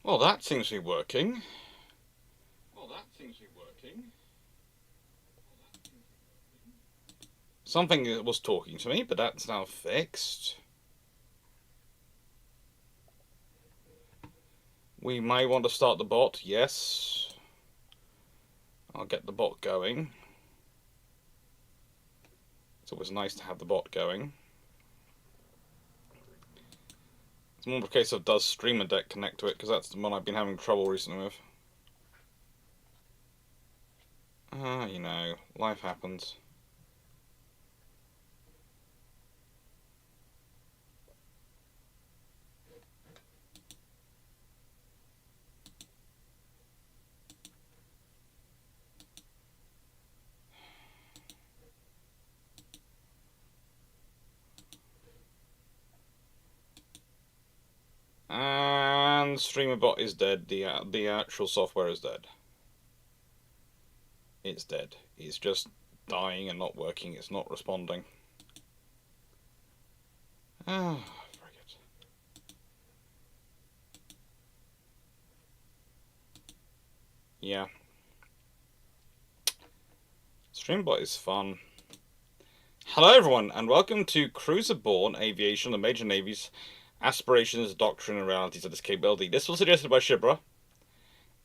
Well, that seems to be working. Something was talking to me, but that's now fixed. We may want to start the bot, yes. I'll get the bot going. It's always nice to have the bot going. It's more of a case of does Streamer Deck connect to it, because that's the one I've been having trouble recently with. You know, life happens. And StreamerBot is dead. The actual software is dead. It's dead. It's just dying and not working. It's not responding. Ah, very good. Yeah. StreamBot is fun. Hello everyone, and welcome to Cruiser-borne Aviation, the Major Navies, Aspirations, Doctrine, and Realities of this capability. This was suggested by Shibra,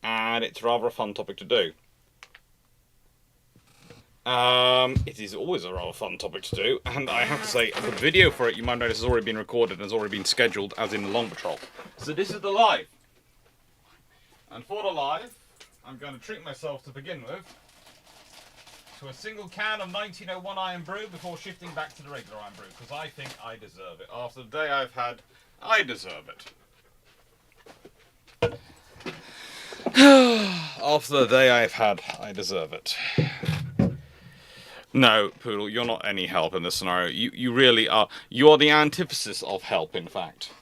and it's rather a fun topic to do. It is always a rather fun topic to do, and I have to say, the video for it, you might notice, has already been recorded and has already been scheduled, as in the Long Patrol. So this is the live. And for the live, I'm going to treat myself to begin with to a single can of 1901 Iron Brew before shifting back to the regular Iron Brew, because I think I deserve it. After the day I've had, I deserve it. After the day I've had, I deserve it. No, Poodle, you're not any help in this scenario. You really are. You are the antithesis of help, in fact.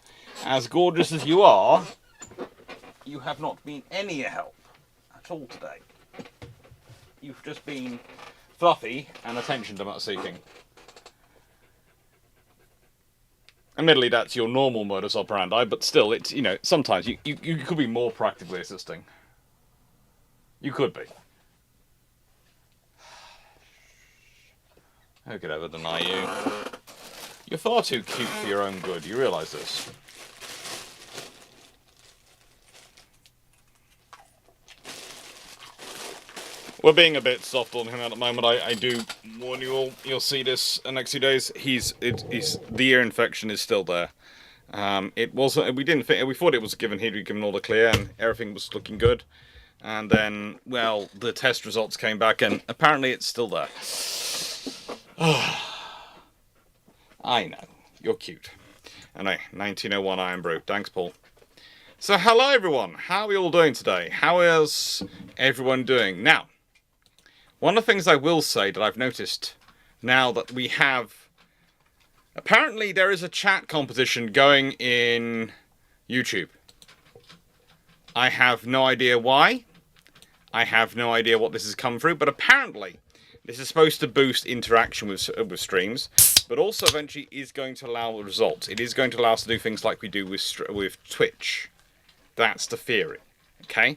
As gorgeous as you are, you have not been any help at all today. You've just been fluffy and attention seeking. Admittedly, that's your normal modus operandi, but still, it's, you know, sometimes you could be more practically assisting. You could be. Who could ever deny you? You're far too cute for your own good, you realise this? We're being a bit soft on him at the moment. I do warn you all. You'll see this in the next few days. The ear infection is still there. It wasn't. We didn't think. We thought it was given. He'd given all the clear, and everything was looking good. And then, well, the test results came back, and apparently it's still there. I know. You're cute. Anyway, 1901 Iron Brew. Thanks, Paul. So, hello everyone. How are we all doing today? How is everyone doing? Now, one of the things I will say that I've noticed now that we have... Apparently there is a chat competition going in YouTube. I have no idea why. I have no idea what this has come through, but apparently this is supposed to boost interaction with streams, but also eventually is going to allow the results. It is going to allow us to do things like we do with Twitch. That's the theory. Okay?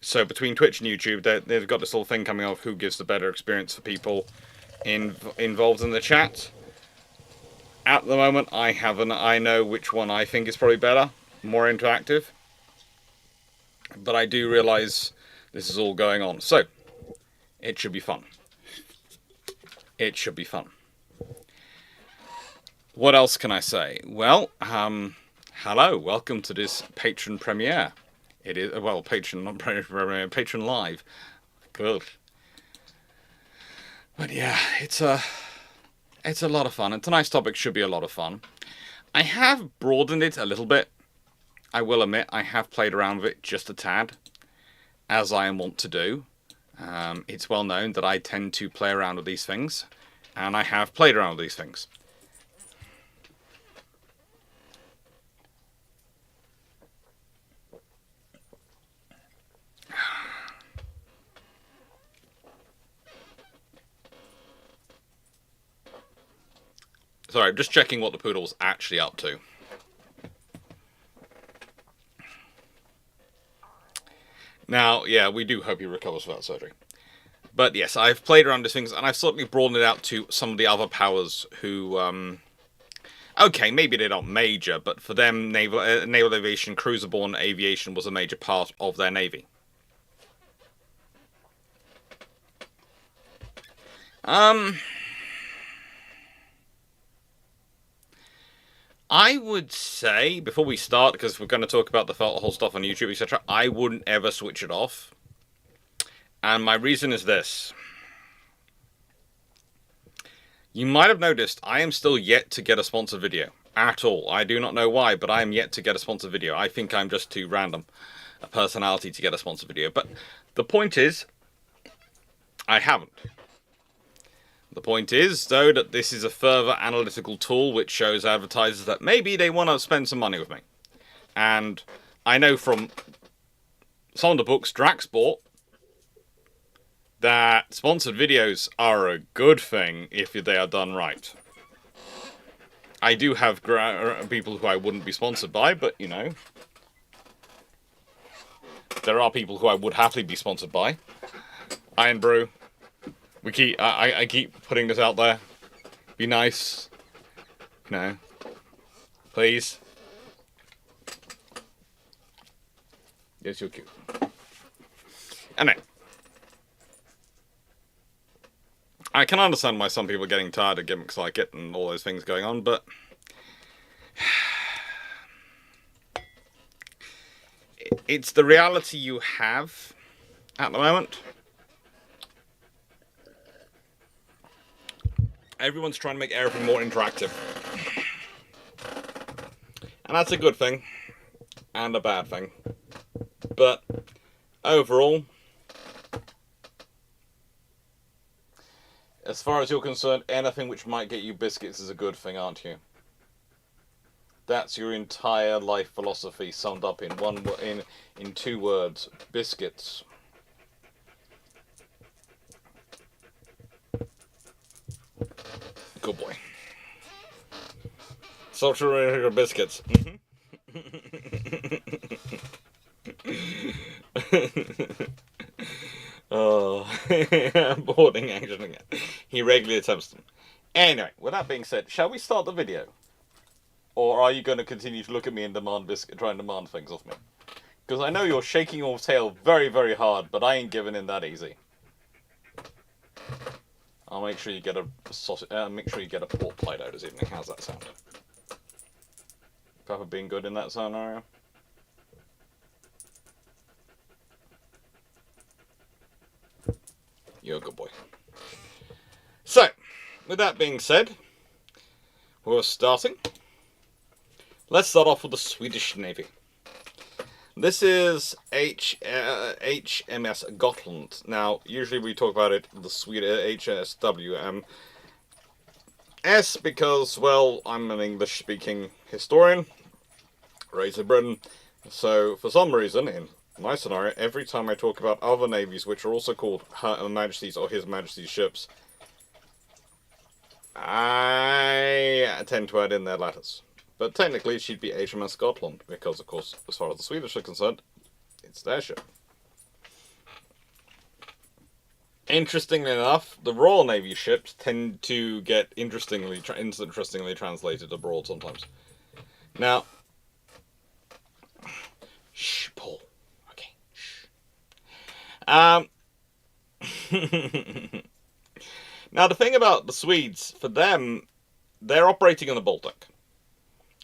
So between Twitch and YouTube, they've got this little thing coming off who gives the better experience for people involved in the chat. At the moment, I know which one I think is probably better, more interactive. But I do realise this is all going on. So, it should be fun. It should be fun. What else can I say? Well, hello, welcome to this Patreon premiere. It is, well, Patreon, not premiere, Patreon Live. Good. But yeah, it's a lot of fun. And tonight's topic should be a lot of fun. I have broadened it a little bit. I will admit, I have played around with it just a tad, as I am wont to do. It's well known that I tend to play around with these things, and I have played around with these things. Sorry, I'm just checking what the poodle's actually up to. Now, yeah, we do hope he recovers without surgery. But yes, I've played around with things, and I've certainly broadened it out to some of the other powers who, okay, maybe they're not major, but for them, naval aviation, cruiser-borne aviation was a major part of their navy. I would say, before we start, because we're going to talk about the whole stuff on YouTube, etc., I wouldn't ever switch it off. And my reason is this. You might have noticed I am still yet to get a sponsored video. At all. I do not know why, but I am yet to get a sponsored video. I think I'm just too random a personality to get a sponsored video. But the point is, I haven't. The point is, though, that this is a further analytical tool which shows advertisers that maybe they want to spend some money with me. And I know from some of the books Drax bought that sponsored videos are a good thing if they are done right. I do have people who I wouldn't be sponsored by, but, you know, there are people who I would happily be sponsored by. Iron Brew. I keep putting this out there. Be nice. You know. Please. Yes, you're cute. Anyway. I can understand why some people are getting tired of gimmicks like it and all those things going on, but it's the reality you have at the moment. Everyone's trying to make everything more interactive. And that's a good thing. And a bad thing. But overall, as far as you're concerned, anything which might get you biscuits is a good thing, aren't you? That's your entire life philosophy summed up in in 2 words: biscuits. Good boy. Social biscuits. Oh, boarding action again. He regularly attempts them. Anyway, with that being said, shall we start the video? Or are you going to continue to look at me and try and demand things off me? Because I know you're shaking your tail very, very hard, but I ain't giving in that easy. I'll make sure you get a pork pie dough this evening. How's that sound? Pepper being good in that scenario? You're a good boy. So, with that being said, we're starting. Let's start off with the Swedish Navy. This is HMS Gotland. Now, usually we talk about it, the Swedish HSWM. S because, well, I'm an English-speaking historian, raised in Britain, so for some reason, in my scenario, every time I talk about other navies, which are also called Her Majesty's or His Majesty's ships, I tend to add in their letters. But technically, she'd be HMS Scotland, because, of course, as far as the Swedish are concerned, it's their ship. Interestingly enough, the Royal Navy ships tend to get interestingly translated abroad sometimes. Now, shh, Paul. Okay, shh. Now, the thing about the Swedes, for them, they're operating in the Baltic.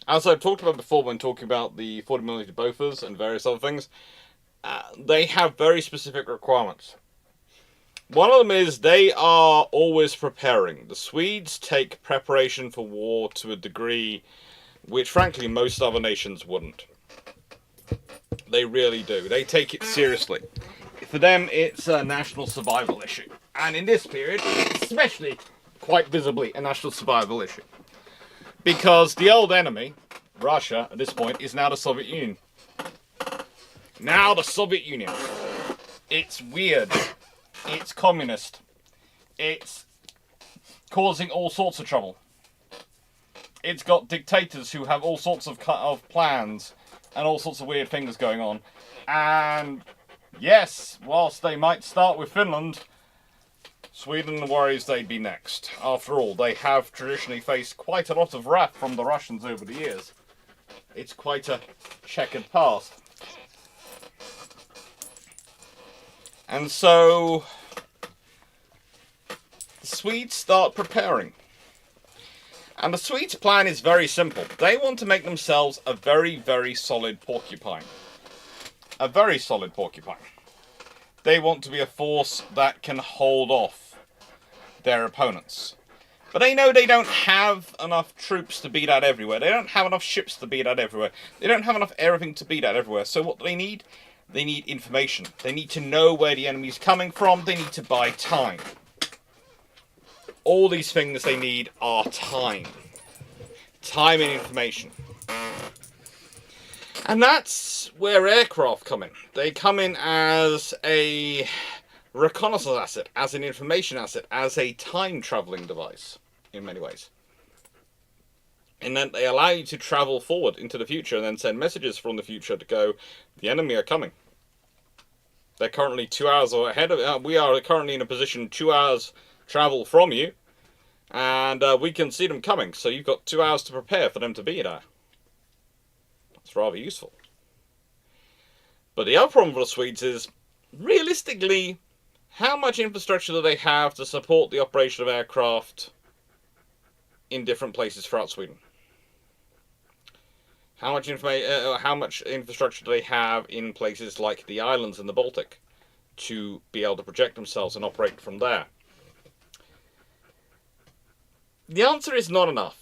As I've talked about before when talking about the 40mm Bofors and various other things, they have very specific requirements. One of them is they are always preparing. The Swedes take preparation for war to a degree which, frankly, most other nations wouldn't. They really do. They take it seriously. For them, it's a national survival issue. And in this period, it's especially quite visibly a national survival issue. Because the old enemy, Russia, at this point, is now the Soviet Union. Now the Soviet Union. It's weird. It's communist. It's causing all sorts of trouble. It's got dictators who have all sorts of plans and all sorts of weird things going on. And Yes, whilst they might start with Finland, Sweden worries they'd be next. After all, they have traditionally faced quite a lot of wrath from the Russians over the years. It's quite a checkered past. And so the Swedes start preparing. And the Swedes' plan is very simple. They want to make themselves a very, very solid porcupine. A very solid porcupine. They want to be a force that can hold off their opponents. But they know they don't have enough troops to beat out everywhere. They don't have enough ships to beat out everywhere. They don't have enough everything to beat out everywhere. So what do they need? They need information. They need to know where the enemy's coming from. They need to buy time. All these things they need are time. Time and information. And that's where aircraft come in. They come in as a reconnaissance asset, as an information asset, as a time-travelling device, in many ways. And then they allow you to travel forward into the future and then send messages from the future to go, the enemy are coming. They're currently 2 hours ahead of we are currently in a position 2 hours travel from you, and we can see them coming, so you've got 2 hours to prepare for them to be there. That's rather useful. But the other problem for the Swedes is, realistically, how much infrastructure do they have to support the operation of aircraft in different places throughout Sweden? How much infrastructure do they have in places like the islands in the Baltic to be able to project themselves and operate from there? The answer is not enough.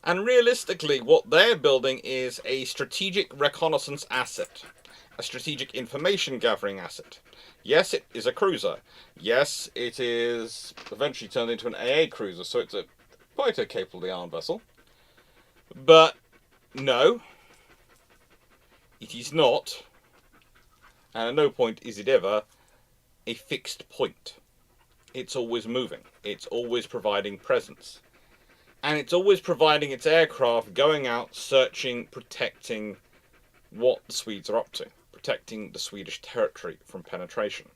And realistically, what they're building is a strategic reconnaissance asset. A strategic information gathering asset. Yes, it is a cruiser. Yes, it is eventually turned into an AA cruiser, so it's quite a capably armed vessel. But no, it is not, and at no point is it ever, a fixed point. It's always moving. It's always providing presence. And it's always providing its aircraft going out, searching, protecting what the Swedes are up to. Protecting the Swedish territory from penetration.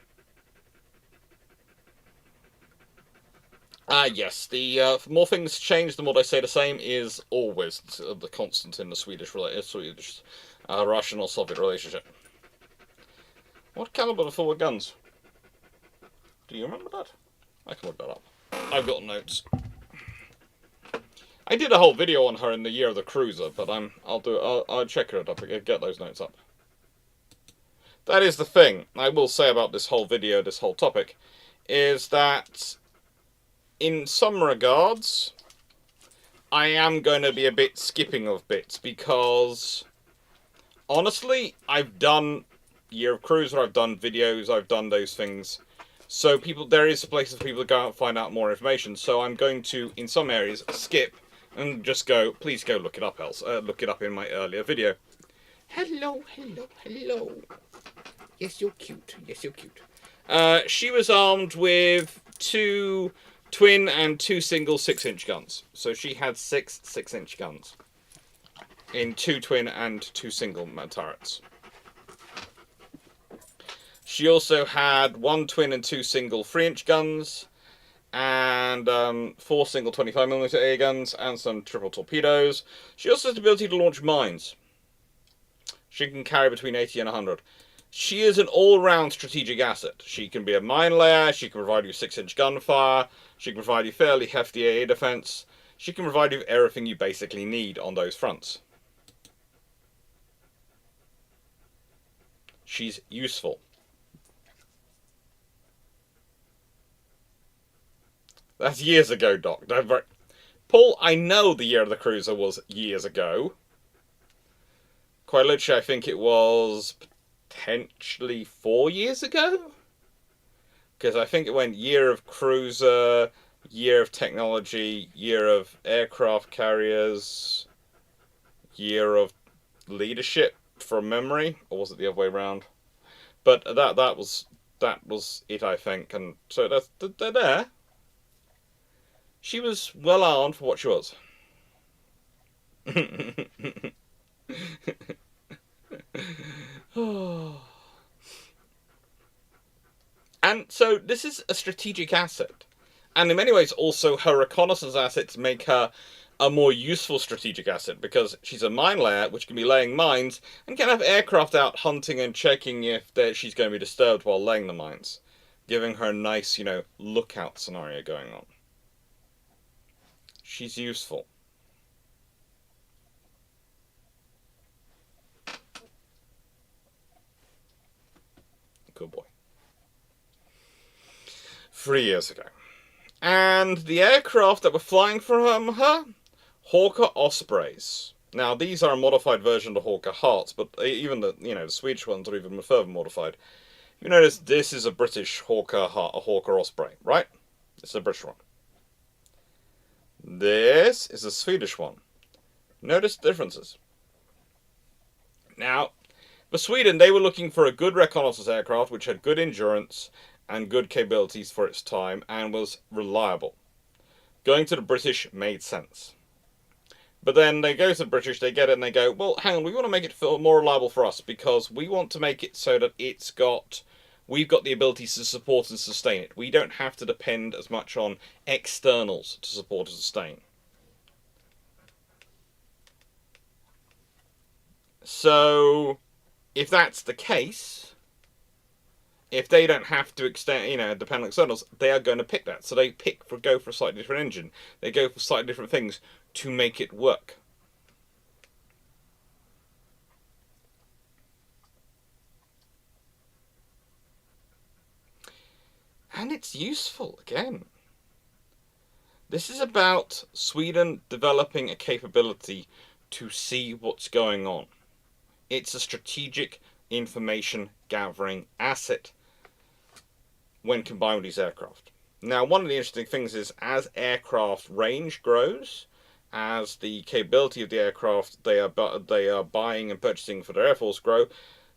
Yes, the more things change, the more they stay the same is always the constant in the Swedish Russian or Soviet relationship. What caliber are forward guns? Do you remember that? I can look that up. I've got notes. I did a whole video on her in the year of the cruiser, but I'll check her up and get those notes up. That is the thing I will say about this whole video, this whole topic, is that in some regards, I am going to be a bit skipping of bits, because honestly, I've done Year of Cruiser, I've done videos, I've done those things. So there is places for people to go out and find out more information. So I'm going to, in some areas, skip and just go, please go look it up else. Look it up in my earlier video. Hello, hello, hello. Yes, you're cute. Yes, you're cute. She was armed with 2 twin and 2 single 6-inch guns. So she had 6 6-inch guns in 2 twin and 2 single turrets. She also had 1 twin and 2 single 3-inch guns, and 4 single 25mm AA guns, and some triple torpedoes. She also has the ability to launch mines. She can carry between 80 and 100. She is an all-round strategic asset. She can be a mine layer, she can provide you 6-inch gunfire, she can provide you fairly hefty AA defense, she can provide you everything you basically need on those fronts. She's useful. That's years ago, Doc. Paul, I know the year of the cruiser was years ago. Quite literally, I think it was potentially 4 years ago? Because I think it went year of cruiser, year of technology, year of aircraft carriers, year of leadership from memory, or was it the other way around? But that was it, I think, and so they're there. She was well armed for what she was. And so this is a strategic asset. And in many ways, also her reconnaissance assets make her a more useful strategic asset because she's a mine layer, which can be laying mines and can have aircraft out hunting and checking if she's going to be disturbed while laying the mines, giving her a nice, lookout scenario going on. She's useful. Good boy. 3 years ago. And the aircraft that were flying from her, Hawker Ospreys. Now, these are a modified version of the Hawker Hearts, but even the Swedish ones are even further modified. You notice this is a British Hawker Osprey, right? It's a British one. This is a Swedish one. Notice the differences. Now, for Sweden, they were looking for a good reconnaissance aircraft which had good endurance and good capabilities for its time and was reliable. Going to the British made sense. But then they go to the British, they get it, and they go, well, hang on, we want to make it feel more reliable for us because we want to make it so that we've got the abilities to support and sustain it. We don't have to depend as much on externals to support and sustain. So, if that's the case, if they don't have to depend on externals, they are going to pick that. So they go for a slightly different engine. They go for slightly different things to make it work. And it's useful, again. This is about Sweden developing a capability to see what's going on. It's a strategic information gathering asset when combined with these aircraft. Now, one of the interesting things is as aircraft range grows, as the capability of the aircraft they are buying and purchasing for their Air Force grow,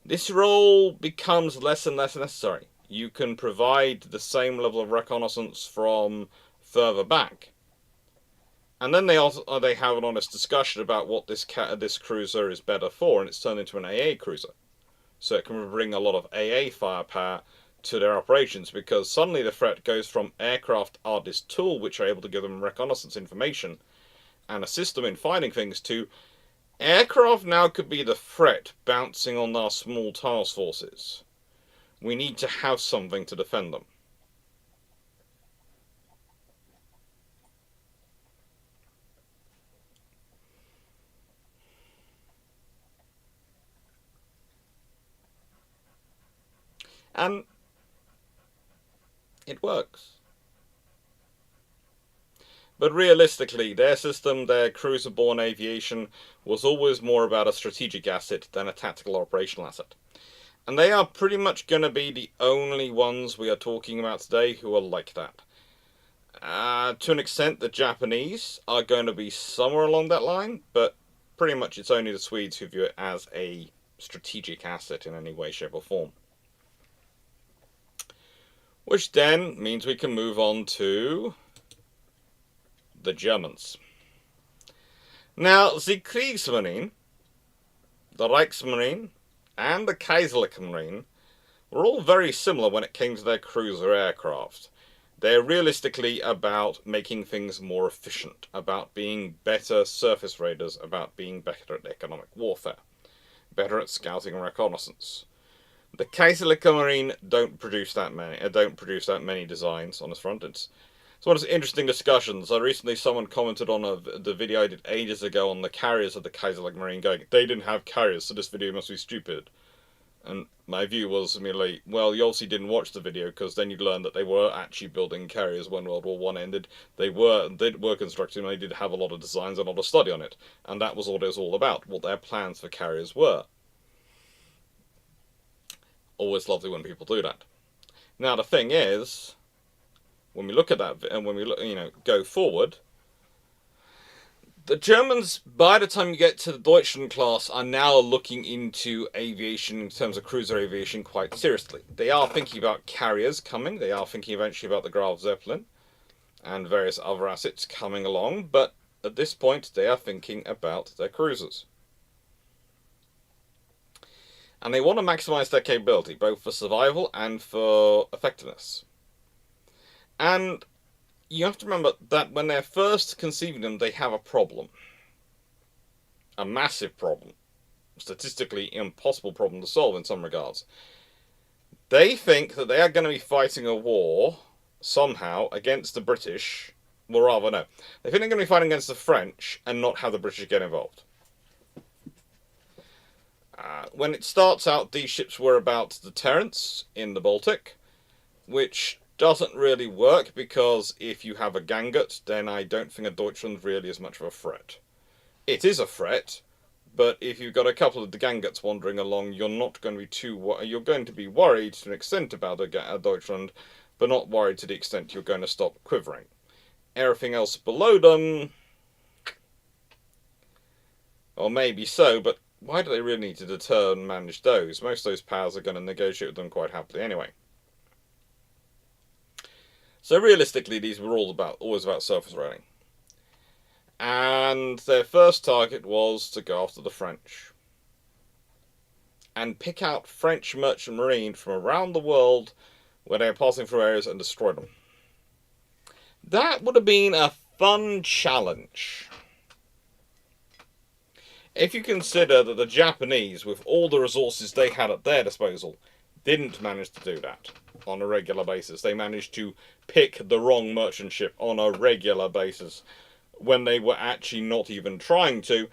this role becomes less and less necessary. You can provide the same level of reconnaissance from further back. And then they have an honest discussion about what this cruiser is better for, and it's turned into an AA cruiser. So it can bring a lot of AA firepower to their operations, because suddenly the threat goes from aircraft are this tool which are able to give them reconnaissance information and assist them in finding things, to aircraft now could be the threat bouncing on our small task forces. We need to have something to defend them. And it works. But realistically, their system, their Cruiser-borne aviation, was always more about a strategic asset than a tactical operational asset. And they are pretty much going to be the only ones we are talking about today who are like that. To an extent, the Japanese are going to be somewhere along that line, but pretty much it's only the Swedes who view it as a strategic asset in any way, shape or form. Which then means we can move on to the Germans. Now, the Kriegsmarine, the Reichsmarine, and the Kaiserliche Marine were all very similar when it came to their cruiser aircraft. They're realistically about making things more efficient, about being better surface raiders, about being better at economic warfare, better at scouting and reconnaissance. The Kaiserliche Marine don't produce that many designs on this front. It's one of those interesting discussions. Recently someone commented on the video I did ages ago on the carriers of the Kaiserliche Marine, going, they didn't have carriers, so this video must be stupid. And my view was immediately, well, you obviously didn't watch the video, because then you'd learn that they were actually building carriers when World War I ended. They were constructing, and they did have a lot of designs and a lot of study on it. And that was what it was all about, what their plans for carriers were. Always lovely when people do that. Now the thing is, when we look at that, and when we look, go forward, the Germans, by the time you get to the Deutschland class, are now looking into aviation in terms of cruiser aviation quite seriously. They are thinking about carriers coming. They are thinking eventually about the Graf Zeppelin and various other assets coming along. But at this point, they are thinking about their cruisers. And they want to maximize their capability, both for survival and for effectiveness. And you have to remember that when they're first conceiving them, they have a problem. A massive problem. Statistically impossible problem to solve in some regards. They think that they are going to be fighting a war, somehow, against the British. Well, rather, no. They think they're going to be fighting against the French and not have the British get involved. When it starts out, these ships were about deterrence in the Baltic, which doesn't really work, because if you have a Gangut, then I don't think a Deutschland really is much of a threat. It is a threat, but if you've got a couple of the Ganguts wandering along, you're not going to be you're going to be worried to an extent about a Deutschland, but not worried to the extent you're going to stop quivering. Everything else below them, or maybe so, but why do they really need to deter and manage those? Most of those powers are going to negotiate with them quite happily anyway. So realistically, these were always about surface running. And their first target was to go after the French. And pick out French merchant marine from around the world where they were passing through areas and destroy them. That would have been a fun challenge. If you consider that the Japanese, with all the resources they had at their disposal, didn't manage to do that on a regular basis. They managed to pick the wrong merchant ship on a regular basis when they were actually not even trying to.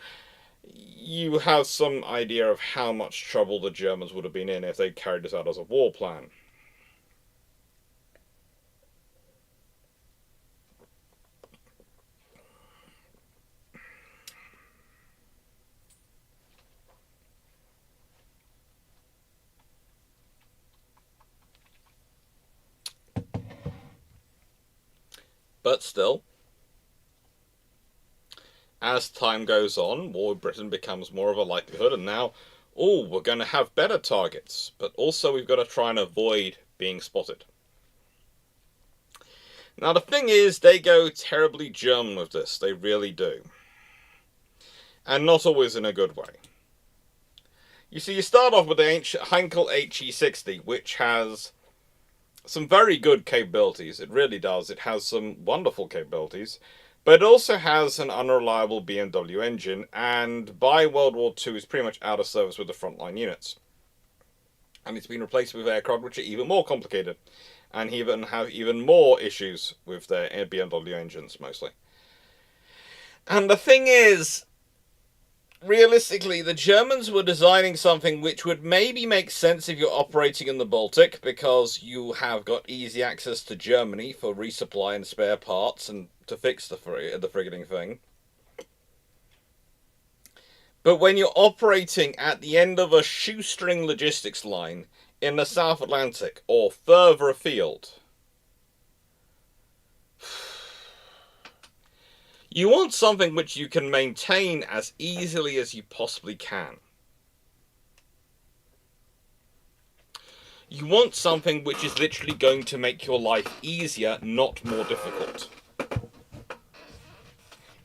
You have some idea of how much trouble the Germans would have been in if they carried this out as a war plan. But still, as time goes on, war with Britain becomes more of a likelihood, and now, we're going to have better targets, but also we've got to try and avoid being spotted. Now the thing is, they go terribly German with this, they really do. And not always in a good way. You see, you start off with the Heinkel HE60, which has some very good capabilities. It really does. It has some wonderful capabilities. But it also has an unreliable BMW engine, and by World War II is pretty much out of service with the frontline units. And it's been replaced with aircraft which are even more complicated, and even have even more issues with their BMW engines, mostly. And the thing is, realistically, the Germans were designing something which would maybe make sense if you're operating in the Baltic, because you have got easy access to Germany for resupply and spare parts and to fix the frigating thing. But when you're operating at the end of a shoestring logistics line in the South Atlantic or further afield, you want something which you can maintain as easily as you possibly can. You want something which is literally going to make your life easier, not more difficult.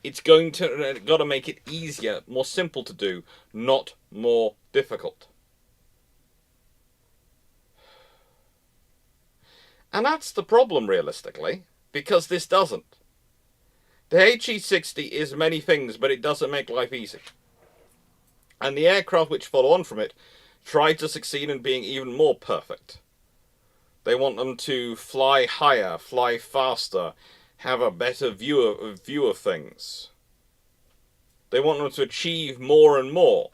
It's got to make it easier, more simple to do, not more difficult. And that's the problem, realistically, because this doesn't. The HE60 is many things, but it doesn't make life easy. And the aircraft which follow on from it try to succeed in being even more perfect. They want them to fly higher, fly faster, have a better view of things. They want them to achieve more and more.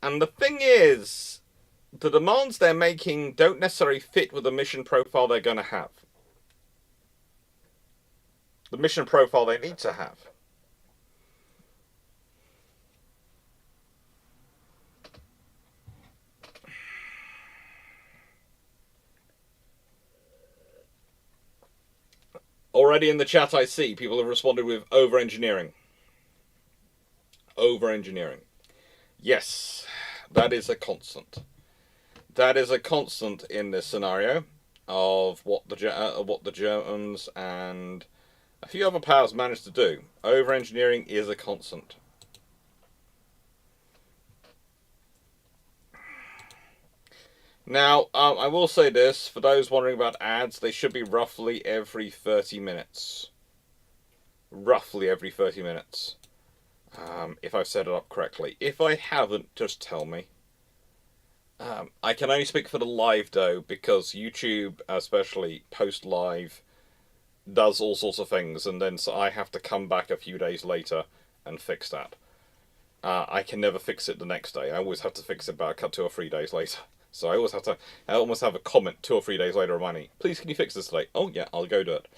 And the thing is, the demands they're making don't necessarily fit with the mission profile they're going to have. The mission profile they need to have. Already in the chat I see people have responded with over-engineering. Over-engineering. Yes, that is a constant. That is a constant in this scenario of what the Germans and a few other powers managed to do. Over-engineering is a constant. Now, I will say this, for those wondering about ads, they should be roughly every 30 minutes. Roughly every 30 minutes. If I've set it up correctly. If I haven't, just tell me. I can only speak for the live though, because YouTube, especially post live, does all sorts of things, and then so I have to come back a few days later and fix that. I can never fix it the next day. I always have to fix it about 2 or 3 days later. So I almost have a comment 2 or 3 days later reminding me, please can you fix this today? Oh yeah, I'll go do it.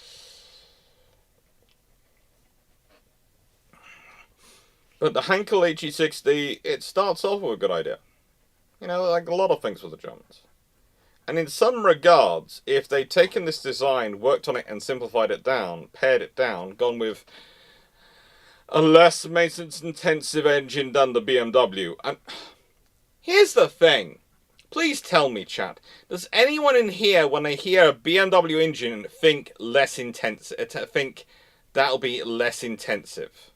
But the Hankel HE60, it starts off with a good idea. You know, like a lot of things with the Germans. And in some regards, if they'd taken this design, worked on it and simplified it down, pared it down, gone with a less maintenance-intensive engine than the BMW. And here's the thing. Please tell me, chat. Does anyone in here, when they hear a BMW engine, think less intense? Think that'll be less intensive?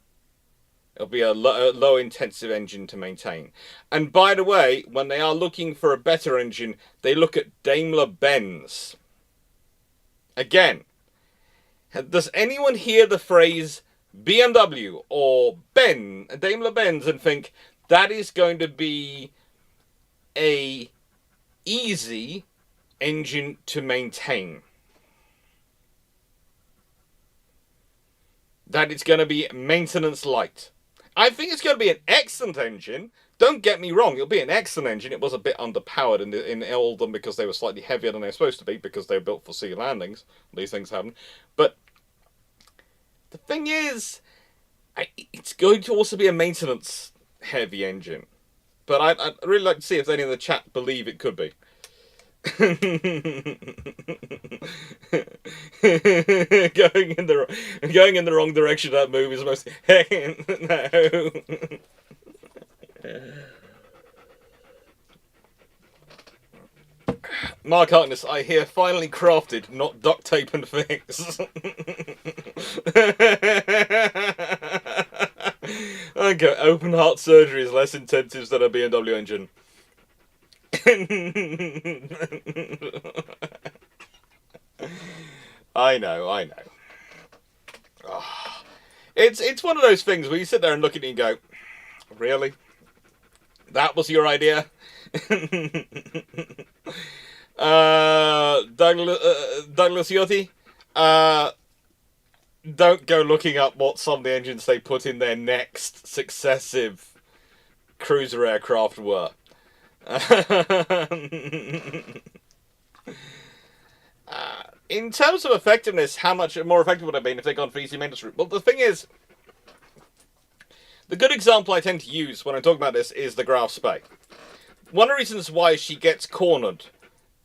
It'll be a low intensive engine to maintain. And by the way, when they are looking for a better engine, they look at Daimler-Benz. Again, does anyone hear the phrase BMW or Daimler-Benz and think that is going to be a easy engine to maintain? That it's going to be maintenance light? I think it's going to be an excellent engine. Don't get me wrong, it'll be an excellent engine. It was a bit underpowered in all of them because they were slightly heavier than they were supposed to be because they were built for sea landings. These things happen. But the thing is, it's going to also be a maintenance heavy engine. But I'd really like to see if any in the chat believe it could be. going in the wrong direction. That move is most no. Mark Harkness, I hear finally crafted, not duct tape and fix. Okay, open heart surgery is less intensive than a BMW engine. I know. Oh. It's one of those things where you sit there and look at it and go, really? That was your idea? Douglas Yotti, don't go looking up what some of the engines they put in their next successive cruiser aircraft were. In terms of effectiveness, how much more effective would it have been if they'd gone for easy maintenance route? Well, the thing is, the good example I tend to use when I'm talking about this is the Graf Spee. One of the reasons why she gets cornered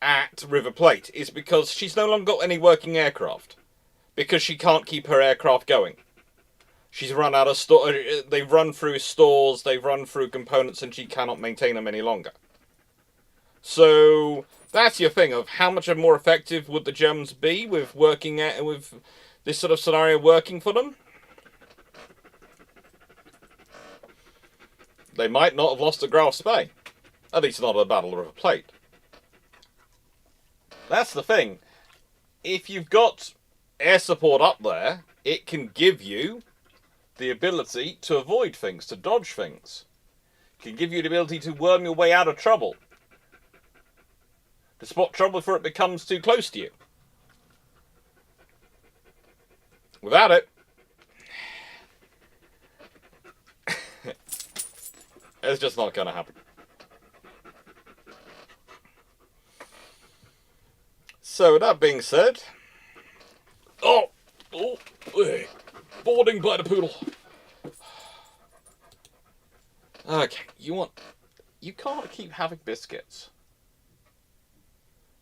at River Plate is because she's no longer got any working aircraft. Because she can't keep her aircraft going. She's run out of store. They've run through stores, they've run through components, and she cannot maintain them any longer. So that's your thing of how much more effective would the Germans be with working with this sort of scenario working for them? They might not have lost the Graf Spee. At least not at the Battle of River Plate. That's the thing. If you've got air support up there, it can give you the ability to avoid things, to dodge things. It can give you the ability to worm your way out of trouble. To spot trouble before it becomes too close to you. Without it, it's just not going to happen. So with that being said, boarding by the poodle. Okay, you can't keep having biscuits.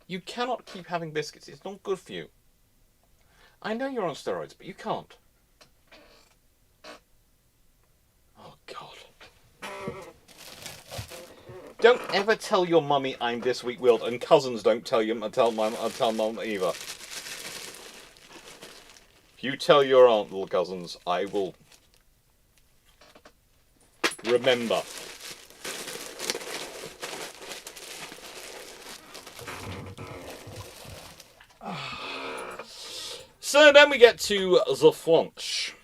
You cannot keep having biscuits. It's not good for you. I know you're on steroids, but you can't. Oh, God. Don't ever tell your mummy I'm this weak-willed, and cousins don't tell mum either. If you tell your aunt, little cousins, I will remember. So then we get to the French.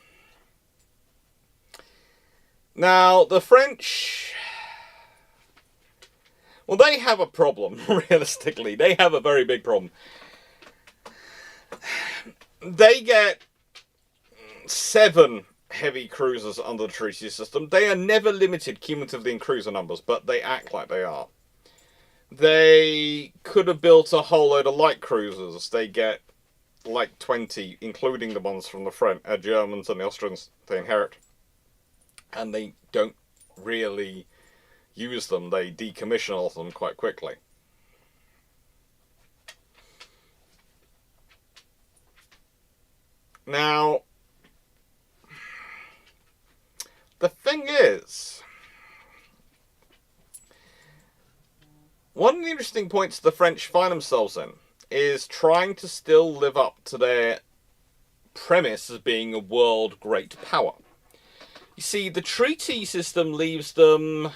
Now, the French, well, they have a problem, realistically. They have a very big problem. They get 7 heavy cruisers under the treaty system. They are never limited cumulatively in cruiser numbers, but they act like they are. They could have built a whole load of light cruisers. They get like 20, including the ones from the French, Germans and the Austrians they inherit. And they don't really use them. They decommission all of them quite quickly. Now, the thing is, one of the interesting points the French find themselves in is trying to still live up to their premise as being a world great power. You see, the treaty system leaves them,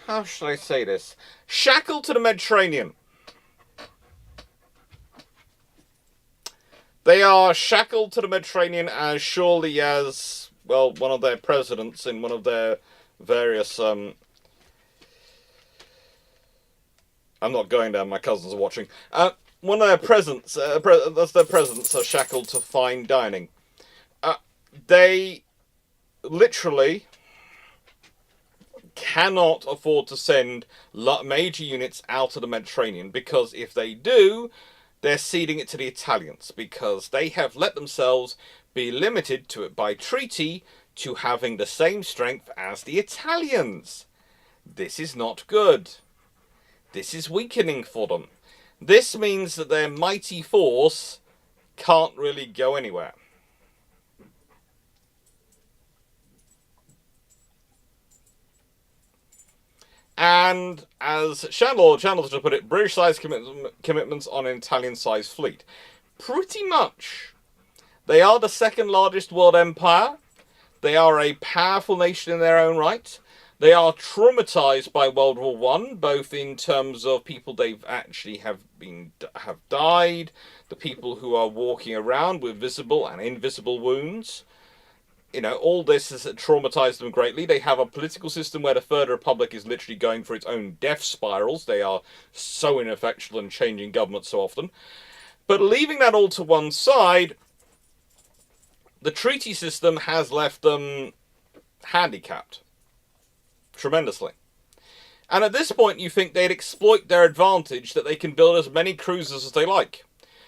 how should I say this, shackled to the Mediterranean. They are shackled to the Mediterranean as surely as, well, one of their presidents in one of their various, I'm not going down, my cousins are watching. One of their presidents are shackled to fine dining. They literally cannot afford to send major units out of the Mediterranean, because if they do, they're ceding it to the Italians, because they have let themselves be limited to it by treaty to having the same strength as the Italians. This is not good. This is weakening for them. This means that their mighty force can't really go anywhere. And as Chandler put it, British-sized commitments on an Italian-sized fleet. Pretty much. They are the second largest world empire. They are a powerful nation in their own right. They are traumatized by World War I, both in terms of people they've actually have died, the people who are walking around with visible and invisible wounds. You know, all this has traumatized them greatly. They have a political system where the Third Republic is literally going for its own death spirals. They are so ineffectual and changing government so often. But leaving that all to one side, the treaty system has left them handicapped tremendously. And at this point, you think they'd exploit their advantage that they can build as many cruisers as they like.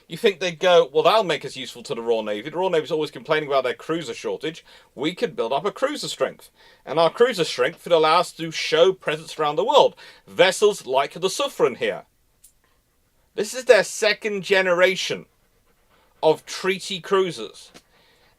You think they'd go, well, that'll make us useful to the Royal Navy. The Royal Navy's always complaining about their cruiser shortage. We could build up a cruiser strength. And our cruiser strength would allow us to show presence around the world. Vessels like the Suffren here. This is their second generation of treaty cruisers.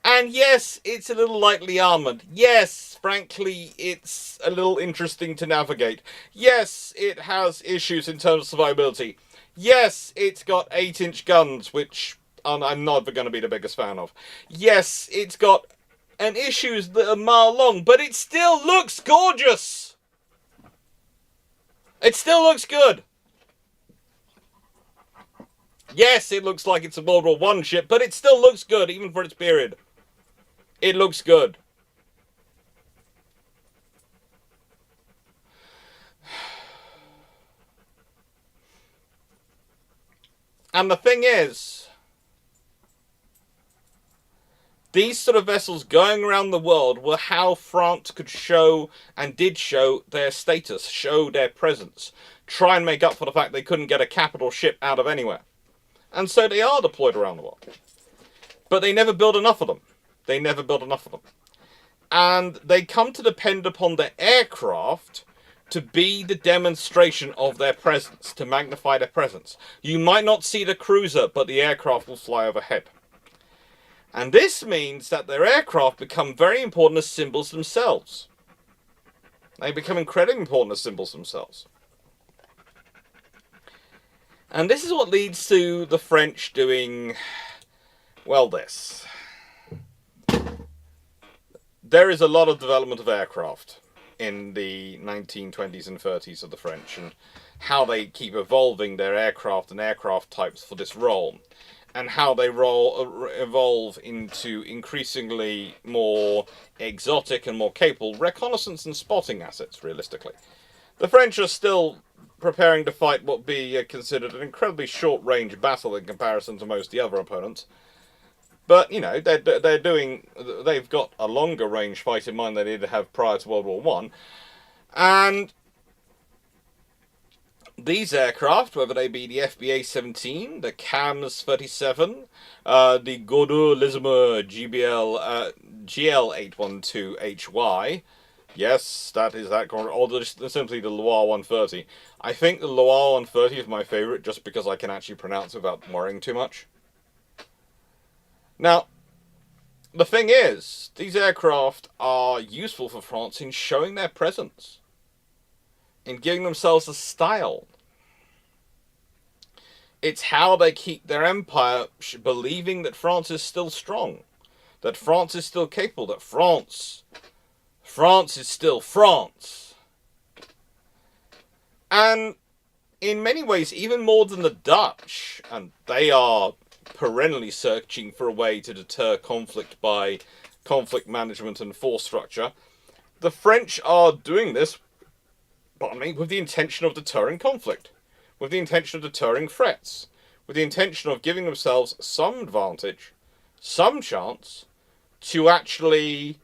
And yes, it's a little lightly armoured. Yes, frankly, it's a little interesting to navigate. Yes, it has issues in terms of survivability. Yes, it's got 8-inch guns, which I'm never going to be the biggest fan of. Yes, it's got issues that are a mile long, but it still looks gorgeous. It still looks good. Yes, it looks like it's a World War I ship, but it still looks good, even for its period. It looks good. And the thing is, these sort of vessels going around the world were how France could show, and did show, their status, show their presence. Try and make up for the fact they couldn't get a capital ship out of anywhere. And so they are deployed around the world. But they never build enough of them. They never build enough of them. And they come to depend upon their aircraft to be the demonstration of their presence, to magnify their presence. You might not see the cruiser, but the aircraft will fly overhead. And this means that their aircraft become very important as symbols themselves. They become incredibly important as symbols themselves. And this is what leads to the French doing, well, this. There is a lot of development of aircraft in the 1920s and 30s of the French, and how they keep evolving their aircraft and aircraft types for this role. and how they evolve into increasingly more exotic and more capable reconnaissance and spotting assets, realistically. The French are still preparing to fight what would be considered an incredibly short-range battle in comparison to most of the other opponents. But, you know, they've got a longer range fight in mind than they did have prior to World War One. And these aircraft, whether they be the FBA-17, the CAMS-37, the Godot-Lismer GL812HY, yes, that is that, or simply the Loire 130. I think the Loire 130 is my favourite just because I can actually pronounce it without worrying too much. Now, the thing is, these aircraft are useful for France in showing their presence, in giving themselves a style. It's how they keep their empire believing that France is still strong, that France is still capable, that France is still France. And in many ways, even more than the Dutch, and they are perennially searching for a way to deter conflict by conflict management and force structure, the French are doing this, with the intention of deterring conflict, with the intention of deterring threats, with the intention of giving themselves some advantage, some chance to actually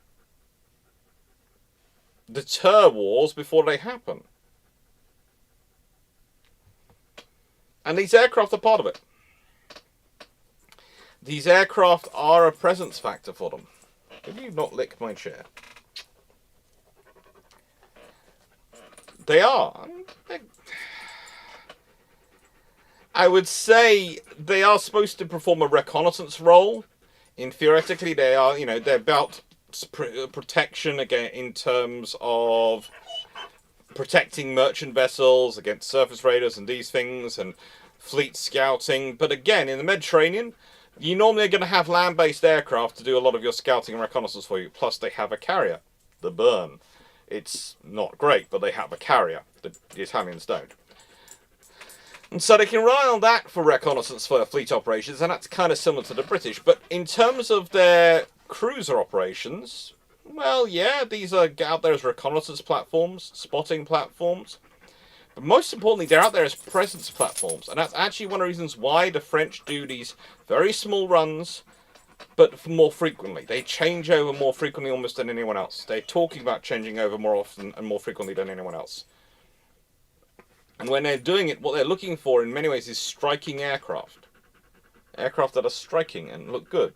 deter wars before they happen. And these aircraft are part of it. These aircraft are a presence factor for them. Did you not lick my chair? They are. I would say they are supposed to perform a reconnaissance role. Theoretically, they are, they're about protection again in terms of protecting merchant vessels against surface raiders and these things, and fleet scouting. But again, in the Mediterranean, you normally are going to have land-based aircraft to do a lot of your scouting and reconnaissance for you. Plus, they have a carrier, the Bern. It's not great, but they have a carrier. The Italians don't. And so they can rely on that for reconnaissance for fleet operations, and that's kind of similar to the British. But in terms of their cruiser operations, well, yeah, these are out there as reconnaissance platforms, spotting platforms. But most importantly, they're out there as presence platforms. And that's actually one of the reasons why the French do these very small runs, but more frequently. They change over more frequently almost than anyone else. They're talking about changing over more often and more frequently than anyone else. And when they're doing it, what they're looking for in many ways is striking aircraft. Aircraft that are striking and look good.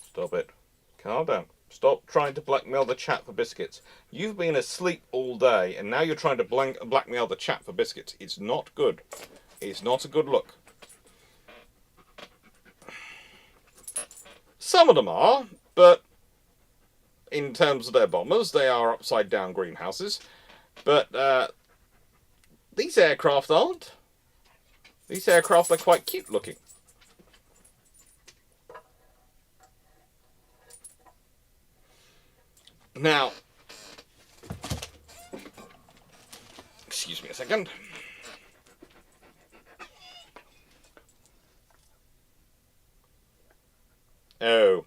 Stop it. Calm down. Stop trying to blackmail the chat for biscuits. You've been asleep all day, and now you're trying to blackmail the chat for biscuits. It's not good. It's not a good look. Some of them are, but in terms of their bombers, they are upside-down greenhouses. But these aircraft aren't. These aircraft are quite cute looking. Now, excuse me a second. Oh.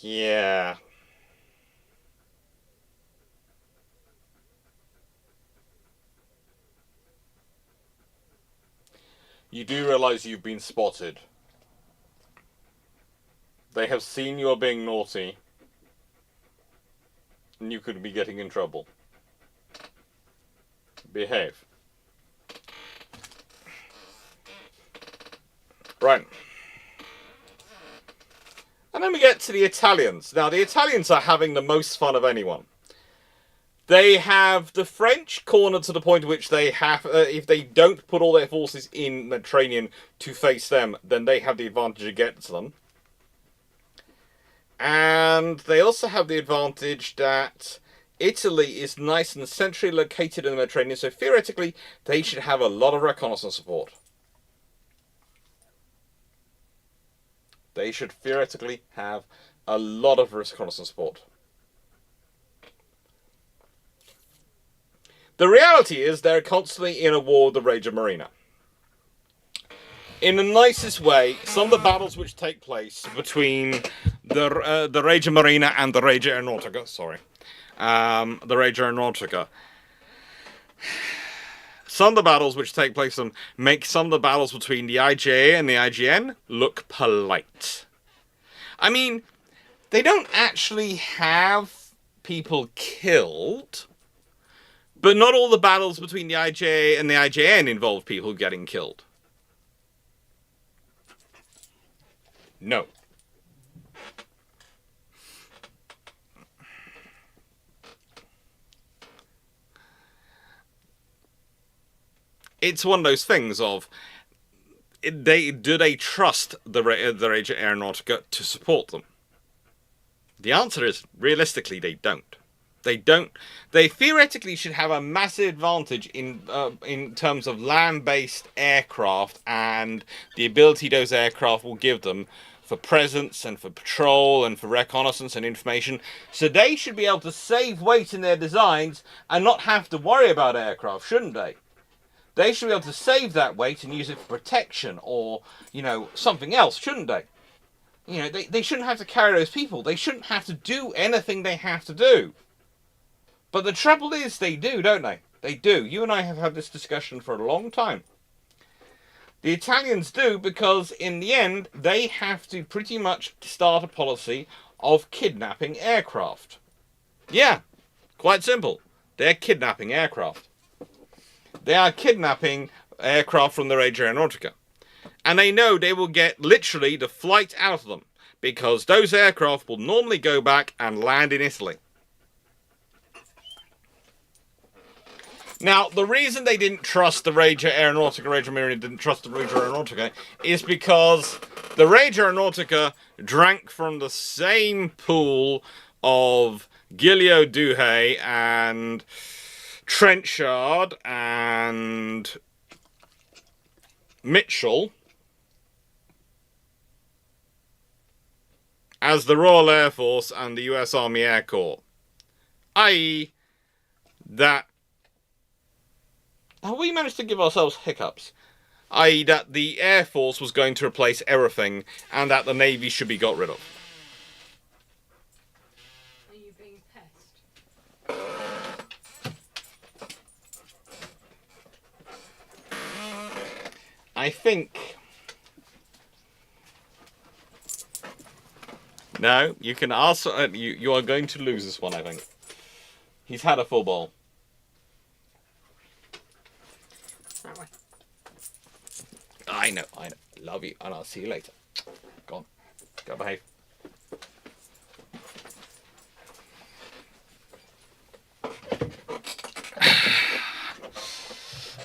Yeah. You do realize you've been spotted. They have seen you are being naughty, and you could be getting in trouble. Behave. Right. And then we get to the Italians. Now, the Italians are having the most fun of anyone. They have the French cornered to the point at which they have, if they don't put all their forces in the Mediterranean to face them, then they have the advantage against them. And they also have the advantage that Italy is nice and centrally located in the Mediterranean, so theoretically they should have a lot of reconnaissance support. They should theoretically have a lot of reconnaissance support. The reality is they're constantly in a war with the Regia Marina. In the nicest way, some of the battles which take place between the Regia Marina and the Regia Aeronautica, the Regia Aeronautica, some of the battles which take place and make some of the battles between the IJA and the IGN look polite. I mean, they don't actually have people killed, but not all the battles between the IJA and the IJN involve people getting killed. No. It's one of those things of, do they trust the Regia Aeronautica to support them? The answer is, realistically, they don't. They don't. They theoretically should have a massive advantage in terms of land-based aircraft and the ability those aircraft will give them for presence and for patrol and for reconnaissance and information. So they should be able to save weight in their designs and not have to worry about aircraft, shouldn't they? They should be able to save that weight and use it for protection or, you know, something else, shouldn't they? You know, they shouldn't have to carry those people. They shouldn't have to do anything they have to do. But the trouble is they do, don't they? They do. You and I have had this discussion for a long time. The Italians do because, in the end, they have to pretty much start a policy of kidnapping aircraft. Yeah, quite simple. They're kidnapping aircraft. They are kidnapping aircraft from the Regia Aeronautica. And they know they will get literally the flight out of them, because those aircraft will normally go back and land in Italy. Now, the reason they didn't trust the Regia Marina didn't trust the Regia Aeronautica, is because the Regia Aeronautica drank from the same pool of Giulio Douhet and Trenchard and Mitchell as the Royal Air Force and the US Army Air Corps. I.e., that... Have we managed to give ourselves hiccups? I.e. that the Air Force was going to replace everything and that the Navy should be got rid of. Are you being pest? I think... No, you can also... you are going to lose this one, I think. He's had a full bowl. I know. Love you, and I'll see you later. Go on. Go behave.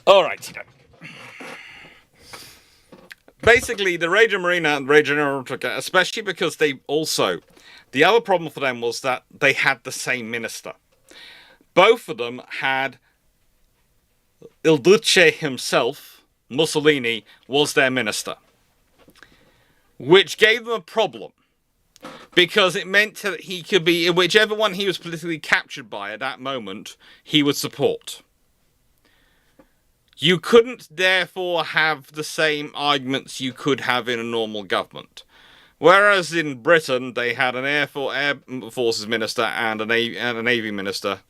Alright, basically, the Regia Marina and Regia Aeronautica, especially because they also... The other problem for them was that they had the same minister. Both of them had... Il Duce himself, Mussolini, was their minister. Which gave them a problem. Because it meant that he could be... Whichever one he was politically captured by at that moment, he would support. You couldn't, therefore, have the same arguments you could have in a normal government. Whereas in Britain, they had an Air Forces minister and a Navy minister.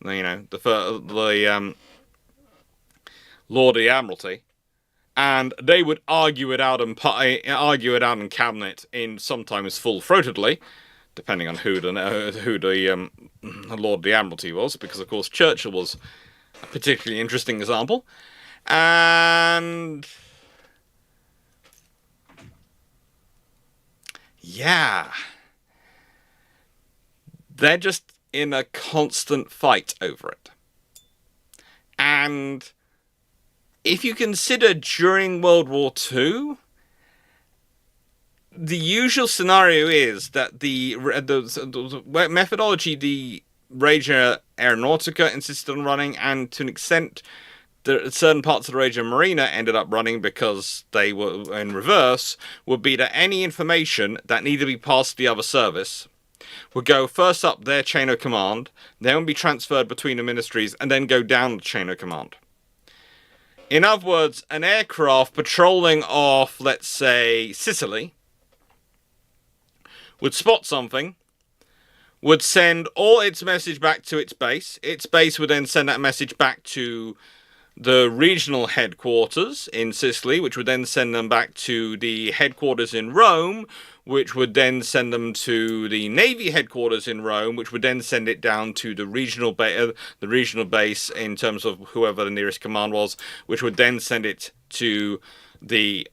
You know, the Lord of the Admiralty. And they would argue it out in cabinet in sometimes full-throatedly, depending on who the Lord of the Admiralty was, because of course Churchill was a particularly interesting example. And yeah, they're just in a constant fight over it. And if you consider during World War II, the usual scenario is that the methodology the Regia Aeronautica insisted on running, and to an extent certain parts of the Regia Marina ended up running because they were in reverse, would be that any information that needed to be passed to the other service would go first up their chain of command, then be transferred between the ministries, and then go down the chain of command. In other words, an aircraft patrolling off, let's say, Sicily, would spot something, would send all its message back to its base. Its base would then send that message back to the regional headquarters in Sicily, which would then send them back to the headquarters in Rome, which would then send them to the Navy headquarters in Rome, which would then send it down to the regional base in terms of whoever the nearest command was, which would then send it to the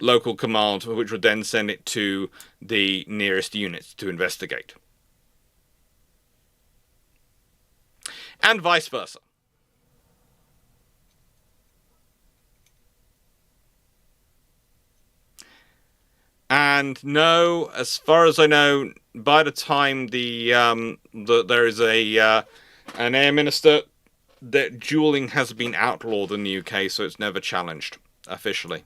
local command, which would then send it to the nearest unit to investigate. And vice versa. And no, as far as I know, by the time there is an air minister, that dueling has been outlawed in the UK, so it's never challenged officially.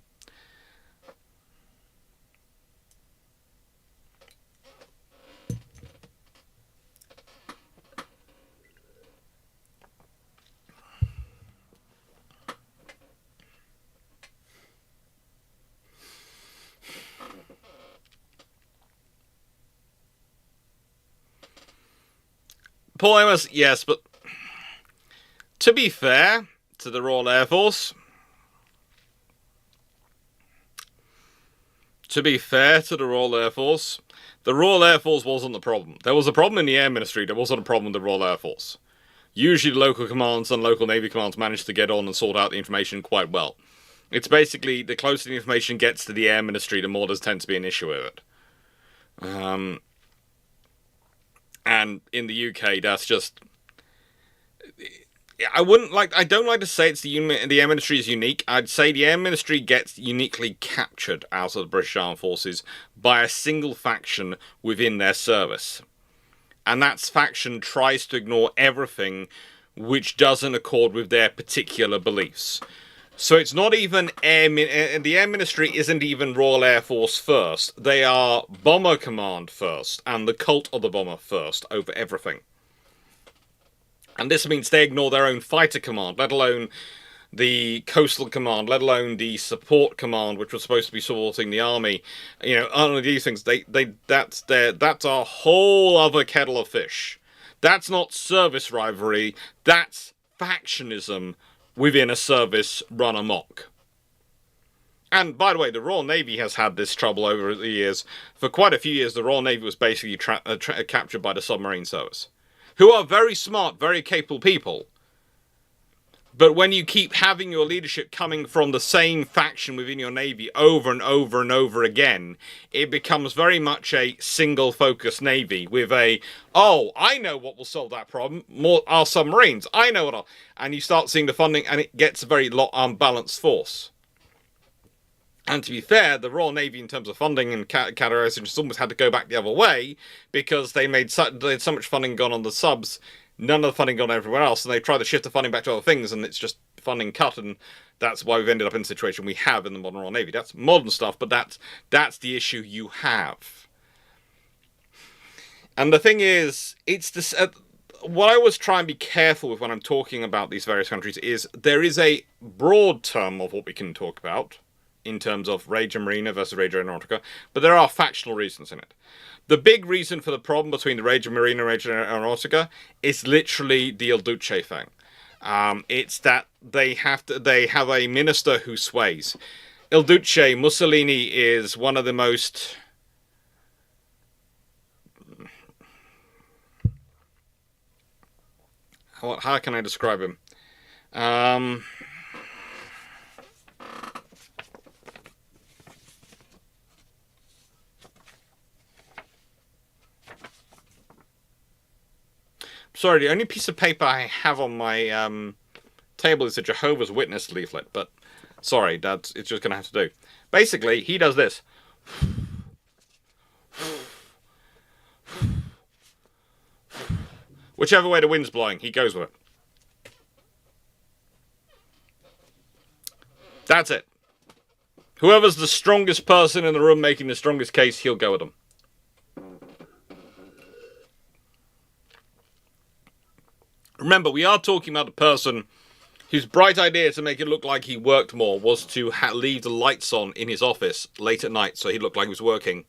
Paul Amos, yes, but to be fair to the Royal Air Force, the Royal Air Force wasn't the problem. There was a problem in the Air Ministry, there wasn't a problem with the Royal Air Force. Usually local commands and local Navy commands manage to get on and sort out the information quite well. It's basically, the closer the information gets to the Air Ministry, the more there tends to be an issue with it. And in the UK, that's just... I don't like to say the Air Ministry is unique. I'd say the Air Ministry gets uniquely captured out of the British Armed Forces by a single faction within their service. And that faction tries to ignore everything which doesn't accord with their particular beliefs. So it's not even the Air Ministry isn't even Royal Air Force first. They are Bomber Command first, and the cult of the bomber first, over everything. And this means they ignore their own fighter command, let alone the coastal command, let alone the support command, which was supposed to be supporting the army. You know, all of these things, that's a whole other kettle of fish. That's not service rivalry, that's factionism within a service run amok. And, by the way, the Royal Navy has had this trouble over the years. For quite a few years, the Royal Navy was basically captured by the submarine service, who are very smart, very capable people. But when you keep having your leadership coming from the same faction within your Navy over and over and over again, it becomes very much a single-focused Navy with oh, I know what will solve that problem, our submarines, I know what and you start seeing the funding, and it gets a very unbalanced force. And to be fair, the Royal Navy, in terms of funding and categorization, just almost had to go back the other way, because they had so much funding gone on the subs, none of the funding gone everywhere else, and they tried to shift the funding back to other things, and it's just funding cut, and that's why we've ended up in the situation we have in the modern Royal Navy. That's modern stuff, but that's the issue you have. And the thing is, it's this. What I always try and be careful with when I'm talking about these various countries is there is a broad term of what we can talk about in terms of Regia Marina versus Regia Aeronautica, but there are factional reasons in it. The big reason for the problem between the Regia Marina and Regia Aeronautica is literally the Il Duce thing. It's that they have a minister who sways. Il Duce, Mussolini, is one of the most... How can I describe him? Sorry, the only piece of paper I have on my table is a Jehovah's Witness leaflet, but sorry, it's just going to have to do. Basically, he does this. Whichever way the wind's blowing, he goes with it. That's it. Whoever's the strongest person in the room making the strongest case, he'll go with them. Remember, we are talking about a person whose bright idea to make it look like he worked more was to leave the lights on in his office late at night so he looked like he was working.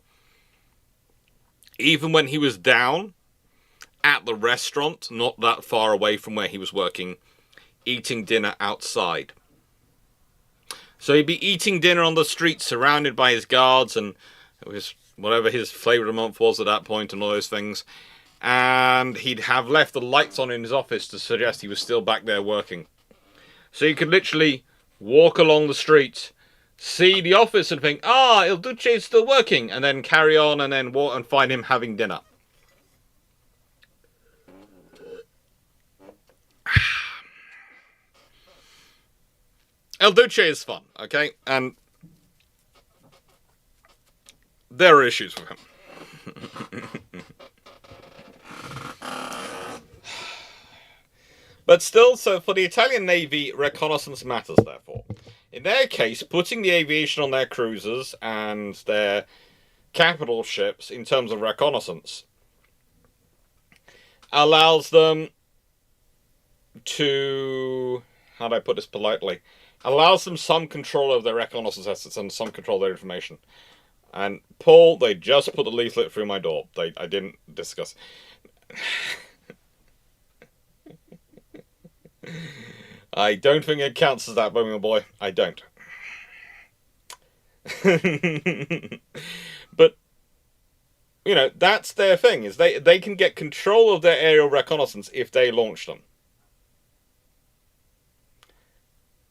Even when he was down at the restaurant, not that far away from where he was working, eating dinner outside. So he'd be eating dinner on the street, surrounded by his guards and whatever his flavour of the month was at that point and all those things. And he'd have left the lights on in his office to suggest he was still back there working. So you could literally walk along the street, see the office and think, Il Duce is still working, and then carry on and then walk and find him having dinner. El Duce is fun, okay? And there are issues with him. But still, so for the Italian Navy, reconnaissance matters, therefore. In their case, putting the aviation on their cruisers and their capital ships in terms of reconnaissance allows them to, how do I put this politely, allows them some control over their reconnaissance assets and some control of their information. And Paul, they just put the leaflet through my door. I didn't discuss. I don't think it counts as that, Birmingham boy. I don't. But, you know, that's their thing, is they can get control of their aerial reconnaissance if they launch them.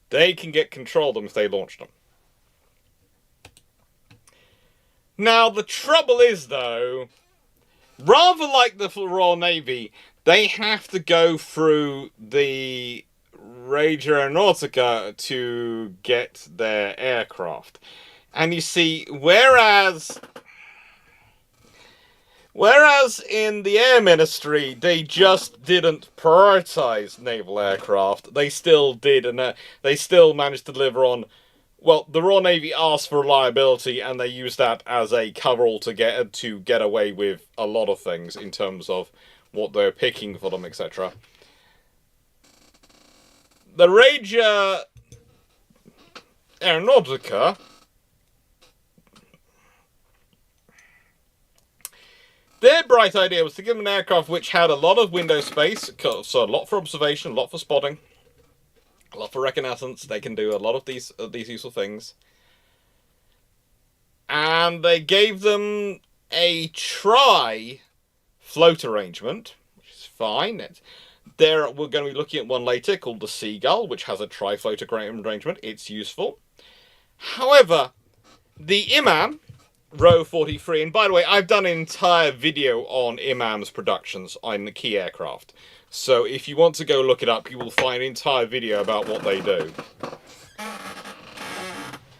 They can get control of them if they launch them. Now, the trouble is, though, rather like the Royal Navy, they have to go through the Regia Aeronautica to get their aircraft. And you see, whereas in the Air Ministry, they just didn't prioritize naval aircraft, they still did, and they still managed to deliver on. Well, the Royal Navy asked for reliability, and they used that as a coverall to get away with a lot of things in terms of what they're picking for them, etc. The Regia Aeronautica, their bright idea was to give them an aircraft which had a lot of window space, so a lot for observation, a lot for spotting, a lot for reconnaissance. They can do a lot of these useful things. And they gave them a tri-float arrangement, which is fine. We're going to be looking at one later called the Seagull, which has a tri-float arrangement. It's useful. However, the Imam Row 43, and by the way, I've done an entire video on Imam's productions on the key aircraft. So if you want to go look it up, you will find an entire video about what they do.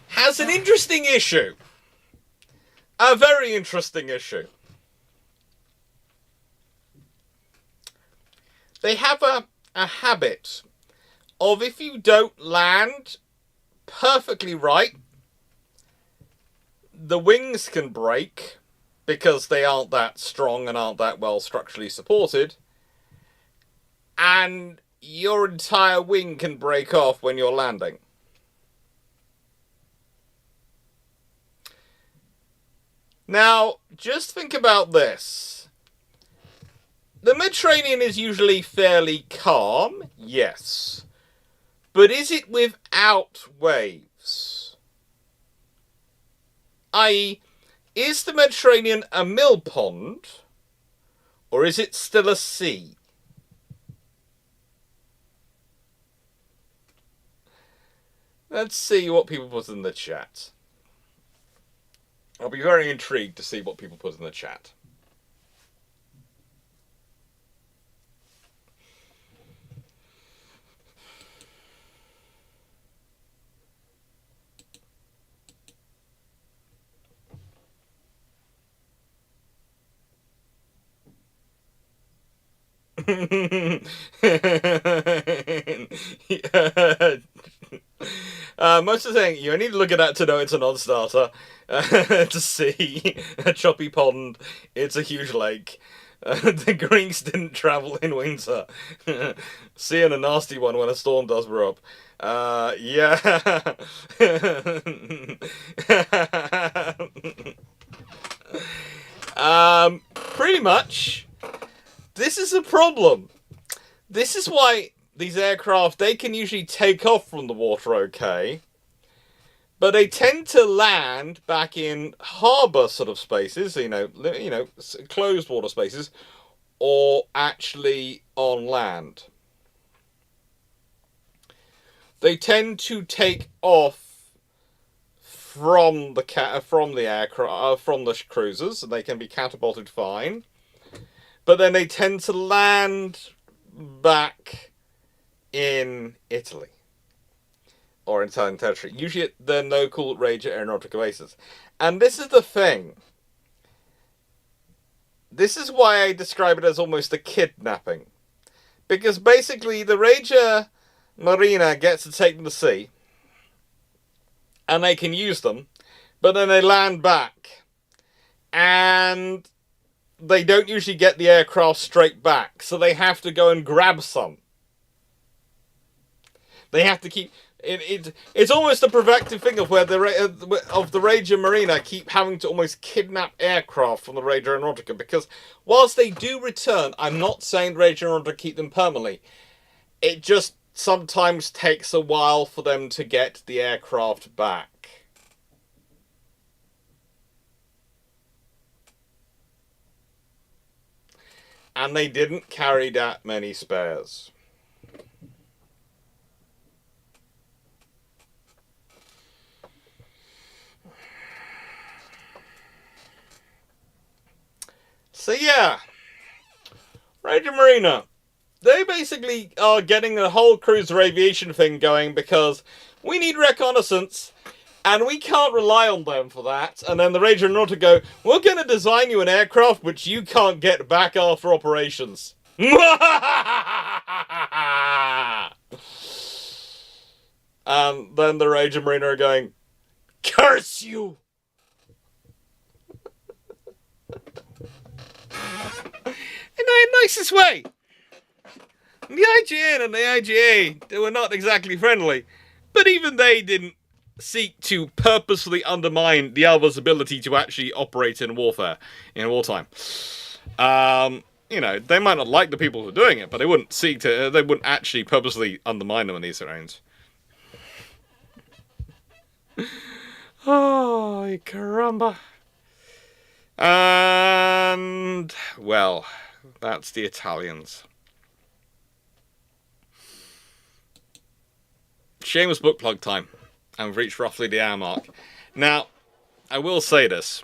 Has an interesting issue. A very interesting issue. They have a habit of, if you don't land perfectly right, the wings can break because they aren't that strong and aren't that well structurally supported. And your entire wing can break off when you're landing. Now, just think about this. The Mediterranean is usually fairly calm, yes. But is it without waves? I.e., is the Mediterranean a mill pond, or is it still a sea? Let's see what people put in the chat. I'll be very intrigued to see what people put in the chat. Most of the thing, you need to look at that to know it's a non-starter. To see a choppy pond, it's a huge lake. The Greeks didn't travel in winter. Seeing a nasty one when a storm does brew up. Yeah. Pretty much. This is a problem. This is why these aircraft, they can usually take off from the water okay, but they tend to land back in harbour sort of spaces, closed water spaces, or actually on land. They tend to take off from the aircraft, from the cruisers, and they can be catapulted fine. But then they tend to land back in Italy or in Italian territory, usually at the local Regia aeronautical bases. And this is the thing. This is why I describe it as almost a kidnapping. Because basically the Regia Marina gets to take them to sea, and they can use them, but then they land back, and they don't usually get the aircraft straight back, so they have to go and grab some. They have to keep... It's almost a provocative thing of where the Regia Marina keep having to almost kidnap aircraft from the Regia Aeronautica, because whilst they do return, I'm not saying the Regia Aeronautica keep them permanently. It just sometimes takes a while for them to get the aircraft back. And they didn't carry that many spares. So yeah, Regia Marina, they basically are getting the whole cruiser aviation thing going because we need reconnaissance, and we can't rely on them for that. And then the Regia Aeronautica go, we're going to design you an aircraft which you can't get back after operations. And then the Regia Marina are going, curse you! In the nicest way. The IGN and the IGA, they were not exactly friendly, but even they didn't seek to purposefully undermine the other's ability to actually operate in warfare, in wartime. They might not like the people who are doing it, but they wouldn't actually purposely undermine them in these rounds. Oh, caramba. And, well, that's the Italians. Shameless book plug time. And we've reached roughly the hour mark. Now, I will say this.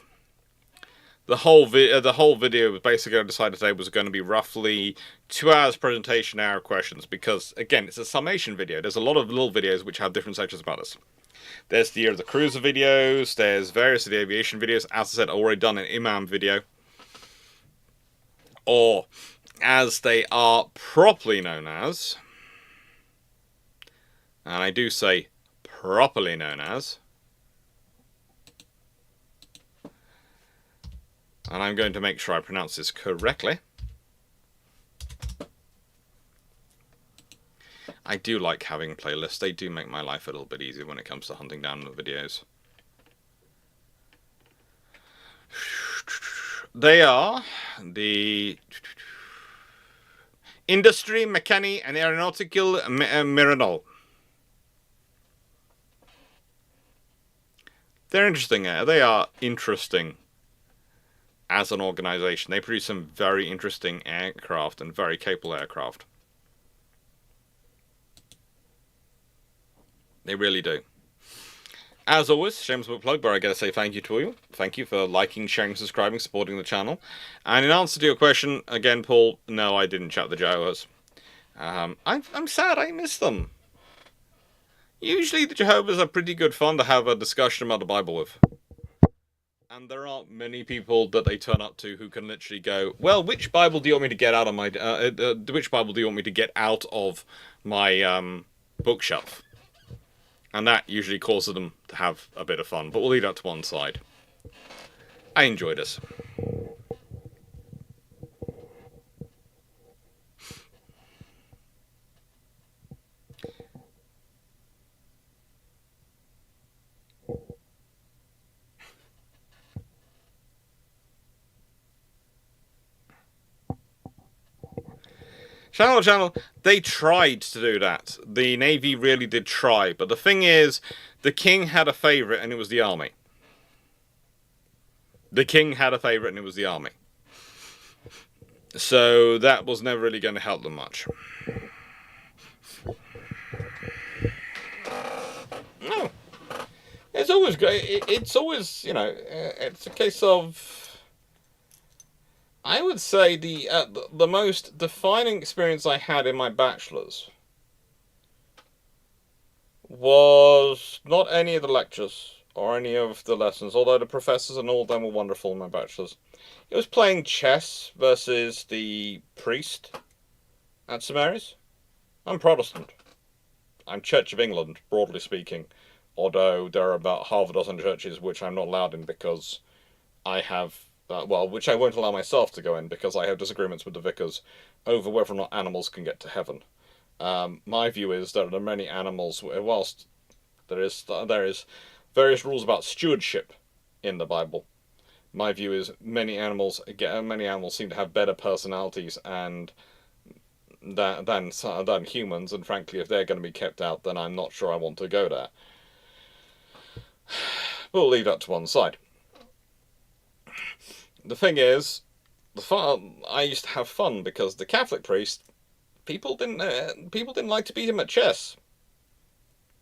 The whole video was basically, I decided today, was going to be roughly 2 hours presentation, hour questions. Because, again, it's a summation video. There's a lot of little videos which have different sections about this. There's the year of the cruiser videos. There's various of the aviation videos. As I said, I've already done an imam video. Or, as they are properly known as, and I do say properly known as, and I'm going to make sure I pronounce this correctly. I do like having playlists. They do make my life a little bit easier when it comes to hunting down the videos. They are the Industry, Meccaniche and Aeronautical Miranol. They're interesting. They are interesting as an organization. They produce some very interesting aircraft and very capable aircraft. They really do. As always, shameless book plug, but I gotta say thank you to you. Thank you for liking, sharing, subscribing, supporting the channel. And in answer to your question, again, Paul, no, I didn't chat the Jehovah's. I'm sad, I miss them. Usually the Jehovah's are pretty good fun to have a discussion about the Bible with. And there aren't many people that they turn up to who can literally go, well, which Bible do you want me to get out of my, which Bible do you want me to get out of my, bookshelf? And that usually causes them to have a bit of fun. But we'll leave that to one side. I enjoyed this. Channel. They tried to do that. The Navy really did try. But the thing is, the king had a favourite, and it was the army. The king had a favourite, and it was the army. So that was never really going to help them much. No. It's always great. It's always, it's a case of... I would say the most defining experience I had in my bachelor's was not any of the lectures or any of the lessons, although the professors and all of them were wonderful in my bachelor's. It was playing chess versus the priest at St Mary's. I'm Protestant. I'm Church of England, broadly speaking, although there are about half a dozen churches which I'm not allowed in because I have... which I won't allow myself to go in because I have disagreements with the vicars over whether or not animals can get to heaven. My view is that there are many animals, whilst there is various rules about stewardship in the Bible. My view is many animals seem to have better personalities and than humans, and frankly, if they're going to be kept out, then I'm not sure I want to go there. We'll leave that to one side. The thing is, I used to have fun because the Catholic priest, people didn't like to beat him at chess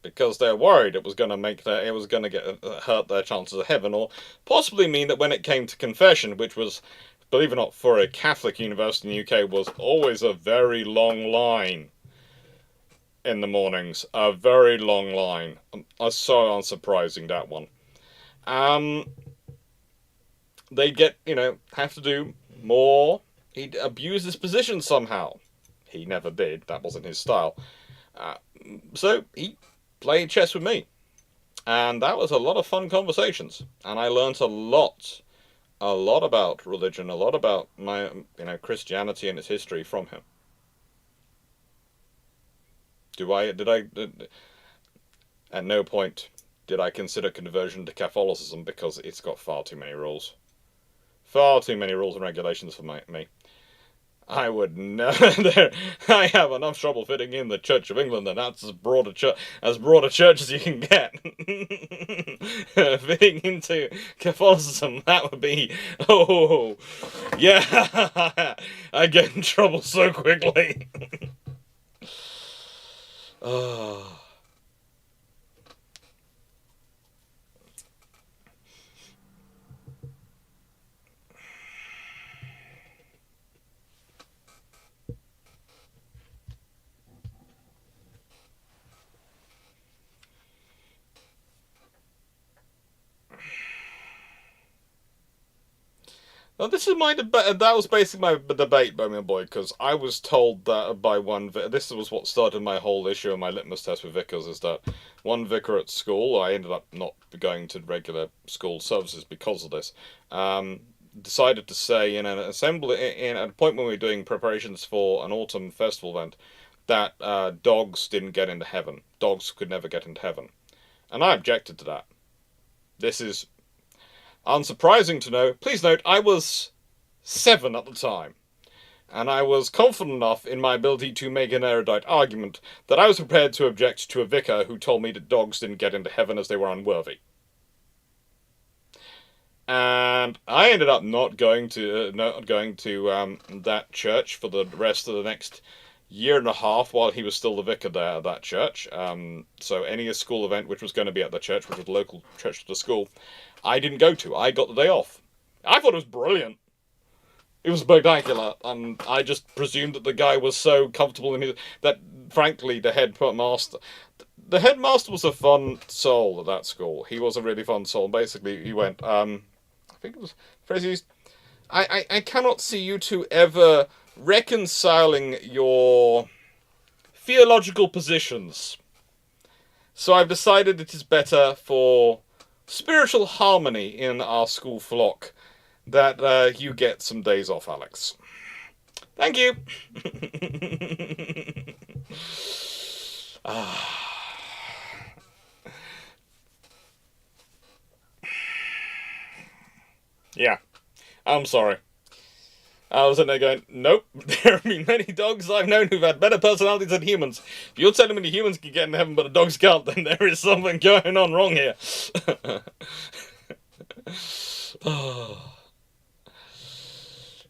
because they're worried it was going to hurt their chances of heaven, or possibly mean that when it came to confession, which was, believe it or not, for a Catholic university in the UK, was always a very long line in the mornings, a very long line. So unsurprising, that one. They'd have to do more. He'd abuse his position somehow. He never did. That wasn't his style. So he played chess with me. And that was a lot of fun conversations. And I learnt a lot about religion, a lot about my, Christianity and its history from him. At no point did I consider conversion to Catholicism because it's got far too many rules. Far too many rules and regulations for me. I would never... I have enough trouble fitting in the Church of England, and that's as broad a church as you can get. Fitting into Catholicism, that would be... Oh, yeah, I get in trouble so quickly. Oh... Now, this is my debate. That was basically my debate, my boy, because I was told that by one... This was what started my whole issue and my litmus test with vicars, is that one vicar at school, I ended up not going to regular school services because of this, decided to say in an assembly, at a point when we were doing preparations for an autumn festival event, that dogs didn't get into heaven. Dogs could never get into heaven. And I objected to that. This is... unsurprising to know. Please note, I was 7 at the time, and I was confident enough in my ability to make an erudite argument that I was prepared to object to a vicar who told me that dogs didn't get into heaven as they were unworthy. And I ended up not going to that church for the rest of the next year and a half while he was still the vicar there at that church. So any school event which was going to be at the church, which was the local church to the school, I didn't go to. I got the day off. I thought it was brilliant. It was spectacular, and I just presumed that the guy was so comfortable in his... that, frankly, the headmaster... The headmaster was a fun soul at that school. He was a really fun soul. Basically, he went, I think it was... Phrase I cannot see you two ever reconciling your theological positions. So I've decided it is better for spiritual harmony in our school flock that you get some days off, Alex. Thank you. Yeah, I'm sorry. I was in there going, nope, there have been many dogs I've known who've had better personalities than humans. If you're telling me the humans can get into heaven but the dogs can't, then there is something going on wrong here.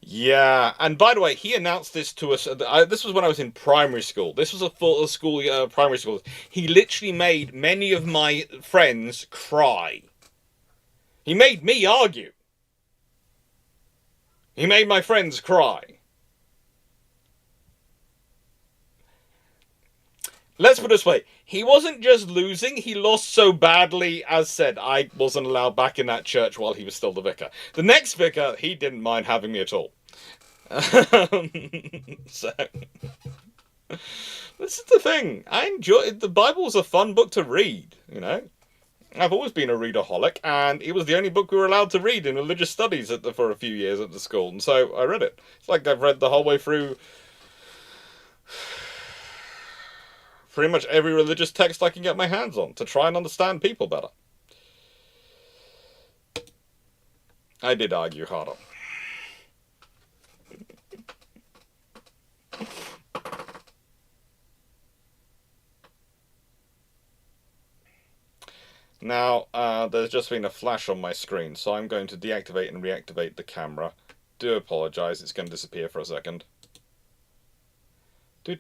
Yeah, and by the way, he announced this to us. This was when I was in primary school. This was a full school, primary school. He literally made many of my friends cry. He made me argue. He made my friends cry. Let's put it this way. He wasn't just losing, he lost so badly, as said, I wasn't allowed back in that church while he was still the vicar. The next vicar, he didn't mind having me at all. So, this is the thing. I enjoy it. The Bible's a fun book to read, you know. I've always been a readaholic, and it was the only book we were allowed to read in religious studies for a few years at the school, and so I read it. It's like I've read the whole way through pretty much every religious text I can get my hands on to try and understand people better. I did argue harder. Now, there's just been a flash on my screen, so I'm going to deactivate and reactivate the camera. Do apologise, it's going to disappear for a second. Yeah,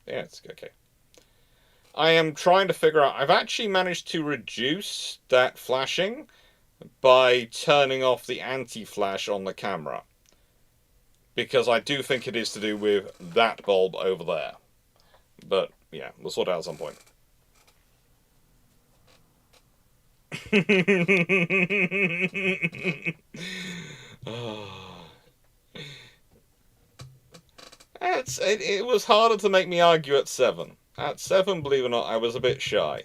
it's okay. I am trying to figure out... I've actually managed to reduce that flashing by turning off the anti-flash on the camera. Because I do think it is to do with that bulb over there. But... yeah, we'll sort it out at some point. It was harder to make me argue at 7. At 7, believe it or not, I was a bit shy.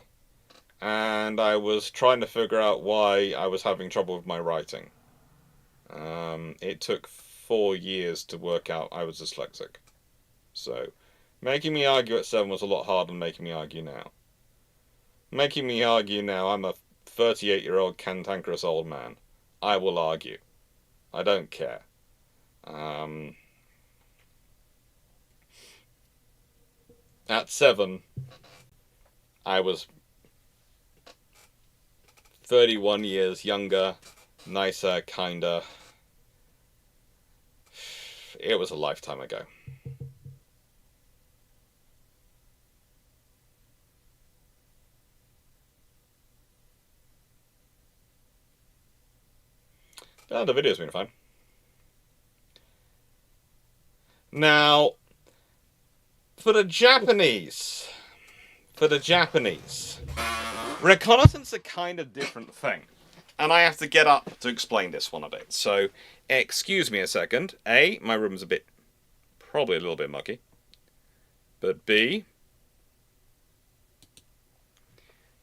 And I was trying to figure out why I was having trouble with my writing. It took 4 years to work out I was dyslexic. So... making me argue at 7 was a lot harder than making me argue now. Making me argue now, I'm a 38-year-old cantankerous old man. I will argue. I don't care. At 7, I was 31 years younger, nicer, kinder. It was a lifetime ago. Oh, the video's been fine. Now, for the Japanese, reconnaissance a kind of different thing. And I have to get up to explain this one a bit. So, excuse me a second. A, my room's probably a little bit mucky. But B,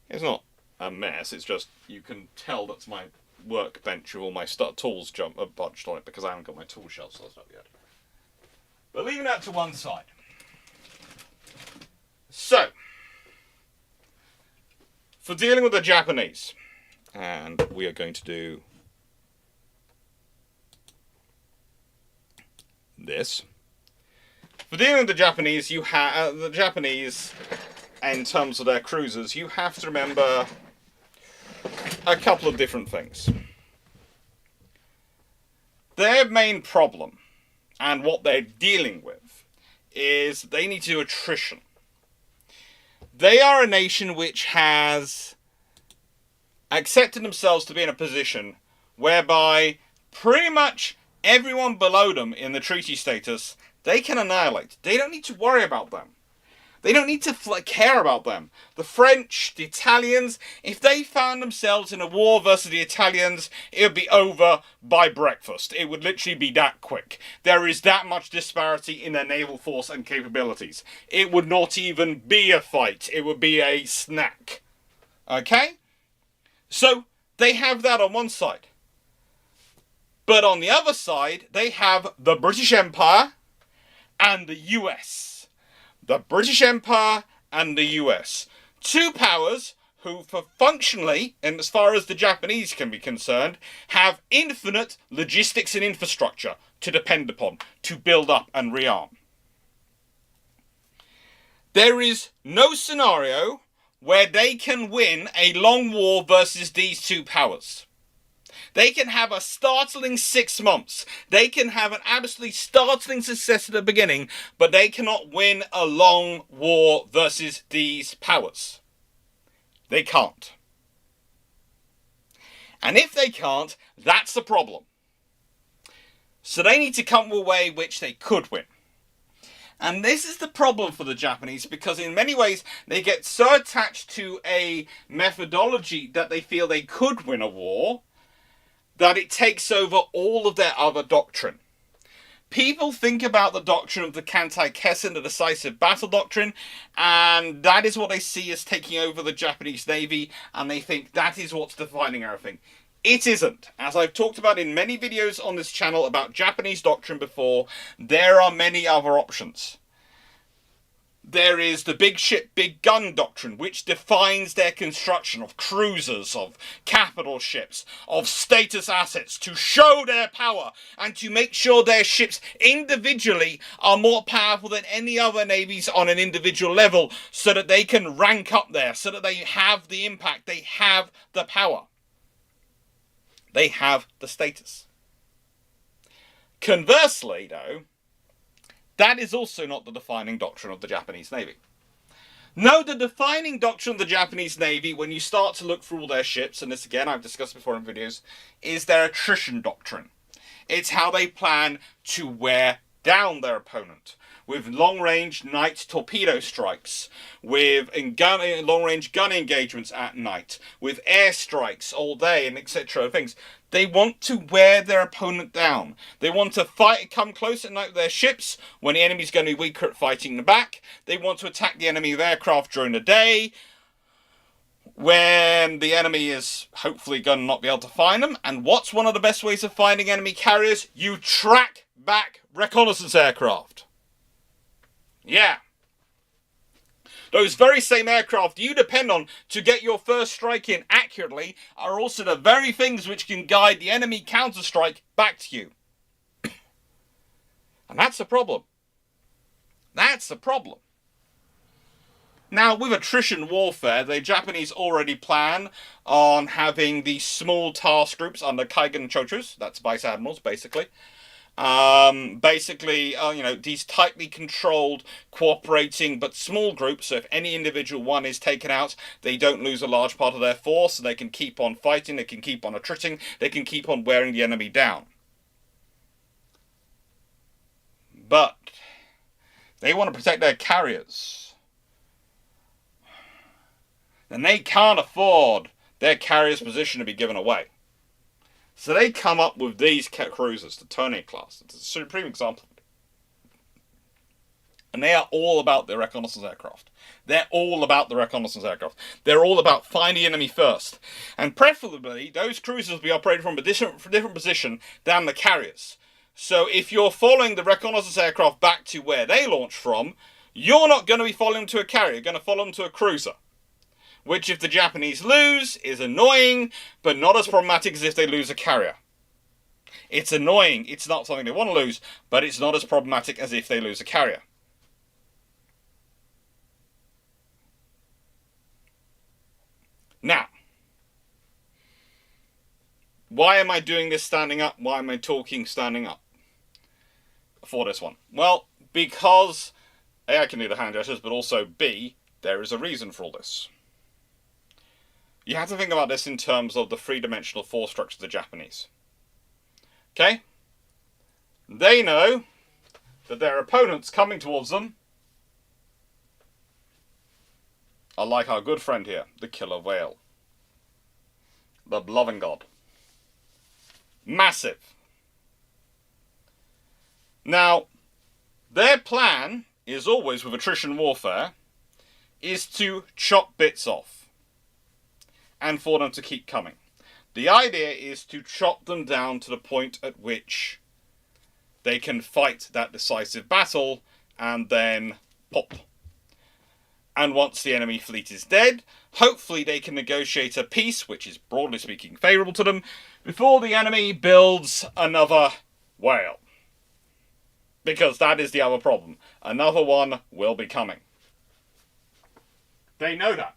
it's not a mess, it's just, you can tell that's my workbench with all my tools bunched on it because I haven't got my tool shelf sorted up yet. But leaving that to one side. So, for dealing with the Japanese, and we are going to do this. For dealing with the Japanese, you have in terms of their cruisers, you have to remember a couple of different things. Their main problem, and what they're dealing with, is they need to do attrition. They are a nation which has accepted themselves to be in a position whereby pretty much everyone below them in the treaty status, they can annihilate. They don't need to worry about them. They don't need to care about them. The French, the Italians, if they found themselves in a war versus the Italians, it would be over by breakfast. It would literally be that quick. There is that much disparity in their naval force and capabilities. It would not even be a fight. It would be a snack. Okay? So, they have that on one side. But on the other side, they have the British Empire and the US. The British Empire and the US. Two powers who, for functionally, and as far as the Japanese can be concerned, have infinite logistics and infrastructure to depend upon, to build up and rearm. There is no scenario where they can win a long war versus these two powers. They can have a startling 6 months. They can have an absolutely startling success at the beginning, but they cannot win a long war versus these powers. They can't. And if they can't, that's the problem. So they need to come with a way which they could win. And this is the problem for the Japanese, because in many ways they get so attached to a methodology that they feel they could win a war that it takes over all of their other doctrine. People think about the doctrine of the Kantai-Kessen, the decisive battle doctrine, and that is what they see as taking over the Japanese Navy, and they think that is what's defining everything. It isn't. As I've talked about in many videos on this channel about Japanese doctrine before, there are many other options. There is the big ship, big gun doctrine, which defines their construction of cruisers, of capital ships, of status assets to show their power and to make sure their ships individually are more powerful than any other navies on an individual level, so that they can rank up there, so that they have the impact, they have the power. They have the status. Conversely, though, that is also not the defining doctrine of the Japanese Navy. No, the defining doctrine of the Japanese Navy, when you start to look through all their ships, and this again I've discussed before in videos, is their attrition doctrine. It's how they plan to wear down their opponent, with long-range night torpedo strikes, with long-range gun engagements at night, with air strikes all day, and etc. things. They want to wear their opponent down. They want to come close at night with their ships when the enemy's going to be weaker at fighting the back. They want to attack the enemy with aircraft during the day, when the enemy is hopefully going to not be able to find them. And what's one of the best ways of finding enemy carriers? You track back reconnaissance aircraft. Yeah. Those very same aircraft you depend on to get your first strike in accurately are also the very things which can guide the enemy counterstrike back to you. And that's the problem. That's the problem. Now, with attrition warfare, the Japanese already plan on having these small task groups under Kaigen Chochus, that's vice admirals, basically. These tightly controlled, cooperating, but small groups, so if any individual one is taken out, they don't lose a large part of their force, so they can keep on fighting, they can keep on attriting, they can keep on wearing the enemy down. But they want to protect their carriers. And they can't afford their carrier's position to be given away. So they come up with these cruisers, the Tone class. It's a supreme example. And they are all about their reconnaissance aircraft. They're all about the reconnaissance aircraft. They're all about finding the enemy first. And preferably, those cruisers will be operated from a different position than the carriers. So if you're following the reconnaissance aircraft back to where they launched from, you're not going to be following them to a carrier. You're going to follow them to a cruiser. Which, if the Japanese lose, is annoying, but not as problematic as if they lose a carrier. It's annoying, it's not something they want to lose, but it's not as problematic as if they lose a carrier. Now, why am I doing this standing up? Why am I talking standing up for this one? Well, because A, I can do the hand gestures, but also B, there is a reason for all this. You have to think about this in terms of the three-dimensional force structure of the Japanese. Okay? They know that their opponents coming towards them are like our good friend here, the killer whale. The loving god. Massive. Now, their plan is always, with attrition warfare, is to chop bits off. And for them to keep coming. The idea is to chop them down to the point at which they can fight that decisive battle and then pop. And once the enemy fleet is dead, hopefully they can negotiate a peace, which is broadly speaking favourable to them, before the enemy builds another whale. Because that is the other problem. Another one will be coming. They know that.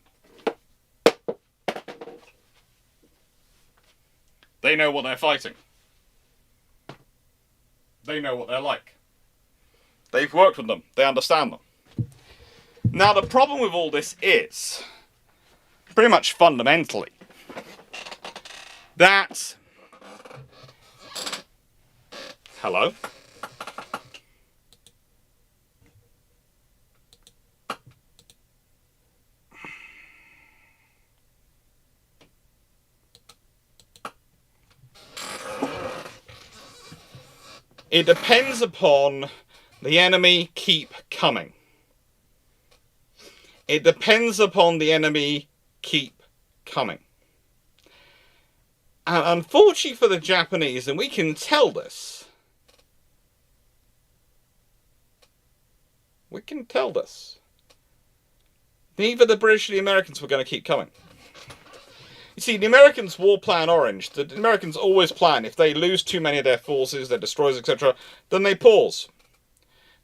They know what they're fighting. They know what they're like. They've worked with them. They understand them. Now, the problem with all this is, pretty much fundamentally, that... Hello? It depends upon the enemy keep coming. It depends upon the enemy keep coming. And unfortunately for the Japanese, and we can tell this, neither the British or the Americans were going to keep coming. You see, the Americans' war plan orange. The Americans always plan, if they lose too many of their forces, their destroyers, etc., then they pause.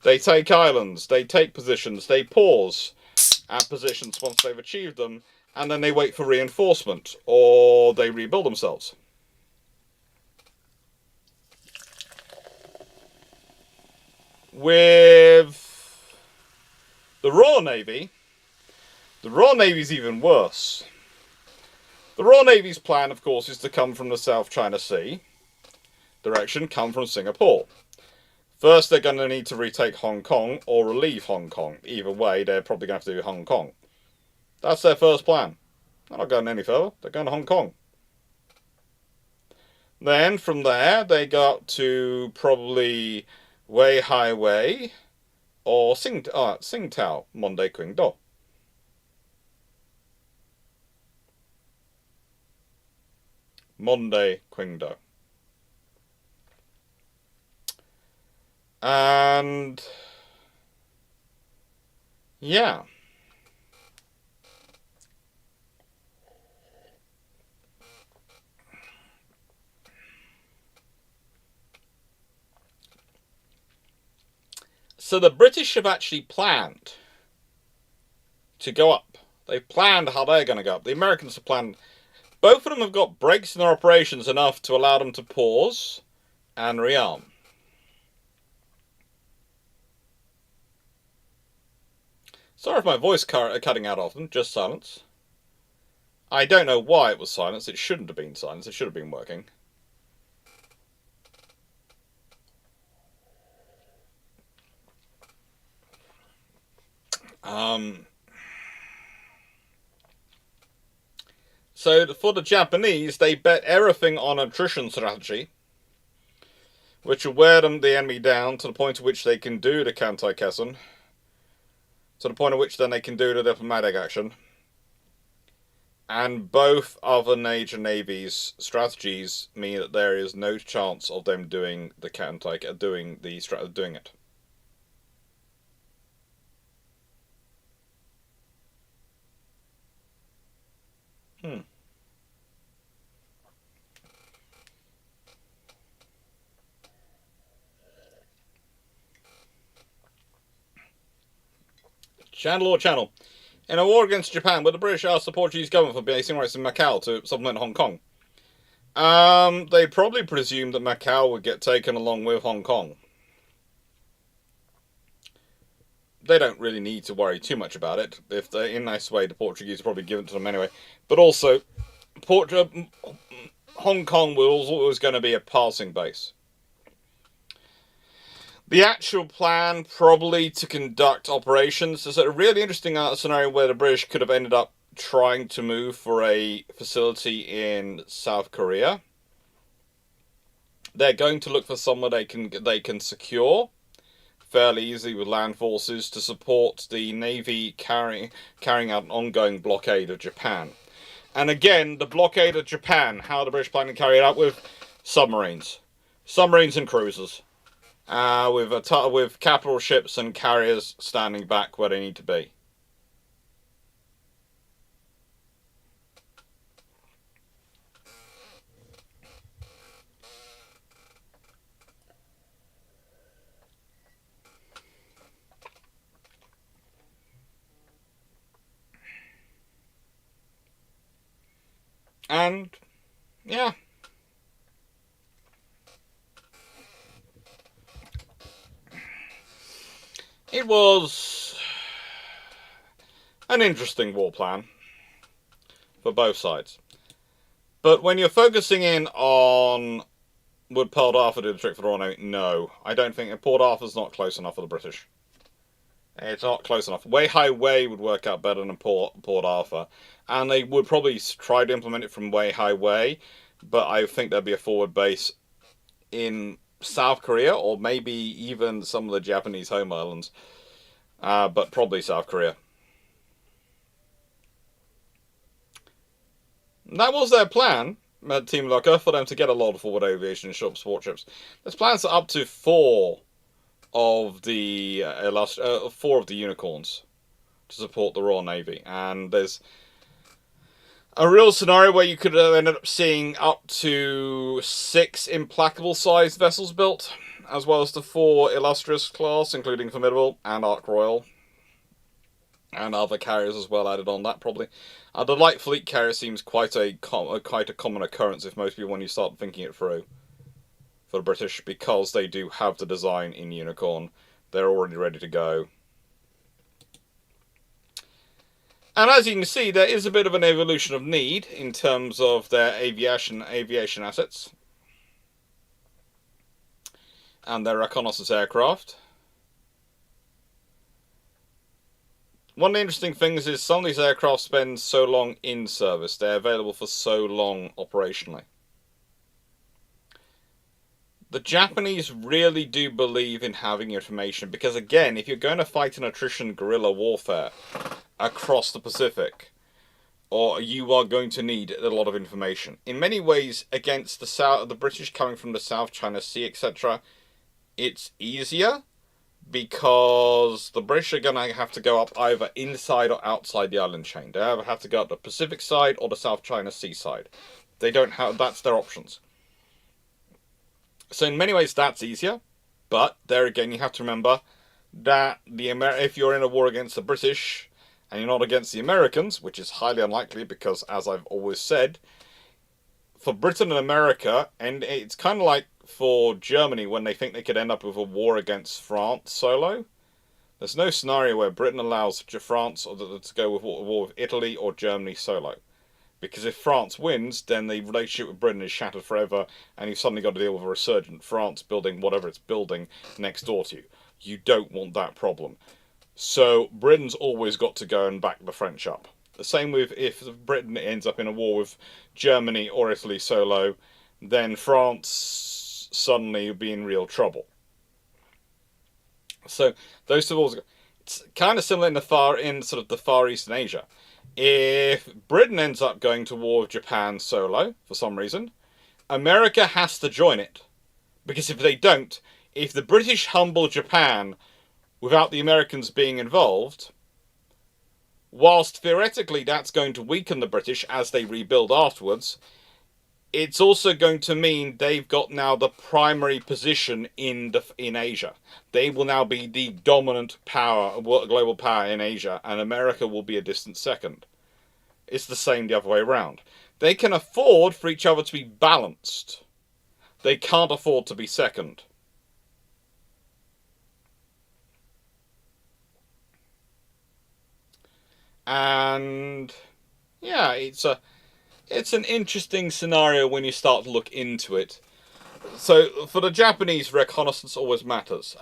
They take islands, they take positions, they pause at positions once they've achieved them, and then they wait for reinforcement, or they rebuild themselves. With the Royal Navy is even worse. The Royal Navy's plan, of course, is to come from the South China Sea direction, come from Singapore. First, they're going to need to retake Hong Kong or relieve Hong Kong. Either way, they're probably going to have to do Hong Kong. That's their first plan. They're not going any further. They're going to Hong Kong. Then, from there, they got to probably Wei Hai Wei or Tsingtao, Monde Qingdo. Monde Qingdo. And yeah. So the British have actually planned to go up. They've planned how they're going to go up. The Americans have planned. Both of them have got breaks in their operations enough to allow them to pause and rearm. Sorry if my voice cutting out often, just silence. I don't know why it was silence. It shouldn't have been silence. It should have been working. So for the Japanese, they bet everything on attrition strategy, which will wear the enemy down to the point at which they can do the Kantai-Kessen, to the point at which then they can do the diplomatic action. And both other major navies' strategies mean that there is no chance of them doing the Kantai, doing it. Channel. In a war against Japan, would the British ask the Portuguese government for basing rights in Macau to supplement Hong Kong? They probably presumed that Macau would get taken along with Hong Kong. They don't really need to worry too much about it. If they're in a nice way, the Portuguese will probably give it to them anyway. But also, Hong Kong was always going to be a passing base. The actual plan, probably to conduct operations, is a really interesting scenario where the British could have ended up trying to move for a facility in South Korea. They're going to look for somewhere they can secure fairly easily with land forces to support the Navy carrying out an ongoing blockade of Japan. And again, the blockade of Japan, how are the British planning to carry it out? With submarines. Submarines and cruisers. With capital ships and carriers standing back where they need to be. And, yeah. It was an interesting war plan for both sides. But when you're focusing in on would Port Arthur do the trick for the Royal Navy? No, I don't think Port Arthur's not close enough for the British. It's not close enough. Weihai would work out better than Port Arthur, and they would probably try to implement it from Weihai, but I think there'd be a forward base in South Korea, or maybe even some of the Japanese home islands, but probably South Korea. That was their plan, Team Locker, for them to get a lot of forward aviation and short support ships. There's plans for up to four of the unicorns to support the Royal Navy, and there's a real scenario where you could end up seeing up to 6 implacable-sized vessels built, as well as the 4 illustrious class, including Formidable and Ark Royal, and other carriers as well added on that probably. The light fleet carrier seems quite a common occurrence if most people, when you start thinking it through, for the British, because they do have the design in Unicorn. They're already ready to go. And as you can see, there is a bit of an evolution of need in terms of their aviation assets and their reconnaissance aircraft. One of the interesting things is some of these aircraft spend so long in service. They're available for so long operationally. The Japanese really do believe in having information because, again, if you're going to fight an attrition guerrilla warfare across the Pacific, or you are going to need a lot of information. In many ways, against the British coming from the South China Sea, etc., it's easier because the British are going to have to go up either inside or outside the island chain. They either have to go up the Pacific side or the South China Sea side. They don't have, that's their options. So in many ways that's easier, but there again you have to remember that if you're in a war against the British and you're not against the Americans, which is highly unlikely because, as I've always said, for Britain and America, and it's kind of like for Germany when they think they could end up with a war against France solo, there's no scenario where Britain allows France to go with war with Italy or Germany solo. Because if France wins, then the relationship with Britain is shattered forever, and you've suddenly got to deal with a resurgent France building whatever it's building next door to you. You don't want that problem. So Britain's always got to go and back the French up. The same with if Britain ends up in a war with Germany or Italy solo, then France suddenly will be in real trouble. So those two wars, it's kind of similar in the Far East and Asia. If Britain ends up going to war with Japan solo, for some reason, America has to join it. Because if they don't, if the British humble Japan without the Americans being involved, whilst theoretically that's going to weaken the British as they rebuild afterwards, it's also going to mean they've got now the primary position in Asia. They will now be the dominant power, global power in Asia, and America will be a distant second. It's the same the other way around. They can afford for each other to be balanced. They can't afford to be second. And yeah, it's an interesting scenario when you start to look into it. So for the Japanese, reconnaissance always matters.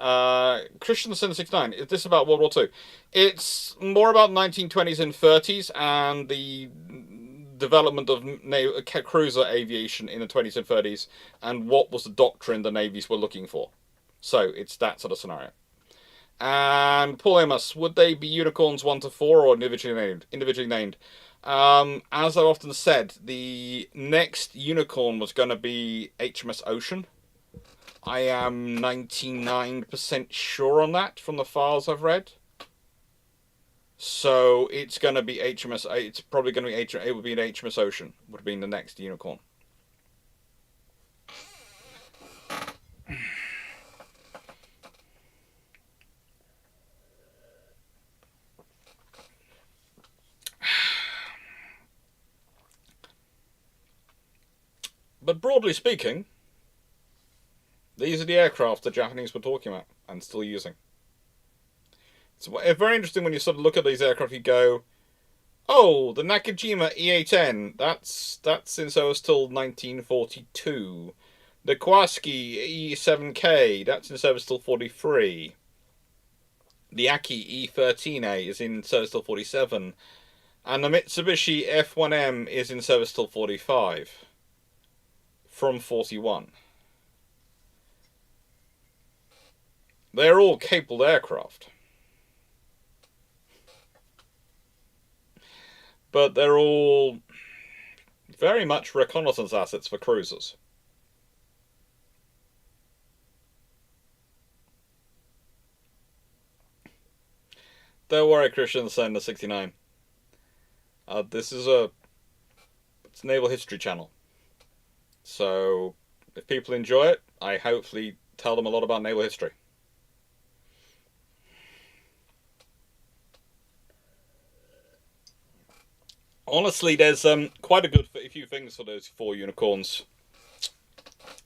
Christensen 69, is this about World War II? It's more about 1920s and 30s and the development of cruiser aviation in the 20s and 30s and what was the doctrine the navies were looking for. So it's that sort of scenario. And Paul Amos, would they be unicorns 1 to 4 or individually named? As I've often said, the next unicorn was going to be HMS Ocean. I am 99% sure on that from the files I've read. So it's going to be HMS. It's probably going to be it would be an HMS Ocean. Would have been the next unicorn. But broadly speaking, these are the aircraft the Japanese were talking about and still using. It's very interesting when you sort of look at these aircraft, you go, oh, the Nakajima E-8N, that's in service till 1942. The Kawasaki E-7K, that's in service till 43. The Aki E-13A is in service till 47. And the Mitsubishi F1M is in service till 45. From 41. They're all capable aircraft. But they're all very much reconnaissance assets for cruisers. Don't worry, Christian, send the 69. This is it's a naval history channel. So, if people enjoy it, I hopefully tell them a lot about naval history. Honestly, there's quite a few things for those 4 unicorns.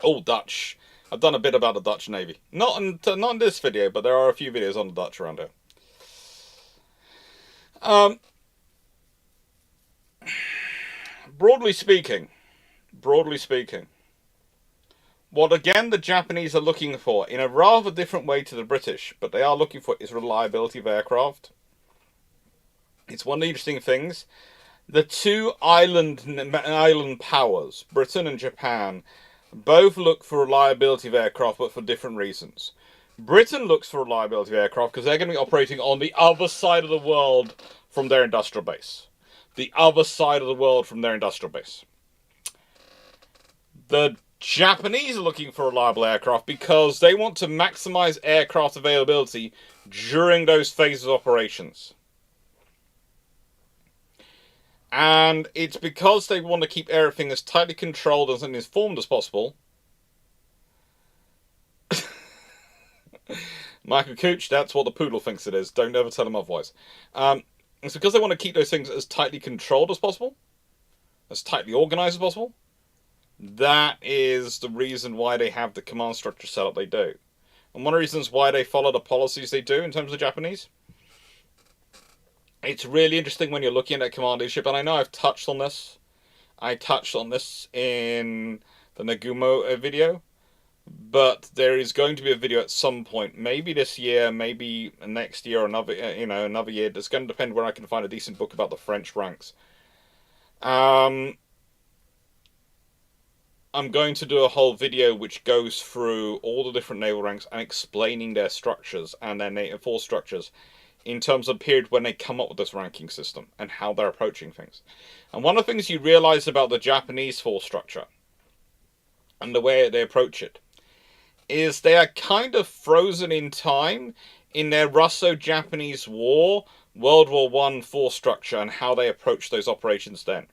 Oh, Dutch. I've done a bit about the Dutch Navy. Not in this video, but there are a few videos on the Dutch around here. Broadly speaking, what again the Japanese are looking for, in a rather different way to the British, but they are looking for, is reliability of aircraft. It's one of the interesting things. The two island powers, Britain and Japan, both look for reliability of aircraft, but for different reasons. Britain looks for reliability of aircraft because they're going to be operating on the other side of the world from their industrial base. The other side of the world from their industrial base. The Japanese are looking for reliable aircraft because they want to maximize aircraft availability during those phases of operations. And it's because they want to keep everything as tightly controlled and informed as possible. Michael Cooch, that's what the poodle thinks it is. Don't ever tell him otherwise. It's because they want to keep those things as tightly controlled as possible. As tightly organized as possible. That is the reason why they have the command structure set up they do. And one of the reasons why they follow the policies they do in terms of the Japanese. It's really interesting when you're looking at command leadership, and I know I've touched on this. I touched on this in the Nagumo video, but there is going to be a video at some point, maybe this year, maybe next year, or another year. It's going to depend where I can find a decent book about the French ranks. I'm going to do a whole video which goes through all the different naval ranks and explaining their structures and their force structures, in terms of the period when they come up with this ranking system and how they're approaching things. And one of the things you realize about the Japanese force structure and the way they approach it is they are kind of frozen in time in their Russo-Japanese War, World War I force structure and how they approach those operations then.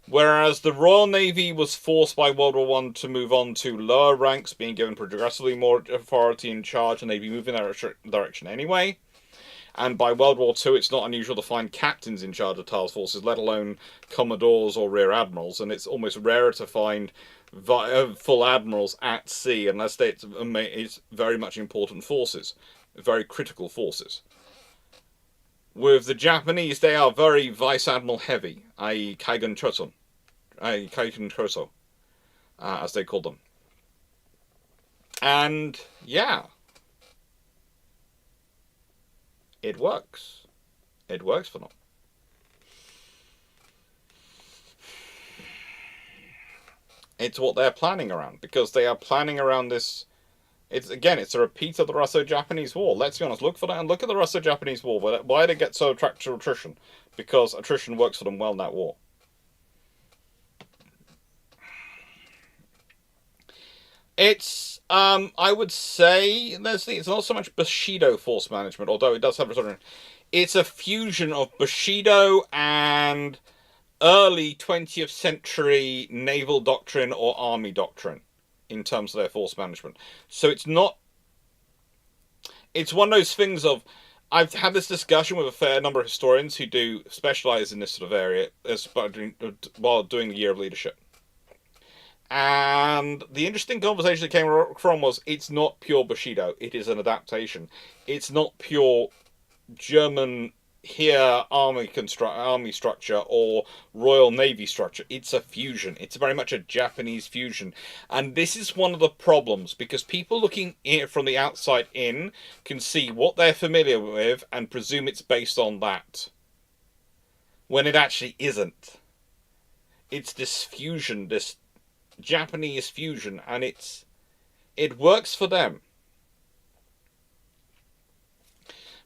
Whereas the Royal Navy was forced by World War I to move on to lower ranks, being given progressively more authority in charge, and they'd be moving in that direction anyway. And by World War II, it's not unusual to find captains in charge of task forces, let alone commodores or rear admirals. And it's almost rarer to find full admirals at sea, unless it's very much important forces, very critical forces. With the Japanese, they are very vice admiral heavy, i.e. Kaigen Choso, as they call them. And yeah. It works. It works for them. It's what they're planning around, because they are planning around this. It's a repeat of the Russo-Japanese War. Let's be honest, look for that and look at the Russo-Japanese War. Why they get so attracted to attrition? Because attrition works for them well in that war. It's, I would say, Leslie, it's not so much Bushido force management, although it does have a sort of... It's a fusion of Bushido and early 20th century naval doctrine or army doctrine in terms of their force management. So it's not... It's one of those things of... I've had this discussion with a fair number of historians who do specialize in this sort of area while doing the Year of Leadership. And the interesting conversation that came from was it's not pure Bushido, it is an adaptation. It's not pure German here army structure or Royal Navy structure. It's a fusion. It's very much a Japanese fusion. And this is one of the problems because people looking in from the outside in can see what they're familiar with and presume it's based on that. When it actually isn't. It's this fusion, this Japanese fusion, and it works for them.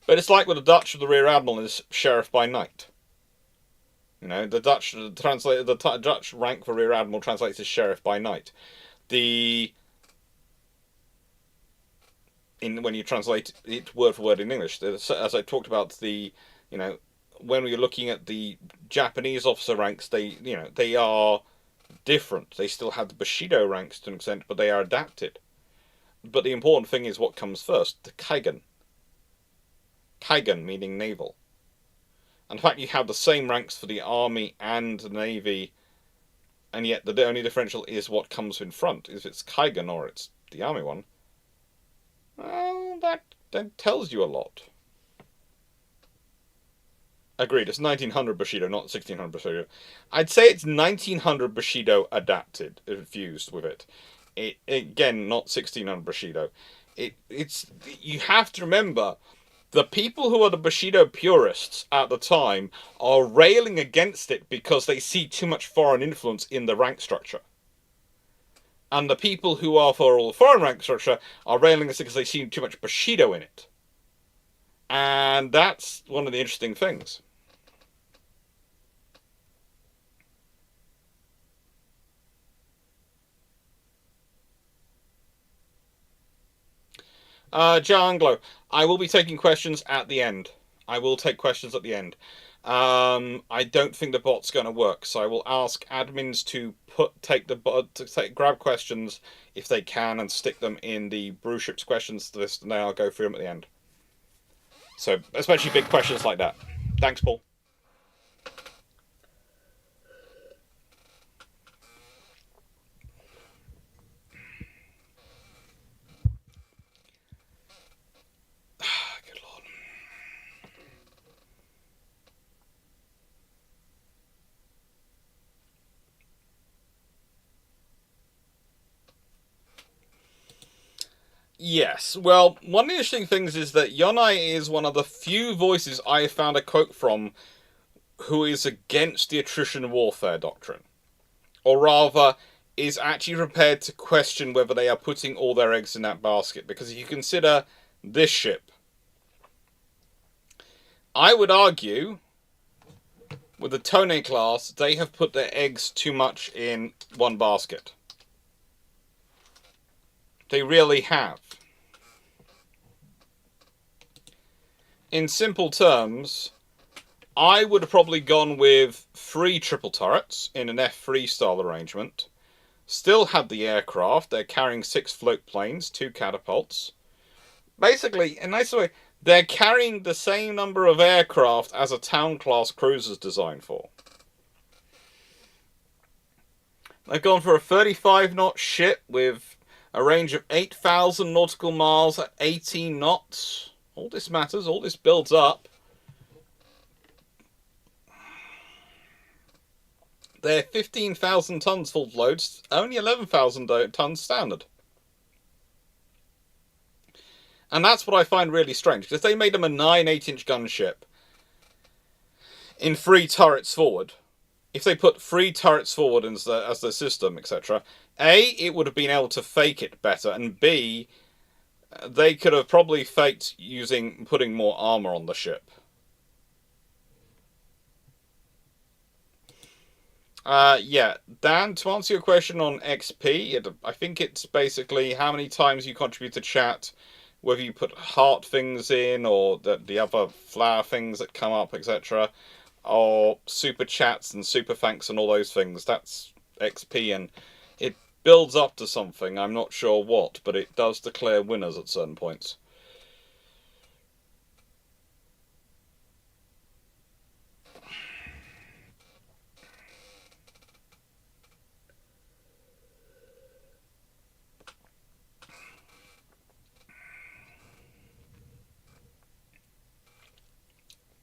But it's like with the Dutch, the Rear Admiral is Sheriff by Night. You know, the Dutch Dutch rank for Rear Admiral translates as Sheriff by Night. When you translate it word for word in English, as I talked about when we're looking at the Japanese officer ranks, they are different. They still have the Bushido ranks to an extent, but they are adapted. But the important thing is what comes first, the Kaigen. Kaigen meaning naval. And in fact, you have the same ranks for the army and the navy, and yet the only differential is what comes in front. If it's Kaigen or it's the army one, well, that tells you a lot. Agreed, it's 1900 Bushido, not 1600 Bushido. I'd say it's 1900 Bushido adapted, fused with it. Again, not 1600 Bushido. You have to remember, the people who are the Bushido purists at the time are railing against it because they see too much foreign influence in the rank structure. And the people who are for all the foreign rank structure are railing against it because they see too much Bushido in it. And that's one of the interesting things. Joe Anglo, I will be taking questions at the end. I will take questions at the end. I don't think the bot's going to work, so I will ask admins to grab questions if they can and stick them in the Brewship's questions list, and then I'll go through them at the end. So, especially big questions like that. Thanks, Paul. Good Lord. Yes, well, one of the interesting things is that Yonai is one of the few voices I have found a quote from who is against the attrition warfare doctrine. Or rather, is actually prepared to question whether they are putting all their eggs in that basket. Because if you consider this ship, I would argue, with the Tone class, they have put their eggs too much in one basket. They really have. In simple terms, I would have probably gone with 3 triple turrets in an F3 style arrangement. Still had the aircraft. They're carrying 6 float planes, 2 catapults. Basically, in a nice way, they're carrying the same number of aircraft as a town-class cruiser is designed for. They've gone for a 35-knot ship with a range of 8,000 nautical miles at 18 knots. All this matters, all this builds up. They're 15,000 tons full loads, only 11,000 tons standard. And that's what I find really strange, because they made them a 9 8-inch gunship in 3 turrets forward. If they put 3 turrets forward as the system, etc., A, it would have been able to fake it better, and B, they could have probably faked putting more armor on the ship. Yeah, Dan, to answer your question on XP, I think it's basically how many times you contribute to chat, whether you put heart things in or the other flower things that come up, etc., or super chats and super thanks and all those things. That's XP, and it builds up to something. I'm not sure what, but it does declare winners at certain points.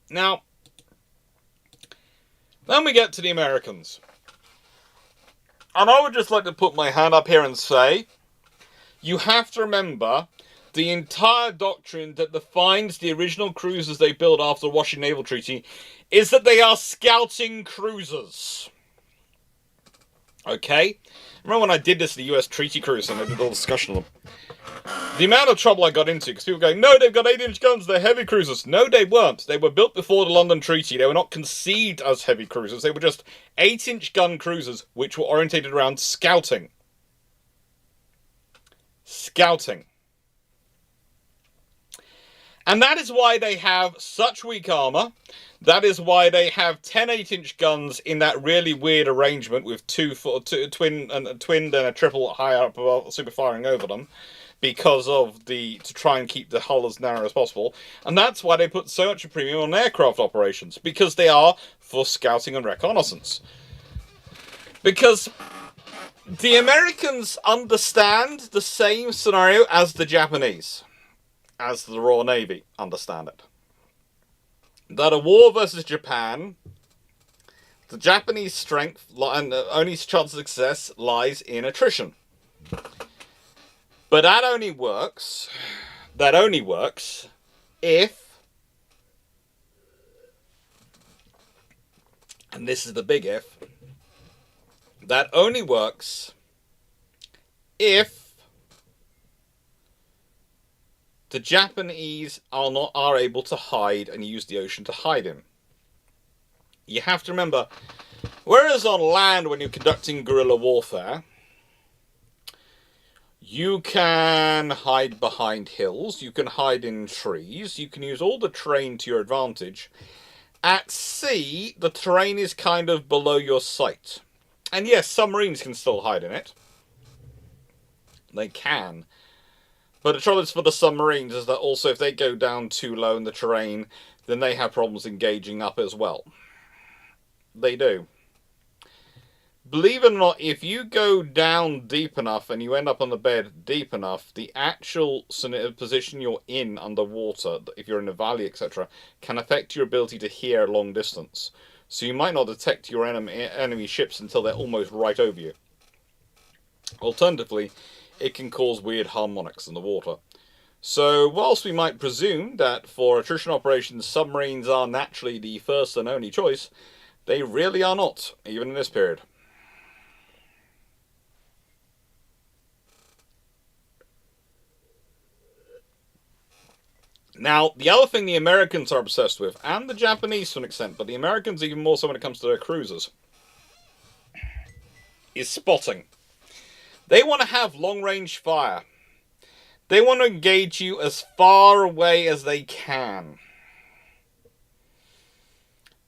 Now, then we get to the Americans. And I would just like to put my hand up here and say, you have to remember the entire doctrine that defines the original cruisers they built after the Washington Naval Treaty is that they are scouting cruisers. Okay? Remember when I did this, the US Treaty Cruiser, and I did all the discussion on them? The amount of trouble I got into, because people were going, no, they've got 8-inch guns, they're heavy cruisers. No, they weren't. They were built before the London Treaty. They were not conceived as heavy cruisers. They were just 8-inch gun cruisers, which were orientated around scouting. Scouting. And that is why they have such weak armour. That is why they have 10 8-inch guns in that really weird arrangement with twinned and a triple higher up above, super firing over them, because of to try and keep the hull as narrow as possible. And that's why they put so much a premium on aircraft operations, because they are for scouting and reconnaissance. Because the Americans understand the same scenario as the Japanese, as the Royal Navy understand it. That a war versus Japan, the Japanese strength and the only chance of success lies in attrition. But that only works if, and this is the big if, that only works if the Japanese are able to hide and use the ocean to hide in. You have to remember, whereas on land when you're conducting guerrilla warfare, you can hide behind hills, you can hide in trees, you can use all the terrain to your advantage. At sea, the terrain is kind of below your sight. And yes, submarines can still hide in it. They can. But the trouble is for the submarines is that also if they go down too low in the terrain, then they have problems engaging up as well. They do. Believe it or not, if you go down deep enough and you end up on the bed deep enough, the actual position you're in underwater, if you're in a valley, etc., can affect your ability to hear long distance. So you might not detect your enemy ships until they're almost right over you. Alternatively, it can cause weird harmonics in the water. So, whilst we might presume that for attrition operations submarines are naturally the first and only choice, they really are not, even in this period. Now, the other thing the Americans are obsessed with, and the Japanese to an extent, but the Americans even more so when it comes to their cruisers, is spotting. They want to have long-range fire. They want to engage you as far away as they can.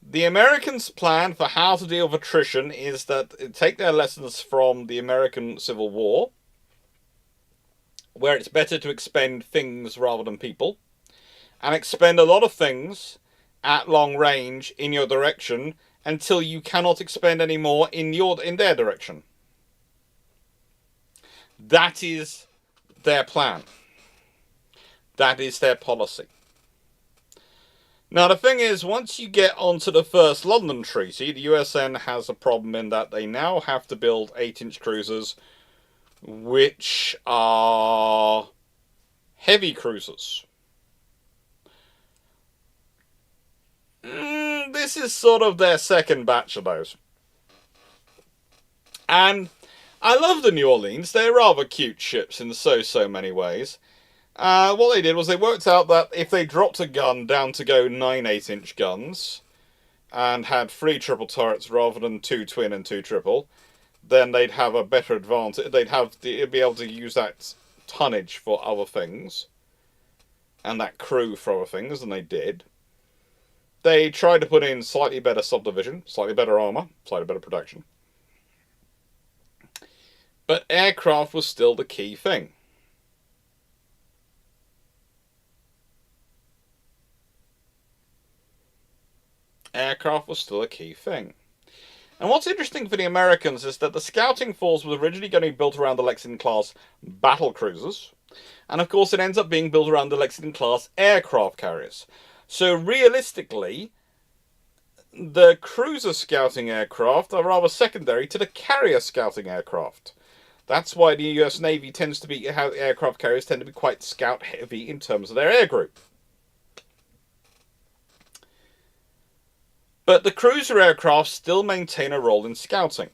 The Americans' plan for how to deal with attrition is that take their lessons from the American Civil War, where it's better to expend things rather than people, and expend a lot of things at long range in your direction until you cannot expend any more in their direction. That is their plan. That is their policy. Now the thing is, once you get onto the first London Treaty, the USN has a problem in that they now have to build 8-inch cruisers, which are heavy cruisers. This is sort of their second batch of those. And I love the New Orleans. They're rather cute ships in so many ways. What they did was they worked out that if they dropped a gun down to go 9 8-inch guns and had 3 triple turrets rather than 2 twin and 2 triple, then they'd have a better advantage. They'd be able to use that tonnage for other things and that crew for other things than they did. They tried to put in slightly better subdivision, slightly better armour, slightly better protection. But aircraft was still the key thing. Aircraft was still a key thing. And what's interesting for the Americans is that the scouting force was originally going to be built around the Lexington-class battle cruisers. And of course it ends up being built around the Lexington-class aircraft carriers. So realistically, the cruiser scouting aircraft are rather secondary to the carrier scouting aircraft. That's why the US Navy tends to be, how aircraft carriers tend to be quite scout heavy in terms of their air group. But the cruiser aircraft still maintain a role in scouting.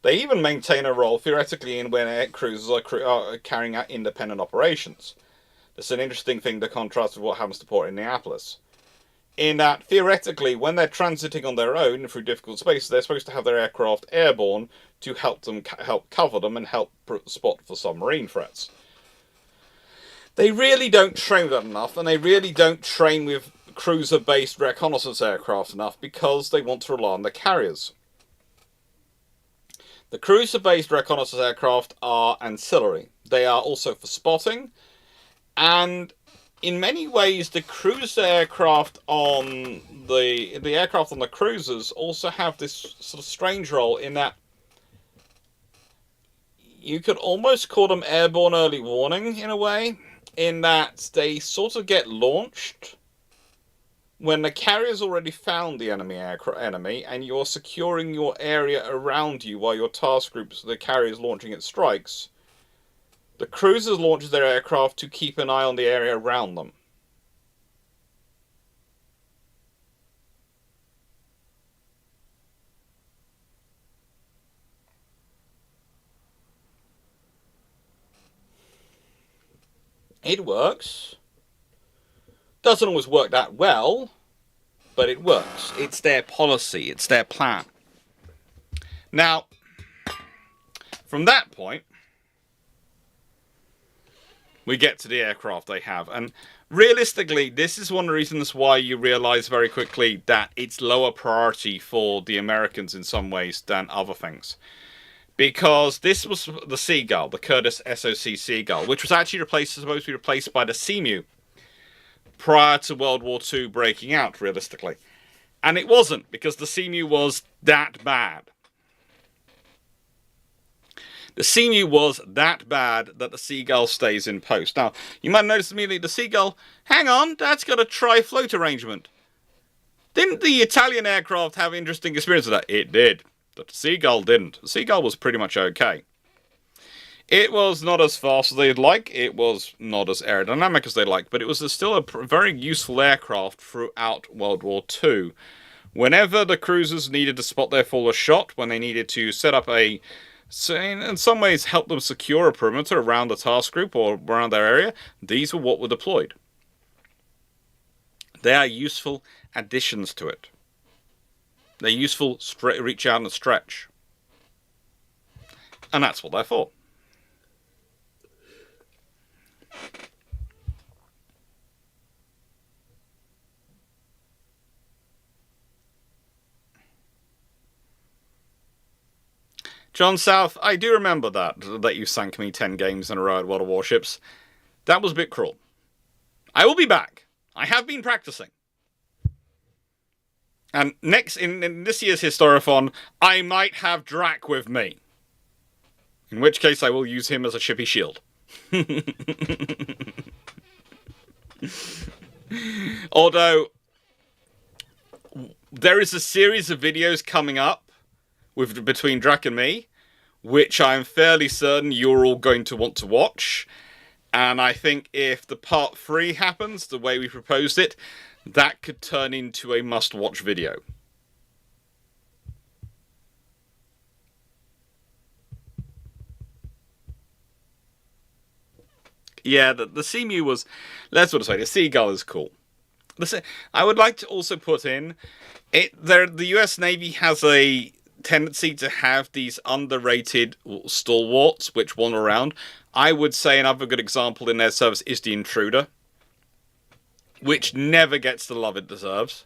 They even maintain a role theoretically in when air cruisers are carrying out independent operations. That's an interesting thing to contrast with what happens to Port Indianapolis. In that, theoretically, when they're transiting on their own through difficult spaces, they're supposed to have their aircraft airborne to help cover them and help spot for submarine threats. They really don't train that enough, and they really don't train with cruiser-based reconnaissance aircraft enough because they want to rely on the carriers. The cruiser-based reconnaissance aircraft are ancillary. They are also for spotting, and in many ways, the cruiser aircraft on the aircraft on the cruisers also have this sort of strange role in that you could almost call them airborne early warning in a way, in that they sort of get launched when the carrier's already found the enemy and you're securing your area around you while your task groups, the carrier's launching its strikes. The cruisers launch their aircraft to keep an eye on the area around them. It works. Doesn't always work that well, but it works. It's their policy. It's their plan. Now, from that point, we get to the aircraft they have. And realistically, this is one of the reasons why you realize very quickly that it's lower priority for the Americans in some ways than other things. Because this was the Seagull, the Curtiss SOC Seagull, which was actually supposed to be replaced by the Seamew prior to World War II breaking out, realistically. And it wasn't, because the Seamew was that bad. The Seamew was that bad that the Seagull stays in post. Now, you might notice immediately the Seagull, hang on, that's got a tri-float arrangement. Didn't the Italian aircraft have interesting experience with that? It did. But the Seagull didn't. The Seagull was pretty much okay. It was not as fast as they'd like. It was not as aerodynamic as they'd like. But it was still a very useful aircraft throughout World War II. Whenever the cruisers needed to spot their fullest shot, when they needed to set up in some ways help them secure a perimeter around the task group or around their area, these were what were deployed. They are useful additions to it. They're useful, reach out and stretch. And that's what they're for. John South, I do remember that you sank me 10 games in a row at World of Warships. That was a bit cruel. I will be back. I have been practicing. And next, in this year's Historathon, I might have Drac with me. In which case I will use him as a chippy shield. Although, there is a series of videos coming up between Drac and me, which I'm fairly certain you're all going to want to watch. And I think if the part 3 happens the way we proposed it, that could turn into a must-watch video. Yeah, the Seamew was... Let's sort of say, the Seagull is cool. I would like to also put in... the US Navy has a tendency to have these underrated stalwarts which wander around. I would say another good example in their service is the Intruder, which never gets the love it deserves.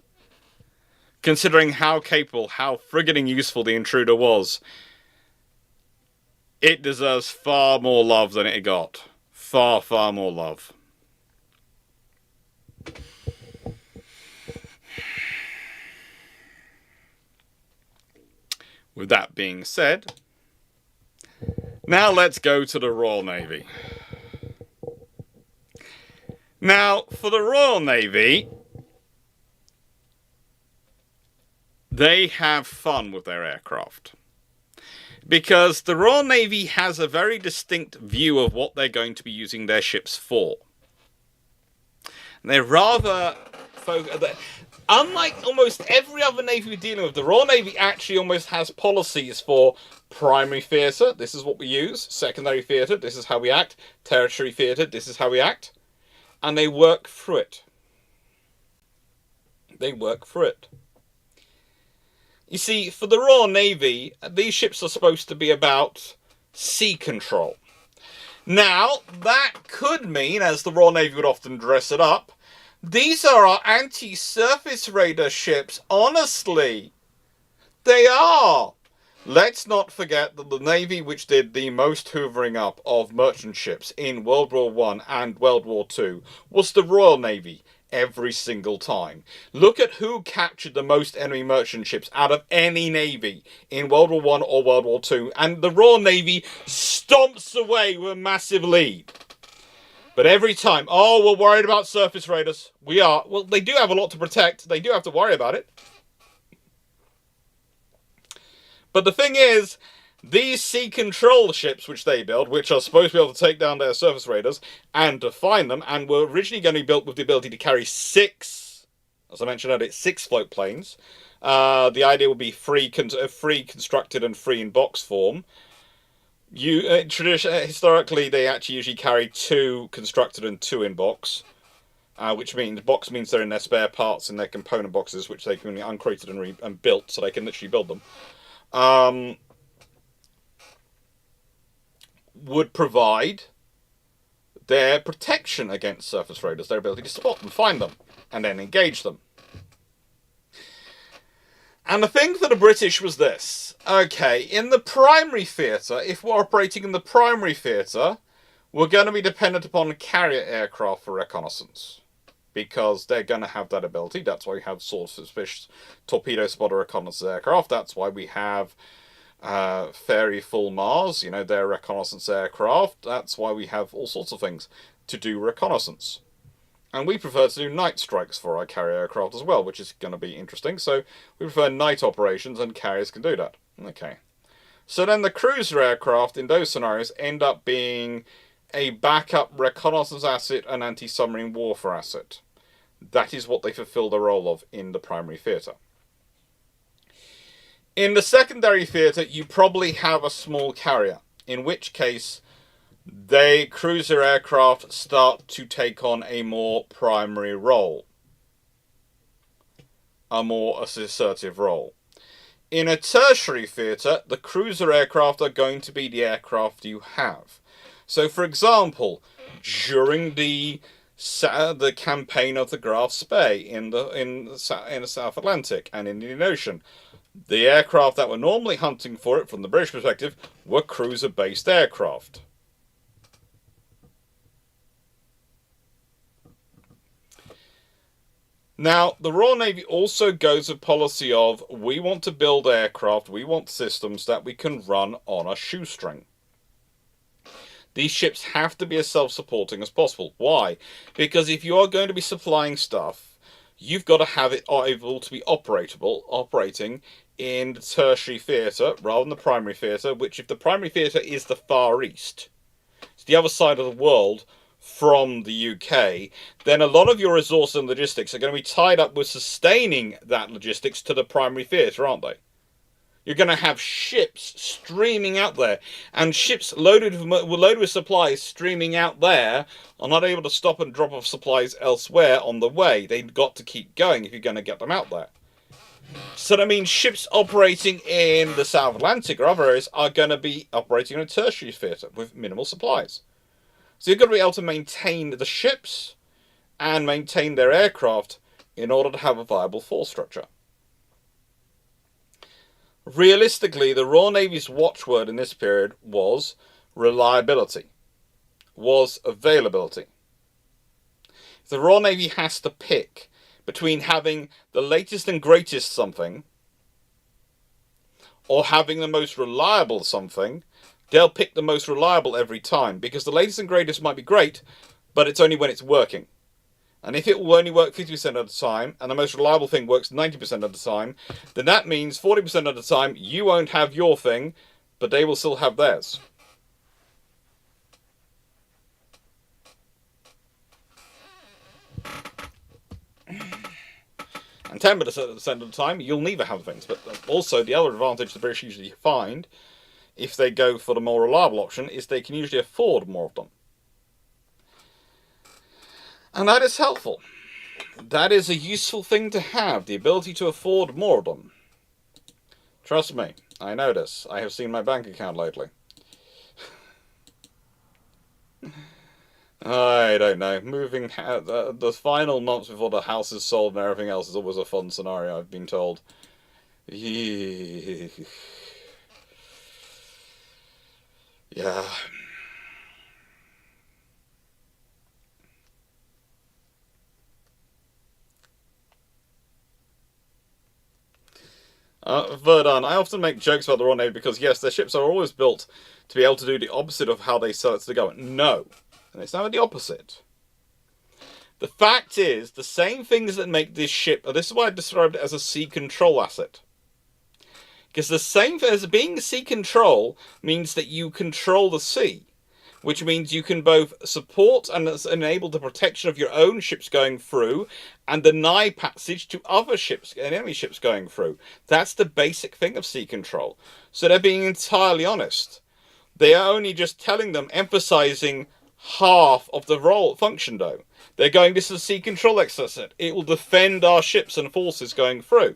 Considering how capable, how friggin' useful the Intruder was, it deserves far more love than it got. Far, far more love. With that being said, now let's go to the Royal Navy. Now, for the Royal Navy, they have fun with their aircraft. Because the Royal Navy has a very distinct view of what they're going to be using their ships for. They're rather... Unlike almost every other navy we're dealing with, the Royal Navy actually almost has policies for primary theatre, this is what we use. Secondary theatre, this is how we act. Tertiary theatre, this is how we act. And they work through it. They work through it. You see, for the Royal Navy, these ships are supposed to be about sea control. Now, that could mean, as the Royal Navy would often dress it up, these are our anti-surface radar ships. Honestly, they are. Let's not forget that the Navy which did the most hoovering up of merchant ships in World War I and World War II was the Royal Navy. Every single time. Look at who captured the most enemy merchant ships out of any navy in World War I or World War II, and the Royal Navy stomps away with a massive lead. But every time, oh, we're worried about surface raiders. We are. Well, they do have a lot to protect. They do have to worry about it. But the thing is, these sea control ships which they build, which are supposed to be able to take down their surface raiders and define them, and were originally going to be built with the ability to carry as I mentioned earlier, 6 float planes. The idea would be free constructed and free in box form. Historically, they actually usually carry 2 constructed and 2 in box, which means box means they're in their spare parts in their component boxes, which they can be uncrated and built, so they can literally build them. Would provide their protection against surface raiders, their ability to spot them, find them, and then engage them. And the thing for the British was this. Okay, in the primary theatre, if we're operating in the primary theatre, we're going to be dependent upon carrier aircraft for reconnaissance. Because they're going to have that ability. That's why we have suspicious torpedo spotter reconnaissance aircraft. That's why we have Fairey Full Mars, their reconnaissance aircraft. That's why we have all sorts of things to do reconnaissance. And we prefer to do night strikes for our carrier aircraft as well, which is going to be interesting. So we prefer night operations, and carriers can do that. Okay. So then the cruiser aircraft in those scenarios end up being a backup reconnaissance asset and anti-submarine warfare asset. That is what they fulfill the role of in the primary theatre. In the secondary theatre, you probably have a small carrier, in which case the cruiser aircraft start to take on a more primary role, a more assertive role. In a tertiary theatre, the cruiser aircraft are going to be the aircraft you have. So, for example, during the campaign of the Graf Spee in the South Atlantic and Indian Ocean, the aircraft that were normally hunting for it from the British perspective were cruiser-based aircraft. Now, the Royal Navy also goes a policy of, we want to build aircraft, we want systems that we can run on a shoestring. These ships have to be as self-supporting as possible. Why? Because if you are going to be supplying stuff, you've got to have it able to be operating in the tertiary theatre rather than the primary theatre, which if the primary theatre is the Far East, it's the other side of the world from the UK, then a lot of your resources and logistics are going to be tied up with sustaining that logistics to the primary theatre, aren't they? You're going to have ships streaming out there, and ships loaded with supplies streaming out there are not able to stop and drop off supplies elsewhere on the way. They've got to keep going if you're going to get them out there. So that means ships operating in the South Atlantic or other areas are going to be operating in a tertiary theatre with minimal supplies. So you've got to be able to maintain the ships and maintain their aircraft in order to have a viable force structure. Realistically, the Royal Navy's watchword in this period was reliability, was availability. The Royal Navy has to pick between having the latest and greatest something or having the most reliable something. They'll pick the most reliable every time, because the latest and greatest might be great, but it's only when it's working. And if it will only work 50% of the time, and the most reliable thing works 90% of the time, then that means 40% of the time you won't have your thing, but they will still have theirs. And 10% of the time, you'll neither have things. But also, the other advantage the British usually find, if they go for the more reliable option, is they can usually afford more of them. And that is helpful. That is a useful thing to have, the ability to afford more of them. Trust me, I know this. I have seen my bank account lately. I don't know. Moving the final months before the house is sold and everything else is always a fun scenario, I've been told. Yeah. Verdun, I often make jokes about the Royal Navy because, yes, their ships are always built to be able to do the opposite of how they sell it to the government. No. And it's never the opposite. The fact is, the same things that make this ship, this is why I described it as a sea control asset. Because the same thing as being sea control means that you control the sea, which means you can both support and enable the protection of your own ships going through and deny passage to other ships, enemy ships going through. That's the basic thing of sea control. So they're being entirely honest. They are only just telling them, emphasizing half of the role function though. They're going, this is a sea control exercise. It will defend our ships and forces going through.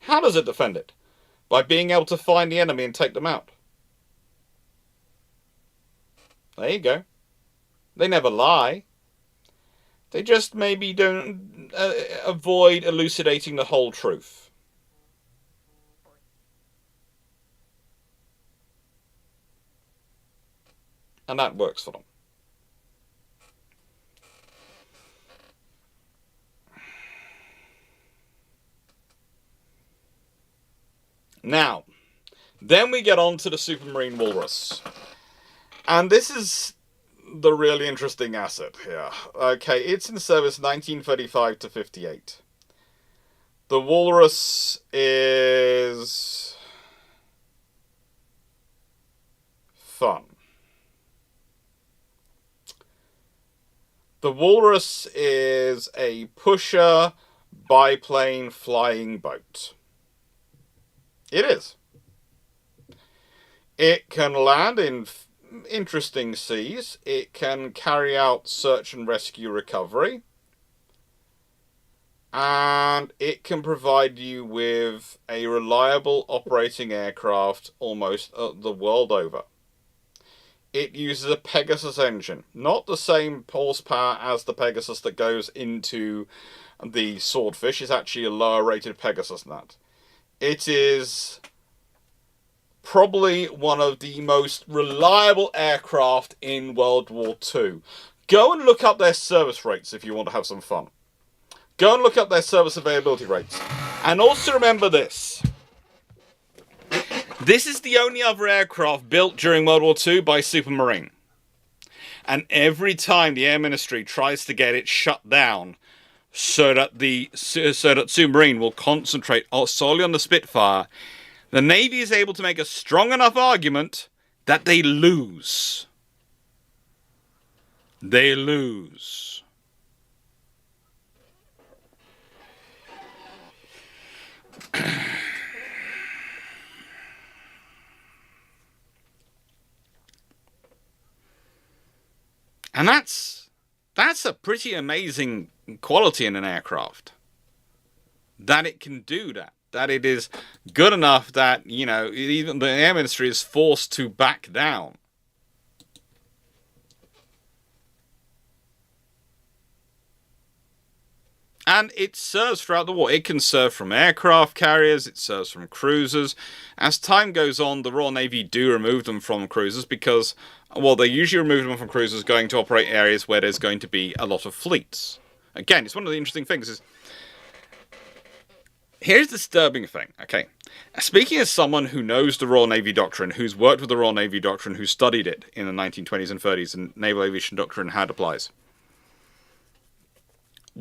How does it defend it? By being able to find the enemy and take them out. There you go. They never lie. They just maybe don't avoid elucidating the whole truth. And that works for them. Now, then we get on to the Supermarine Walrus. And this is the really interesting asset here. Okay, it's in service 1935 to 58. The Walrus is fun. The Walrus is a pusher biplane flying boat. It is. It can land in interesting seas. It can carry out search and rescue recovery. And it can provide you with a reliable operating aircraft almost the world over. It uses a Pegasus engine. Not the same horsepower as the Pegasus that goes into the Swordfish. It's actually a lower rated Pegasus than that. It is probably one of the most reliable aircraft in World War II. Go and look up their service rates if you want to have some fun. Go and look up their service availability rates. And also remember this. This is the only other aircraft built during World War II by Supermarine. And every time the Air Ministry tries to get it shut down so that Supermarine will concentrate solely on the Spitfire, the Navy is able to make a strong enough argument that they lose. They lose. And that's a pretty amazing quality in an aircraft. That it can do that. That it is good enough that, you know, even the Air Ministry is forced to back down. And it serves throughout the war. It can serve from aircraft carriers, it serves from cruisers. As time goes on, the Royal Navy do remove them from cruisers because, well, they usually remove them from cruisers going to operate areas where there's going to be a lot of fleets. Again, it's one of the interesting things is, here's the disturbing thing, okay? Speaking as someone who knows the Royal Navy doctrine, who's worked with the Royal Navy doctrine, who studied it in the 1920s and 30s, and naval aviation doctrine, how it applies.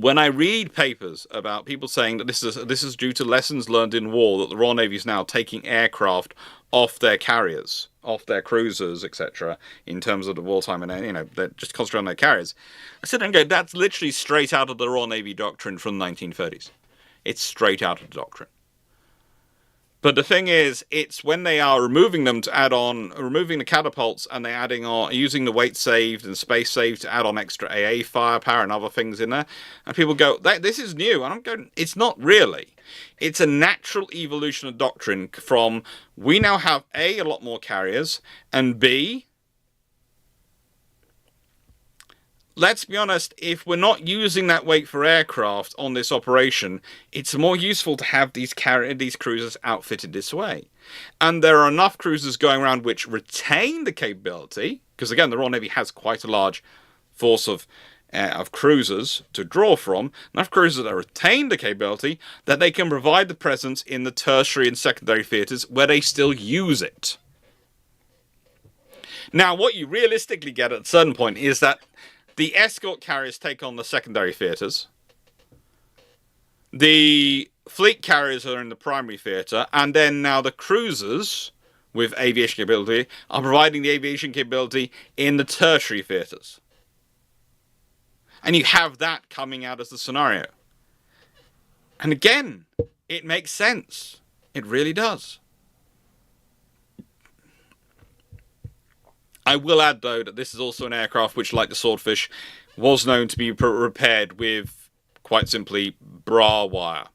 when I read papers about people saying that this is due to lessons learned in war, that the Royal Navy is now taking aircraft off their carriers, off their cruisers, etc., in terms of the wartime, and they're just concentrating on their carriers. I sit there and go, that's literally straight out of the Royal Navy doctrine from the 1930s. It's straight out of the doctrine. But the thing is, it's when they are removing them to add on, removing the catapults, and they're adding on, using the weight saved and space saved to add on extra AA firepower and other things in there. And people go, this is new. And I'm going, it's not really. It's a natural evolution of doctrine from, we now have A lot more carriers, and B, let's be honest, if we're not using that weight for aircraft on this operation, it's more useful to have these cruisers outfitted this way. And there are enough cruisers going around which retain the capability, because again, the Royal Navy has quite a large force of cruisers to draw from, enough cruisers that retain the capability that they can provide the presence in the tertiary and secondary theatres where they still use it. Now, what you realistically get at a certain point is that the escort carriers take on the secondary theatres. The fleet carriers are in the primary theatre. And then now the cruisers with aviation capability are providing the aviation capability in the tertiary theatres. And you have that coming out as the scenario. And again, it makes sense. It really does. I will add, though, that this is also an aircraft which, like the Swordfish, was known to be repaired with, quite simply, bra wire.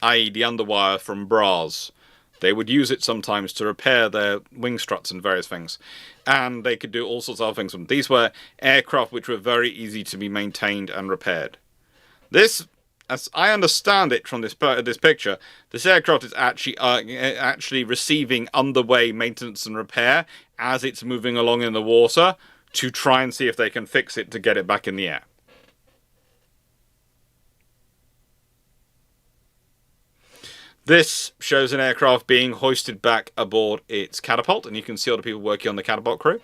I.e. the underwire from bras. They would use it sometimes to repair their wing struts and various things. And they could do all sorts of other things with them. These were aircraft which were very easy to be maintained and repaired. This, as I understand it from this picture, this aircraft is actually receiving underway maintenance and repair as it's moving along in the water to try and see if they can fix it to get it back in the air. This shows an aircraft being hoisted back aboard its catapult, and you can see all the people working on the catapult crew.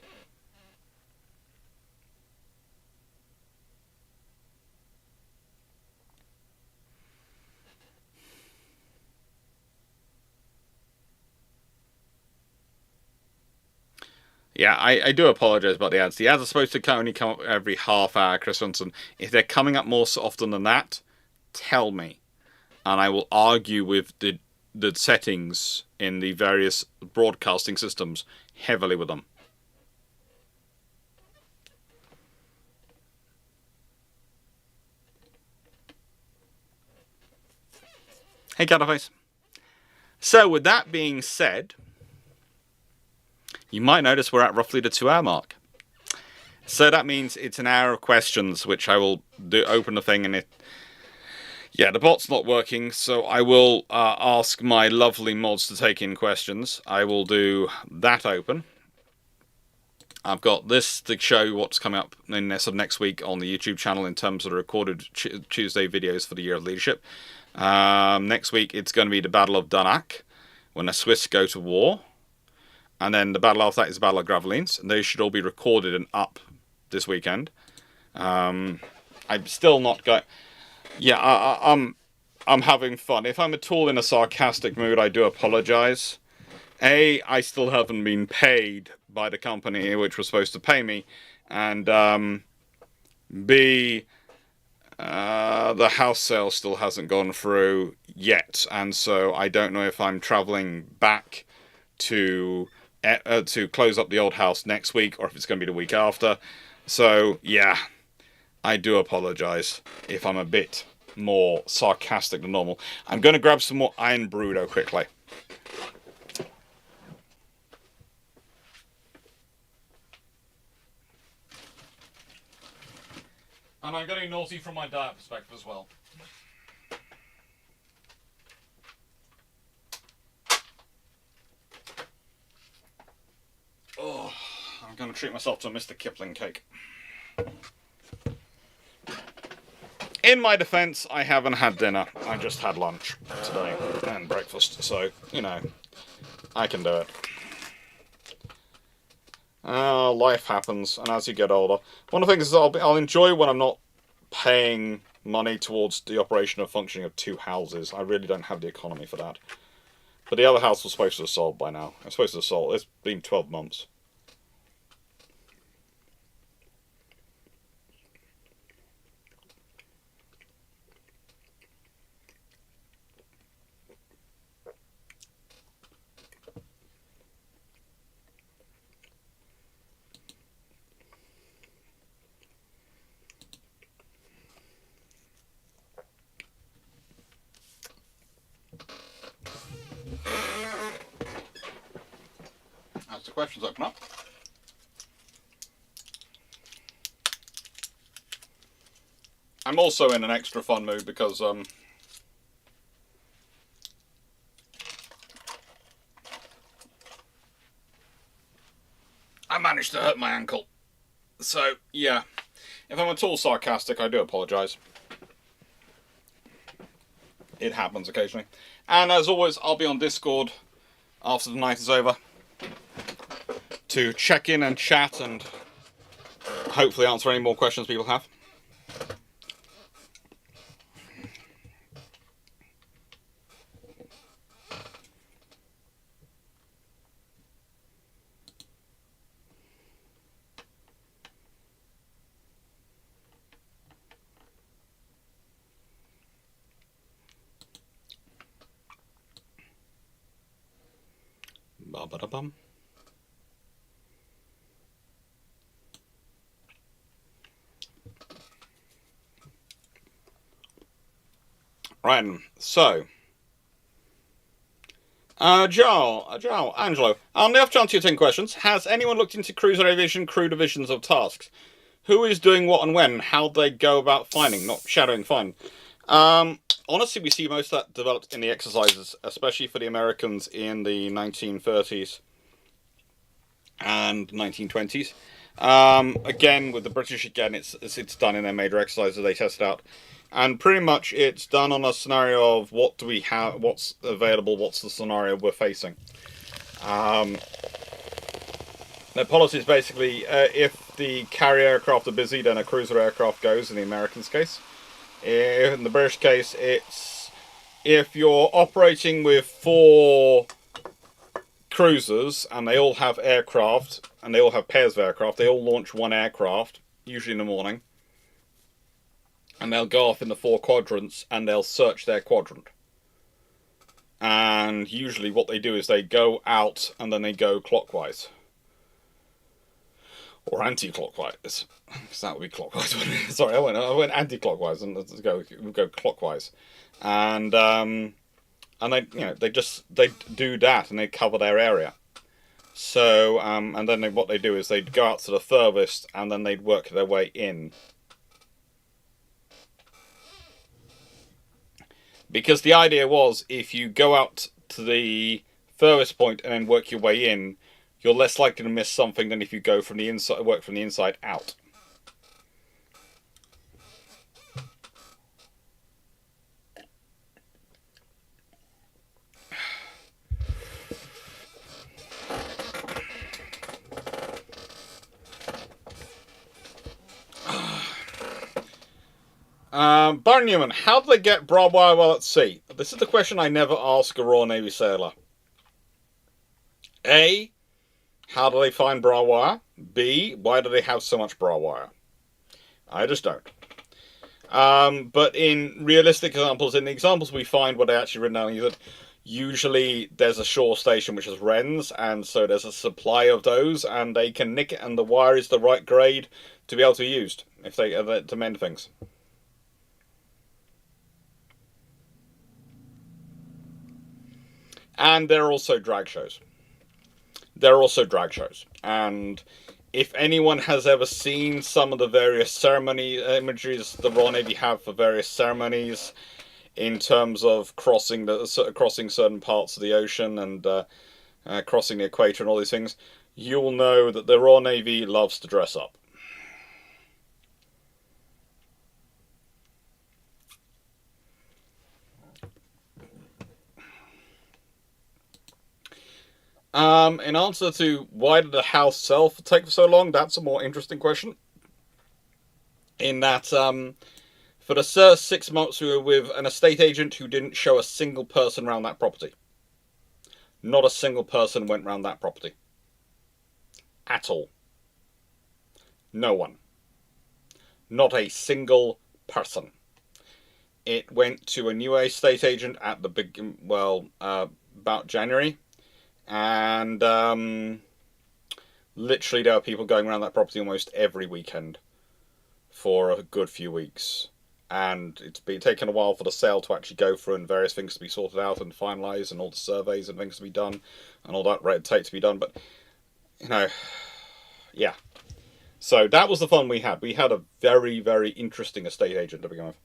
Yeah, I do apologise about the ads. The ads are supposed to only come up every half hour, Chris Johnson. If they're coming up more so often than that, tell me. And I will argue with the settings in the various broadcasting systems heavily with them. Hey, Catterface. So, with that being said, you might notice we're at roughly the 2-hour mark. So that means it's an hour of questions, which I will open the thing, and yeah, the bot's not working, so I will ask my lovely mods to take in questions. I will do that open. I've got this to show you what's coming up in next week on the YouTube channel in terms of the recorded Tuesday videos for the Year of Leadership. Next week it's going to be the Battle of Dunach, when the Swiss go to war. And then the battle after that is the Battle of Gravelines, and they should all be recorded and up this weekend. I'm still not going. Yeah, I'm having fun. If I'm at all in a sarcastic mood, I do apologise. A, I still haven't been paid by the company which was supposed to pay me, and B, the house sale still hasn't gone through yet, and so I don't know if I'm travelling back to close up the old house next week, or if it's going to be the week after. So, yeah, I do apologise if I'm a bit more sarcastic than normal. I'm going to grab some more Iron Brudo quickly. And I'm getting naughty from my diet perspective as well. Oh, I'm going to treat myself to a Mr. Kipling cake. In my defence, I haven't had dinner. I just had lunch today and breakfast, so, you know, I can do it. Life happens, and as you get older, one of the things is I'll enjoy when I'm not paying money towards the operation of functioning of 2 houses. I really don't have the economy for that. But the other house was supposed to have sold by now. It's supposed to have sold. It's been 12 months. As the questions open up. I'm also in an extra fun mood because I managed to hurt my ankle. So yeah, if I'm at all sarcastic, I do apologise. It happens occasionally. And as always, I'll be on Discord after the night is over to check in and chat and hopefully answer any more questions people have. Ba-ba-da-bum. Right, so Angelo, on the off chance you're taking questions, has anyone looked into cruiser aviation crew divisions of tasks? Who is doing what and when? How they go about finding, not shadowing, fine. Honestly, we see most of that developed in the exercises, especially for the Americans in the 1930s and 1920s. Again, with the British, again, it's done in their major exercises. They test it out. And pretty much it's done on a scenario of what do we have, what's available, what's the scenario we're facing. Their policy is basically, if the carrier aircraft are busy, then a cruiser aircraft goes, in the Americans' case. In the British case, it's if you're operating with 4 cruisers and they all have aircraft, and they all have pairs of aircraft, they all launch one aircraft, usually in the morning. And they'll go off in the 4 quadrants and they'll search their quadrant. And usually what they do is they go out and then they go clockwise. Or anti-clockwise. Because that would be clockwise. Sorry, I went anti-clockwise and let's go clockwise. And they do that and they cover their area. So and then what they do is they'd go out to the furthest and then they'd work their way in. Because the idea was, if you go out to the furthest point and then work your way in, you're less likely to miss something than if you go from the inside, work from the inside out. Byron Newman, how do they get barbed wire while at sea? This is the question I never ask a Royal Navy sailor. A, how do they find barbed wire? B, why do they have so much barbed wire? I just don't. But in realistic examples, in the examples we find what they actually written down is that usually there's a shore station which has wrens, and so there's a supply of those, and they can nick it, and the wire is the right grade to be able to be used if they to mend things. And there are also drag shows. And if anyone has ever seen some of the various ceremony imageries the Royal Navy have for various ceremonies in terms of crossing certain parts of the ocean and crossing the equator and all these things, you will know that the Royal Navy loves to dress up. In answer to why did the house sell take so long, that's a more interesting question. In that, For the first 6 months, we were with an estate agent who didn't show a single person around that property. Not a single person went round that property. At all. No one. Not a single person. It went to a new estate agent at the big, well, about January. And literally there are people going around that property almost every weekend for a good few weeks. And it's been taken a while for the sale to actually go through and various things to be sorted out and finalised and all the surveys and things to be done and all that red tape to be done. But, you know, yeah. So that was the fun we had. We had a very, very interesting estate agent to begin with.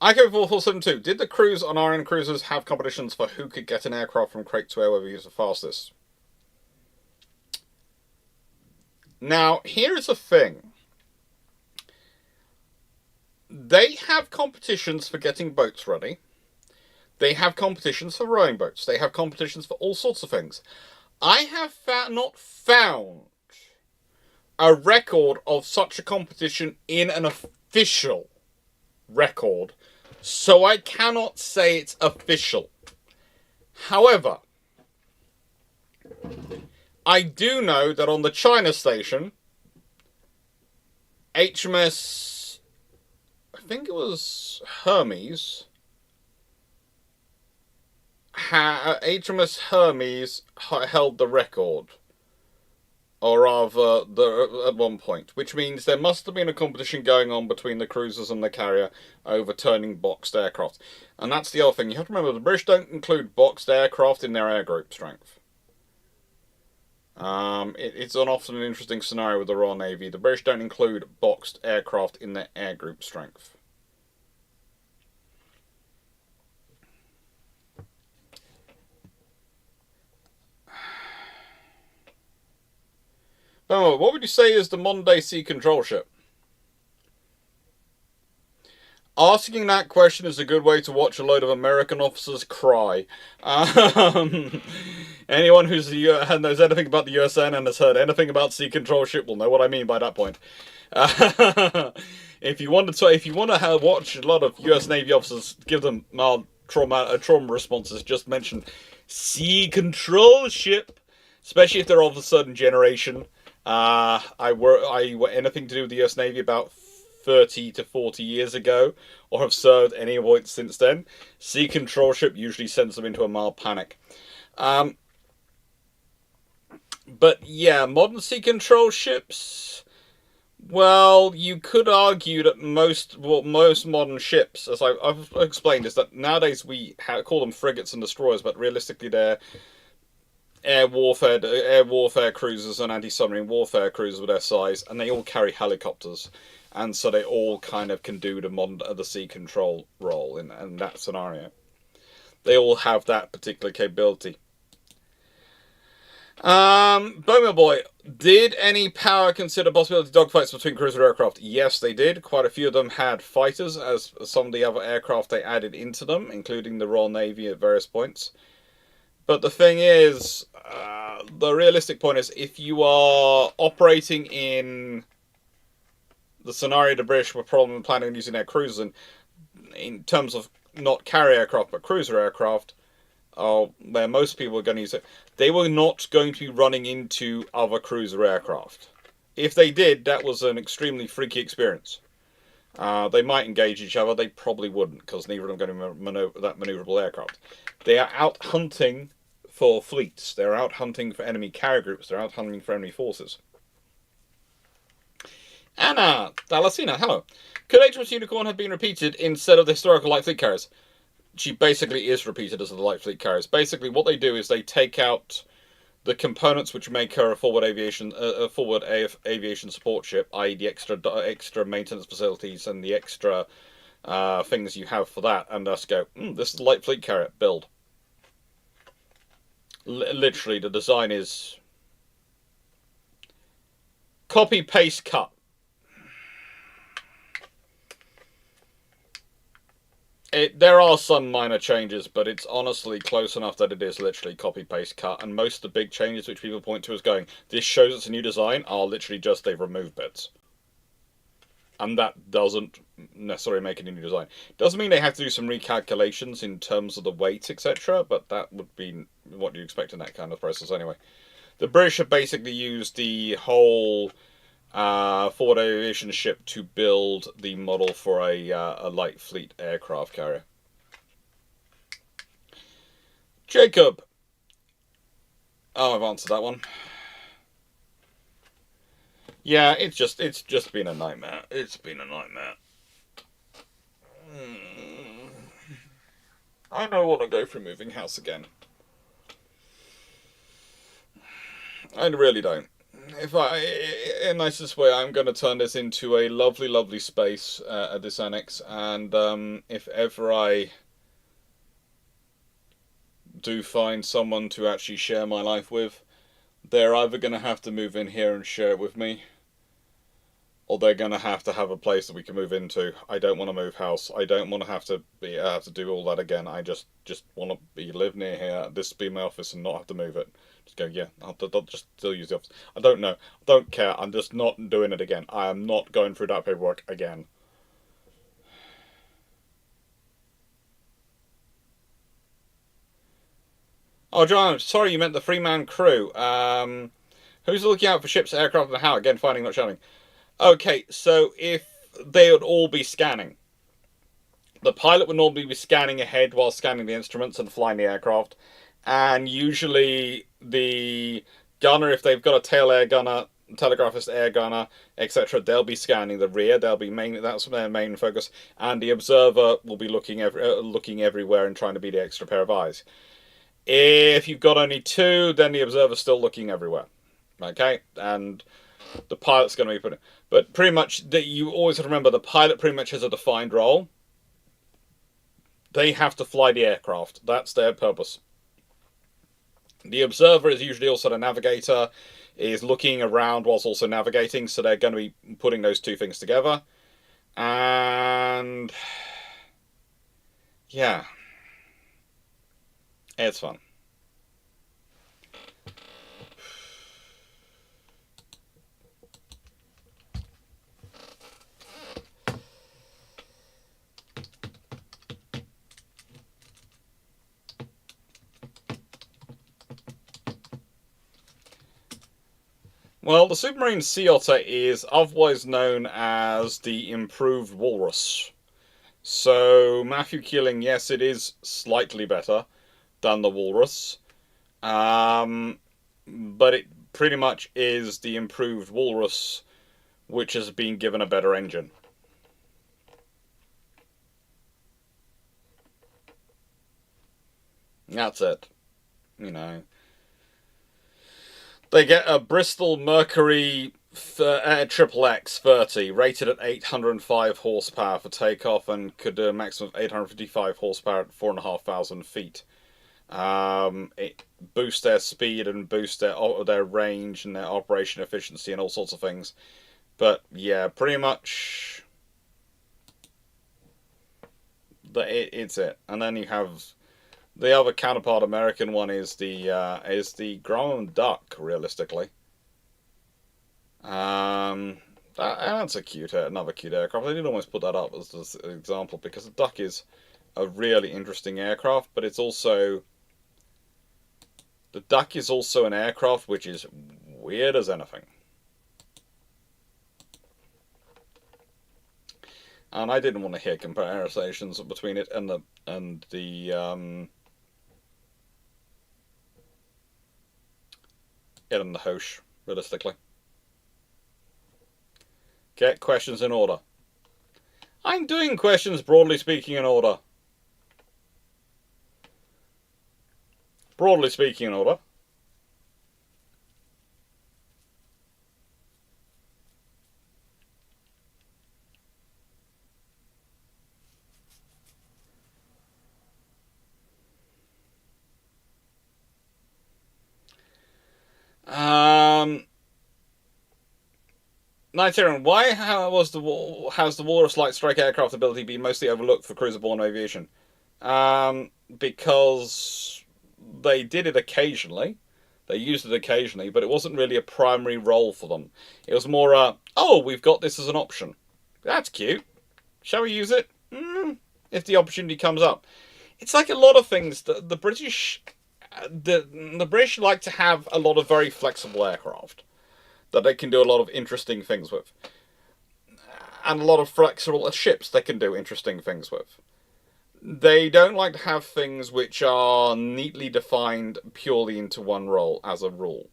IK4472, did the crews on RN cruisers have competitions for who could get an aircraft from crate to airway use the fastest? Now, here's the thing. They have competitions for getting boats ready. They have competitions for rowing boats. They have competitions for all sorts of things. I have not found a record of such a competition in an official record, so I cannot say it's official. However, I do know that on the China station, HMS, I think it was Hermes, HMS Hermes held the record, or rather, at one point, which means there must have been a competition going on between the cruisers and the carrier over turning boxed aircraft. And that's the other thing. You have to remember, the British don't include boxed aircraft in their air group strength. It's often an interesting scenario with the Royal Navy. The British don't include boxed aircraft in their air group strength. Oh, what would you say is the modern-day sea control ship? Asking that question is a good way to watch a load of American officers cry. Anyone who knows anything about the USN and has heard anything about sea control ship will know what I mean by that point. If you want to watch a lot of US Navy officers give them mild trauma responses, just mention sea control ship, especially if they're of a certain generation. I were anything to do with the US Navy about 30 to 40 years ago, or have served any point since then. Sea control ship usually sends them into a mild panic. But yeah, modern sea control ships, well, you could argue that most modern ships, as I've explained, is that nowadays we call them frigates and destroyers, but realistically they're air warfare cruisers and anti-submarine warfare cruisers with their size, and they all carry helicopters, and so they all kind of can do the sea control role in that scenario. They all have that particular capability. Bowman Boy, did any power consider possibility of dogfights between cruiser aircraft? Yes, they did. Quite a few of them had fighters, as some of the other aircraft they added into them, including the Royal Navy at various points. But the thing is, the realistic point is, if you are operating in the scenario the British were probably planning on using their cruisers in terms of not carrier aircraft but cruiser aircraft, where most people are going to use it, they were not going to be running into other cruiser aircraft. If they did, that was an extremely freaky experience. They might engage each other. They probably wouldn't, because neither of them are going to that maneuverable aircraft. They are out hunting for fleets. They're out hunting for enemy carrier groups. They're out hunting for enemy forces. Anna Dalasina, hello. Could HMS Unicorn have been repeated instead of the historical light fleet carriers? She basically is repeated as the light fleet carriers. Basically, what they do is they take out the components which make her a forward aviation support ship, i.e., the extra maintenance facilities and the extra things you have for that, and just go, this is a light fleet carrier, build. Literally, the design is copy, paste, cut. There are some minor changes, but it's honestly close enough that it is literally copy, paste, cut. And most of the big changes which people point to as going, this shows it's a new design, are literally just they've removed bits. And that doesn't necessarily make any new design. Doesn't mean they have to do some recalculations in terms of the weight, etc., but that would be what you expect in that kind of process anyway. The British have basically used the whole forward aviation ship to build the model for a light fleet aircraft carrier. Jacob. Oh, I've answered that one. Yeah, it's just been a nightmare. It's been a nightmare. I don't want to go through moving house again. I really don't. In nicest way, I'm going to turn this into a lovely, lovely space at this annex, and if ever I do find someone to actually share my life with, they're either going to have to move in here and share it with me, or they're going to have a place that we can move into. I don't want to move house. I don't want to have to do all that again. I just want to live near here. This be my office and not have to move it. Just go, yeah, I'll just still use the office. I don't know. I don't care. I'm just not doing it again. I am not going through that paperwork again. Oh, John, sorry, you meant the three-man crew. Who's looking out for ships, aircraft, and how? Again, finding, not shouting. Okay, so if they would all be scanning, the pilot would normally be scanning ahead while scanning the instruments and flying the aircraft. And usually the gunner, if they've got a tail air gunner, telegraphist air gunner, etc., they'll be scanning the rear. That's their main focus. And the observer will be looking everywhere and trying to be the extra pair of eyes. If you've got only two, then the observer's still looking everywhere. Okay? And the pilot's going to be putting... But pretty much, you always have to remember, the pilot pretty much has a defined role. They have to fly the aircraft. That's their purpose. The observer is usually also the navigator, is looking around whilst also navigating, so they're going to be putting those two things together. And... yeah. It's fun. Well, the submarine sea otter is otherwise known as the improved walrus. So, Matthew Keeling, yes, it is slightly better than the walrus. But it pretty much is the improved walrus, which has been given a better engine. That's it. You know. They get a Bristol Mercury XXX 30, rated at 805 horsepower for takeoff, and could do a maximum of 855 horsepower at 4,500 feet. It boosts their speed and boosts their range and their operation efficiency and all sorts of things. But yeah, pretty much it's it. And then you have the other counterpart American one is the Grumman duck, realistically. That's another cute aircraft. I did almost put that up as an example because the duck is a really interesting aircraft, but it's also... the duck is also an aircraft which is weird as anything. And I didn't want to hear comparisons between it and the Hoche, realistically. Get questions in order. I'm doing questions, broadly speaking, in order. Broadly speaking, in order. Nigerian, why has the Walrus light strike aircraft ability been mostly overlooked for cruiser-borne aviation? Because they did it occasionally. They used it occasionally, but it wasn't really a primary role for them. It was more, oh, we've got this as an option. That's cute. Shall we use it? If the opportunity comes up. It's like a lot of things. The British, the British like to have a lot of very flexible aircraft that they can do a lot of interesting things with, and a lot of flexible ships they can do interesting things with. They don't like to have things which are neatly defined purely into one role as a rule.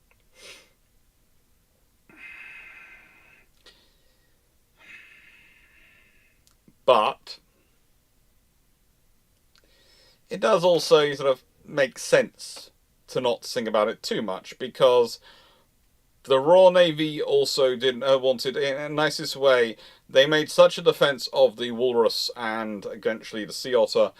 But it does also sort of make sense to not sing about it too much, because the Royal Navy also didn't wanted, in a nicest way, they made such a defence of the Walrus and eventually the Sea Otter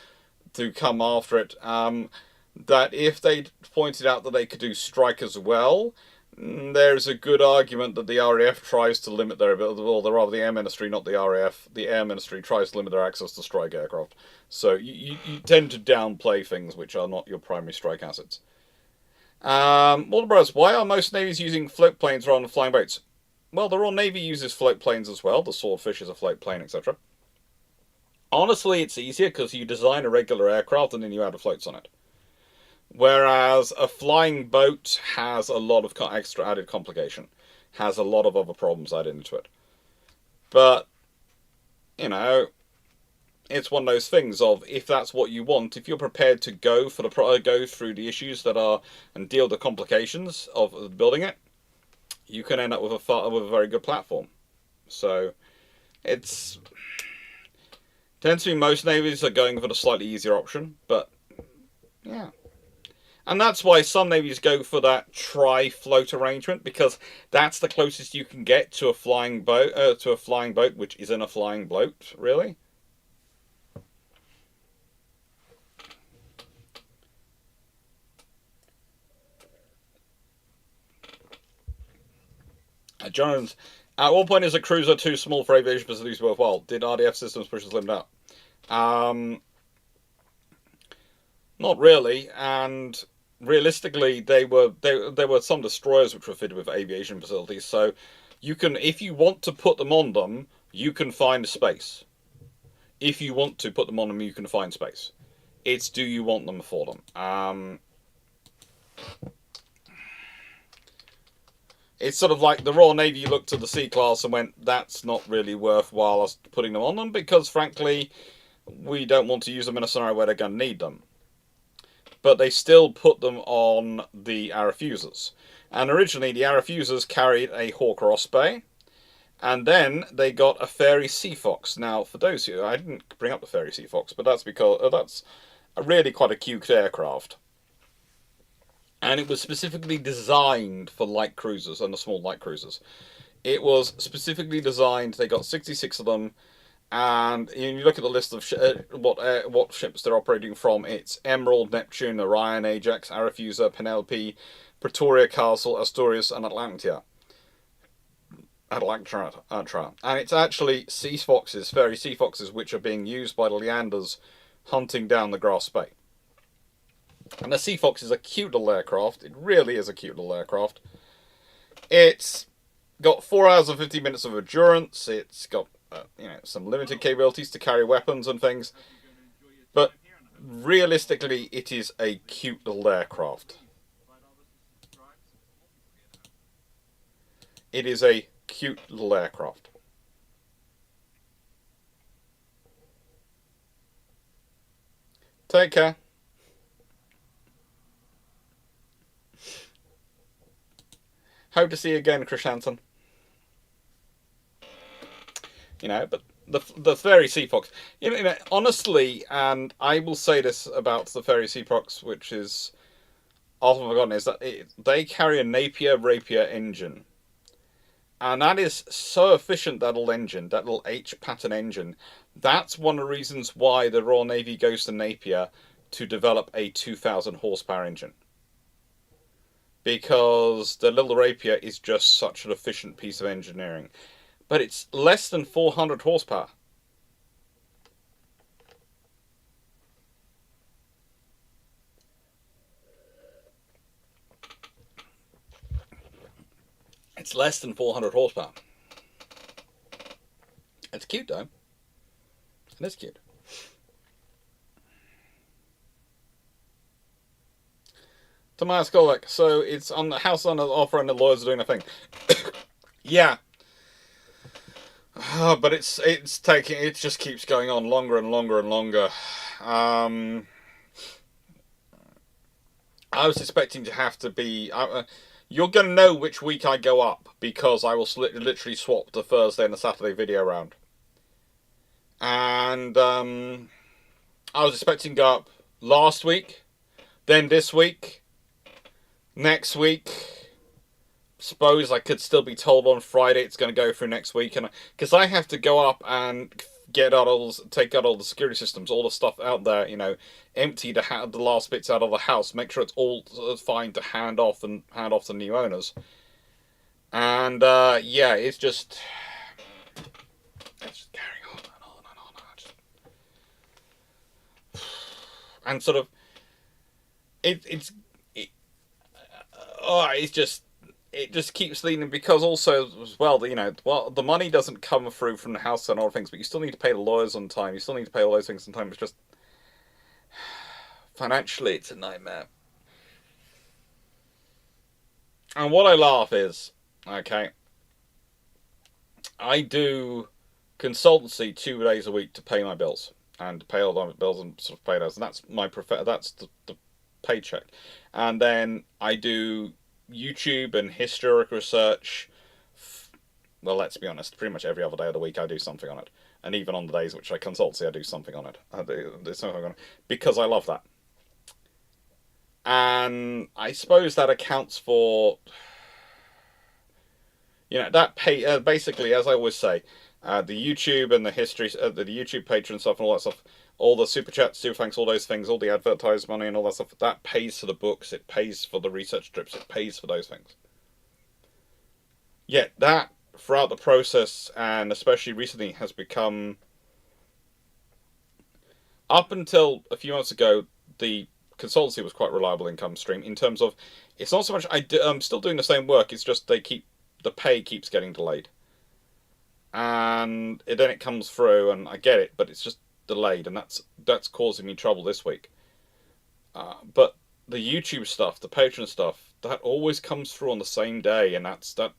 to come after it, that if they pointed out that they could do strike as well, there's a good argument that the RAF tries to limit their ability, or rather the Air Ministry, not the RAF, the Air Ministry tries to limit their access to strike aircraft. So you tend to downplay things which are not your primary strike assets. Walter Bros, why are most navies using float planes rather than flying boats? Well, the Royal Navy uses float planes as well. The Swordfish is a float plane, etc. Honestly, it's easier because you design a regular aircraft and then you add floats on it. Whereas a flying boat has a lot of extra added complication, has a lot of other problems added into it. But, you know, it's one of those things of, if that's what you want, if you're prepared to go through the issues that are and deal with the complications of building it, you can end up with a very good platform. So tends to be most navies are going for the slightly easier option, but yeah. And that's why some navies go for that tri-float arrangement, because that's the closest you can get to a flying boat, which isn't a flying boat, really. Jones, at what point is a cruiser too small for aviation facilities worthwhile? Did RDF systems push this limit out? Not really, and realistically, there were some destroyers which were fitted with aviation facilities. So you can, if you want to put them on them, you can find space. If you want to put them on them, you can find space. It's do you want them for them? It's sort of like the Royal Navy looked at the C-class and went, that's not really worthwhile us putting them on them, because frankly, we don't want to use them in a scenario where they're going to need them. But they still put them on the Arafusers. And originally, the Arafusers carried a Hawker Osprey, and then they got a Fairey Sea Fox. Now, for those who, I didn't bring up the Fairey Sea Fox, but that's because that's really quite a cute aircraft. And it was specifically designed for light cruisers and the small light cruisers. It was specifically designed, they got 66 of them, and you look at the list of what ships they're operating from. It's Emerald, Neptune, Orion, Ajax, Arethusa, Penelope, Pretoria, Castle, Asturias, and Atlantia. And it's actually sea foxes, Fairey Sea Foxes, which are being used by the Leanders hunting down the Grass Bay. And the Sea Fox is a cute little aircraft. It really is a cute little aircraft. It's got 4 hours and 50 minutes of endurance. It's got some limited capabilities to carry weapons and things. But realistically, it is a cute little aircraft. It is a cute little aircraft. Take care. Hope to see you again, Chris Hansen. But the Fairey Sea Fox. Honestly, and I will say this about the Fairey Sea Fox, which is often forgotten, is that they carry a Napier Rapier engine. And that is so efficient, that little engine, that little H-pattern engine. That's one of the reasons why the Royal Navy goes to Napier to develop a 2,000 horsepower engine. Because the little Rapier is just such an efficient piece of engineering. But it's less than 400 horsepower. It's less than 400 horsepower. It's cute though. It is cute. Tomas Kolek, so it's on the house on the offer and the lawyers are doing a thing. Yeah. But it just keeps going on longer and longer and longer. I was expecting to have to be... you're going to know which week I go up, because I will literally swap the Thursday and the Saturday video around. And I was expecting to go up last week, then this week, next week. Suppose I could still be told on Friday it's going to go through next week, and because I have to go up and take out all the security systems, all the stuff out there, you know, empty the last bits out of the house, make sure it's all fine to hand off to new owners. And yeah, it's just carrying on and on and on. And sort of it just keeps leaning, because also as well, you know, well, the money doesn't come through from the house and all things, but you still need to pay the lawyers on time. You still need to pay all those things on time. It's just financially, it's a nightmare. And what I laugh is, okay, I do consultancy 2 days a week to pay my bills and to pay all the bills and sort of pay those, and that's that's the paycheck. And then I do YouTube and historic research. Well, let's be honest, pretty much every other day of the week I do something on it, and even on the days which I consultancy, I do something on it. I do something on it because I love that. And I suppose that accounts for, you know, that pay basically, as I always say, the YouTube and the history, the YouTube Patreon stuff and all that stuff, all the super chats, super thanks, all those things, all the advertised money and all that stuff, that pays for the books, it pays for the research trips, it pays for those things. Yet that, throughout the process, and especially recently, has become, up until a few months ago, the consultancy was quite a reliable income stream, in terms of, it's not so much I'm still doing the same work, it's just the pay keeps getting delayed. And then it comes through, and I get it, but it's just delayed, and that's causing me trouble this week. But the YouTube stuff, the Patreon stuff, that always comes through on the same day, and that.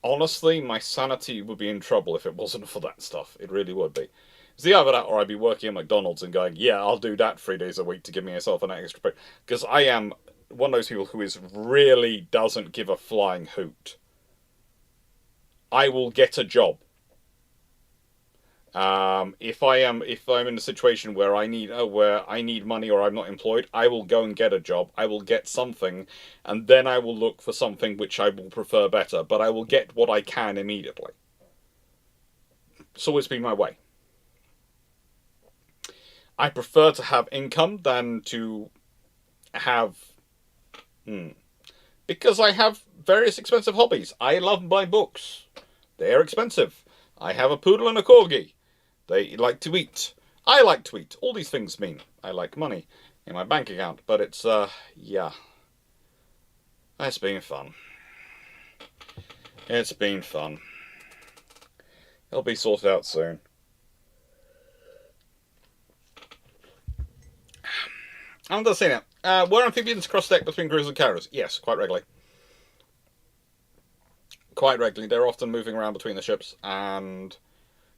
Honestly, my sanity would be in trouble if it wasn't for that stuff. It really would be. It's the other that, or I'd be working at McDonald's and going, yeah, I'll do that 3 days a week to give myself an extra pay. Because I am one of those people who really doesn't give a flying hoot. I will get a job. If I'm in a situation where I need money, or I'm not employed, I will go and get a job. I will get something, and then I will look for something which I will prefer better. But I will get what I can immediately. It's always been my way. I prefer to have income than to have, because I have various expensive hobbies. I love my books. They're expensive. I have a poodle and a corgi. They like to eat. I like to eat. All these things mean I like money in my bank account. But it's, yeah. It's been fun. It's been fun. It'll be sorted out soon. I'm going to say now. Were amphibians cross-deck between cruisers and carriers? Yes, quite regularly. Quite regularly. They're often moving around between the ships, and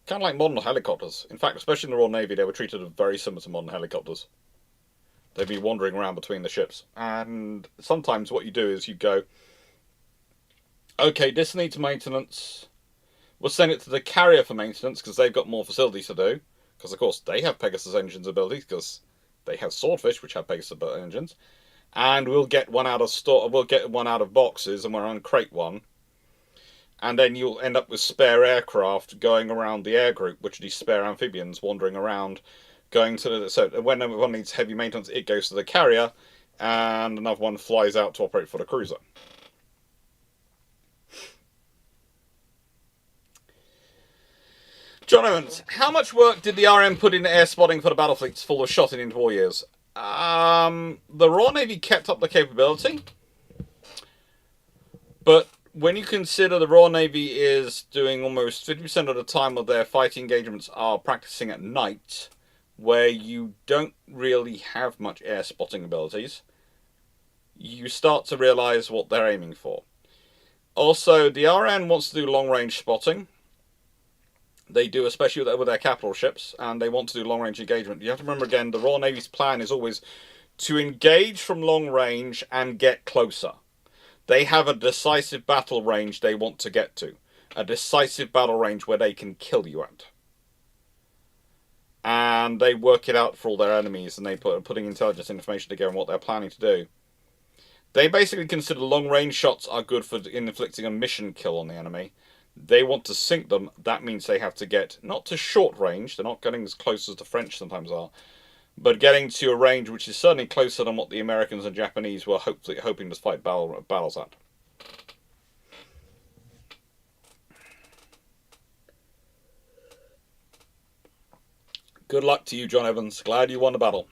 kind of like modern helicopters. In fact, especially in the Royal Navy, they were treated very similar to modern helicopters. They'd be wandering around between the ships. And sometimes what you do is you go, okay, this needs maintenance. We'll send it to the carrier for maintenance, because they've got more facilities to do. Because, of course, they have Pegasus engines abilities, because they have Swordfish, which have Pegasus engines. And we'll get one out of store. We'll get one out of boxes, and we'll uncrate one. And then you'll end up with spare aircraft going around the air group, which are these spare amphibians wandering around, going to the. So when one needs heavy maintenance, it goes to the carrier, and another one flies out to operate for the cruiser. John Evans, how much work did the RM put into air spotting for the battle fleets full of shot in interwar years? The Royal Navy kept up the capability, but when you consider the Royal Navy is doing almost 50% of the time of their fighting engagements are practicing at night, where you don't really have much air spotting abilities, you start to realise what they're aiming for. Also, the RN wants to do long-range spotting. They do, especially with their capital ships, and they want to do long-range engagement. You have to remember, again, the Royal Navy's plan is always to engage from long range and get closer. They have a decisive battle range they want to get to. A decisive battle range where they can kill you at. And they work it out for all their enemies, and they putting intelligence information together on what they're planning to do. They basically consider long-range shots are good for inflicting a mission kill on the enemy. They want to sink them. That means they have to get, not to short range, they're not getting as close as the French sometimes are, but getting to a range which is certainly closer than what the Americans and Japanese were hoping to fight battles at. Good luck to you, John Evans. Glad you won the battle.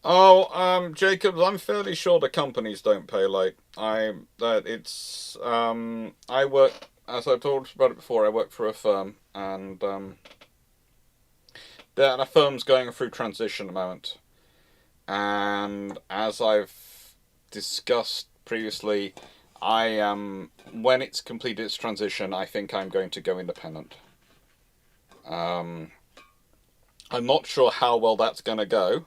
Oh, Jacobs, I'm fairly sure the companies don't pay late. I work, as I told you about it before, I work for a firm, and the firm's going through transition at the moment. And as I've discussed previously, when it's completed its transition, I think I'm going to go independent. I'm not sure how well that's going to go.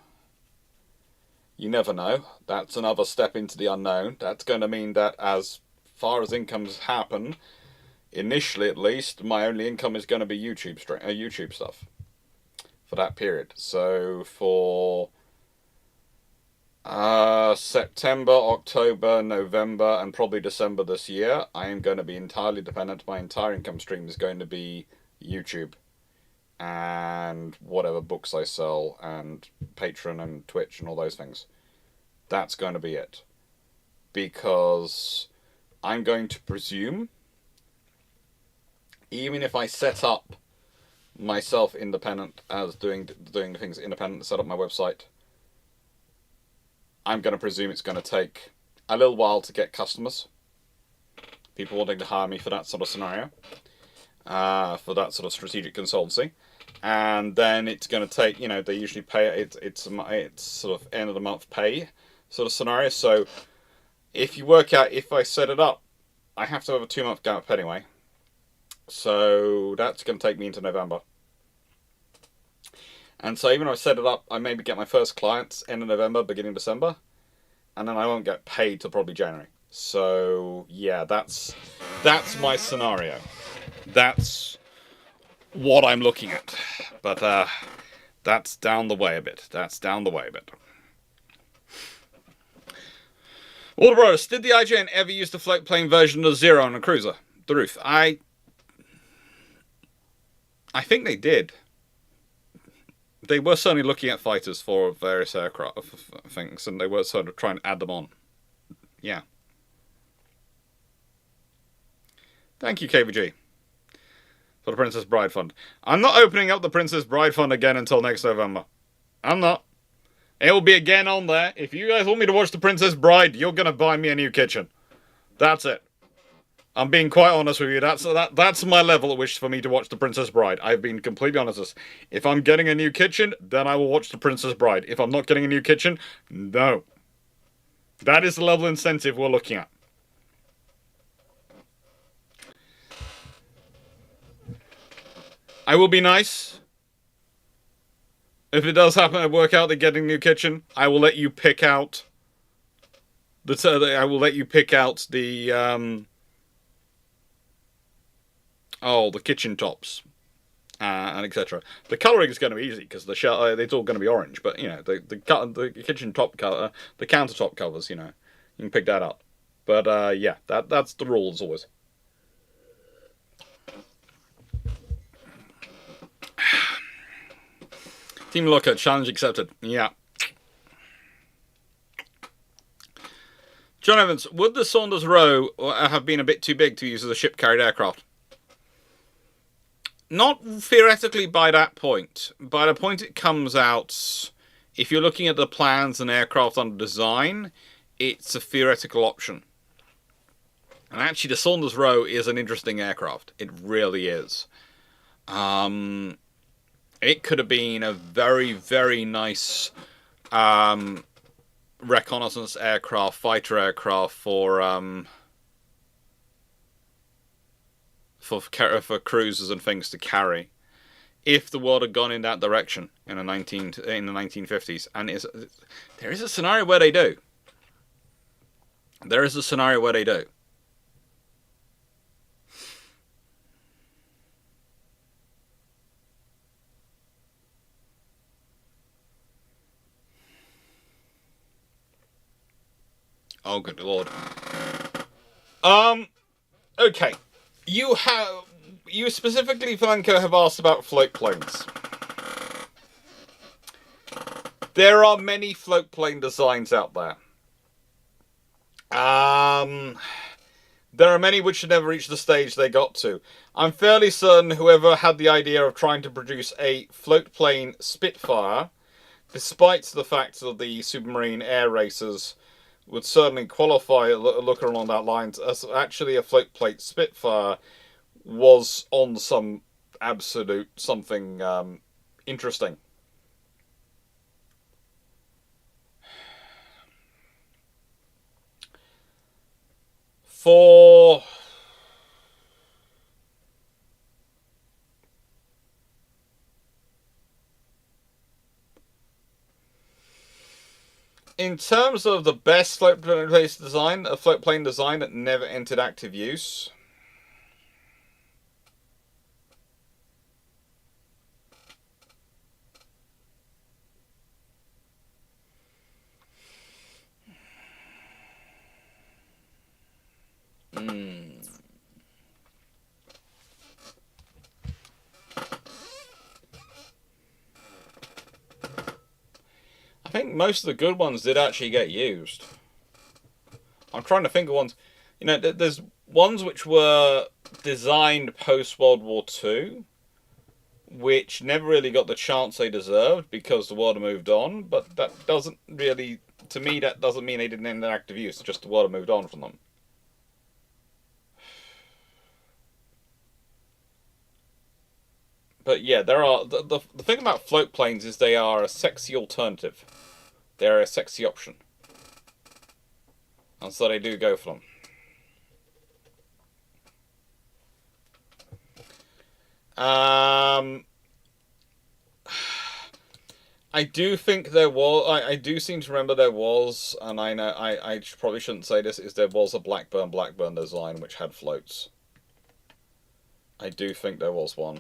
You never know. That's another step into the unknown. That's going to mean that as far as incomes happen, initially at least, my only income is going to be YouTube stuff for that period. So for September, October, November, and probably December this year, I am going to be entirely dependent. My entire income stream is going to be YouTube and whatever books I sell and Patreon and Twitch and all those things. That's going to be it. Because I'm going to presume, even if I set up myself independent as doing things independent, set up my website, I'm going to presume it's going to take a little while to get customers. People wanting to hire me for that sort of scenario. For that sort of strategic consultancy. And then it's going to take, they usually pay, it's sort of end of the month pay sort of scenario. So if you work out, if I set it up, I have to have a 2-month gap anyway. So that's going to take me into November. And so even if I set it up, I maybe get my first clients end of November, beginning of December. And then I won't get paid till probably January. So yeah, that's my scenario. That's what I'm looking at. But that's down the way a bit. Walter Bros, did the IJN ever use the float-plane version of Zero on a cruiser? The Ruth. I think they did. They were certainly looking at fighters for various aircraft things, and they were sort of trying to add them on. Yeah. Thank you, KVG. For the Princess Bride Fund. I'm not opening up the Princess Bride Fund again until next November. I'm not. It will be again on there. If you guys want me to watch The Princess Bride, you're going to buy me a new kitchen. That's it. I'm being quite honest with you. That's my level at which for me to watch The Princess Bride. I've been completely honest. If I'm getting a new kitchen, then I will watch The Princess Bride. If I'm not getting a new kitchen, no. That is the level of incentive we're looking at. I will be nice. If it does happen to work out, they're getting a new kitchen, I will let you pick out the kitchen tops and etc. The colouring is going to be easy because it's all going to be orange. But the kitchen top color, the countertop covers, you can pick that up. But yeah, that's the rule as always. Team Locker, challenge accepted. Yeah. John Evans, would the Saunders Roe have been a bit too big to use as a ship-carried aircraft? Not theoretically by that point. By the point it comes out, if you're looking at the plans and aircraft under design, it's a theoretical option. And actually, the Saunders Roe is an interesting aircraft. It really is. It could have been a very, very nice reconnaissance aircraft, fighter aircraft for cruisers and things to carry, if the world had gone in that direction in the 1950s. And there is a scenario where they do. There is a scenario where they do. Oh, good lord. Okay. You specifically, Franco, have asked about float planes. There are many float plane designs out there. There are many which should never reach the stage they got to. I'm fairly certain whoever had the idea of trying to produce a float plane Spitfire, despite the fact that the submarine air racers would certainly qualify a look along that lines as actually a float plane Spitfire, was on some absolute something interesting. For in terms of the best float plane design, a float plane design that never entered active use, I think most of the good ones did actually get used. I'm trying to think of ones. You know, there's ones which were designed post World War II, which never really got the chance they deserved because the world moved on. But that doesn't really, to me, that doesn't mean they didn't end in active use. Just the world moved on from them. But yeah, there are the thing about float planes is they are a sexy alternative. They're a sexy option, and so they do go for them. I do think there was. I do seem to remember there was, and I know I probably shouldn't say this. Is there was a Blackburn design which had floats. I do think there was one.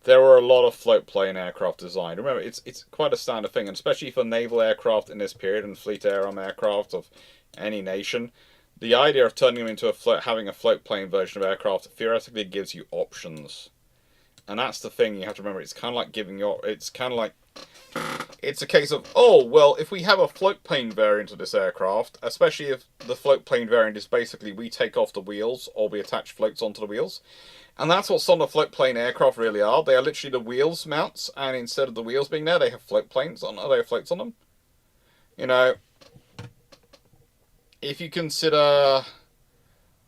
There were a lot of float plane aircraft designed. Remember, it's quite a standard thing, and especially for naval aircraft in this period and fleet air arm aircraft of any nation. The idea of turning them into having a float plane version of aircraft theoretically gives you options, and that's the thing you have to remember. It's kind of like it's a case of, oh, well, if we have a float plane variant of this aircraft, especially if the float plane variant is basically we take off the wheels or we attach floats onto the wheels. And that's what some of the float plane aircraft really are. They are literally the wheels mounts, and instead of the wheels being there, they have floats on them. You know, if you consider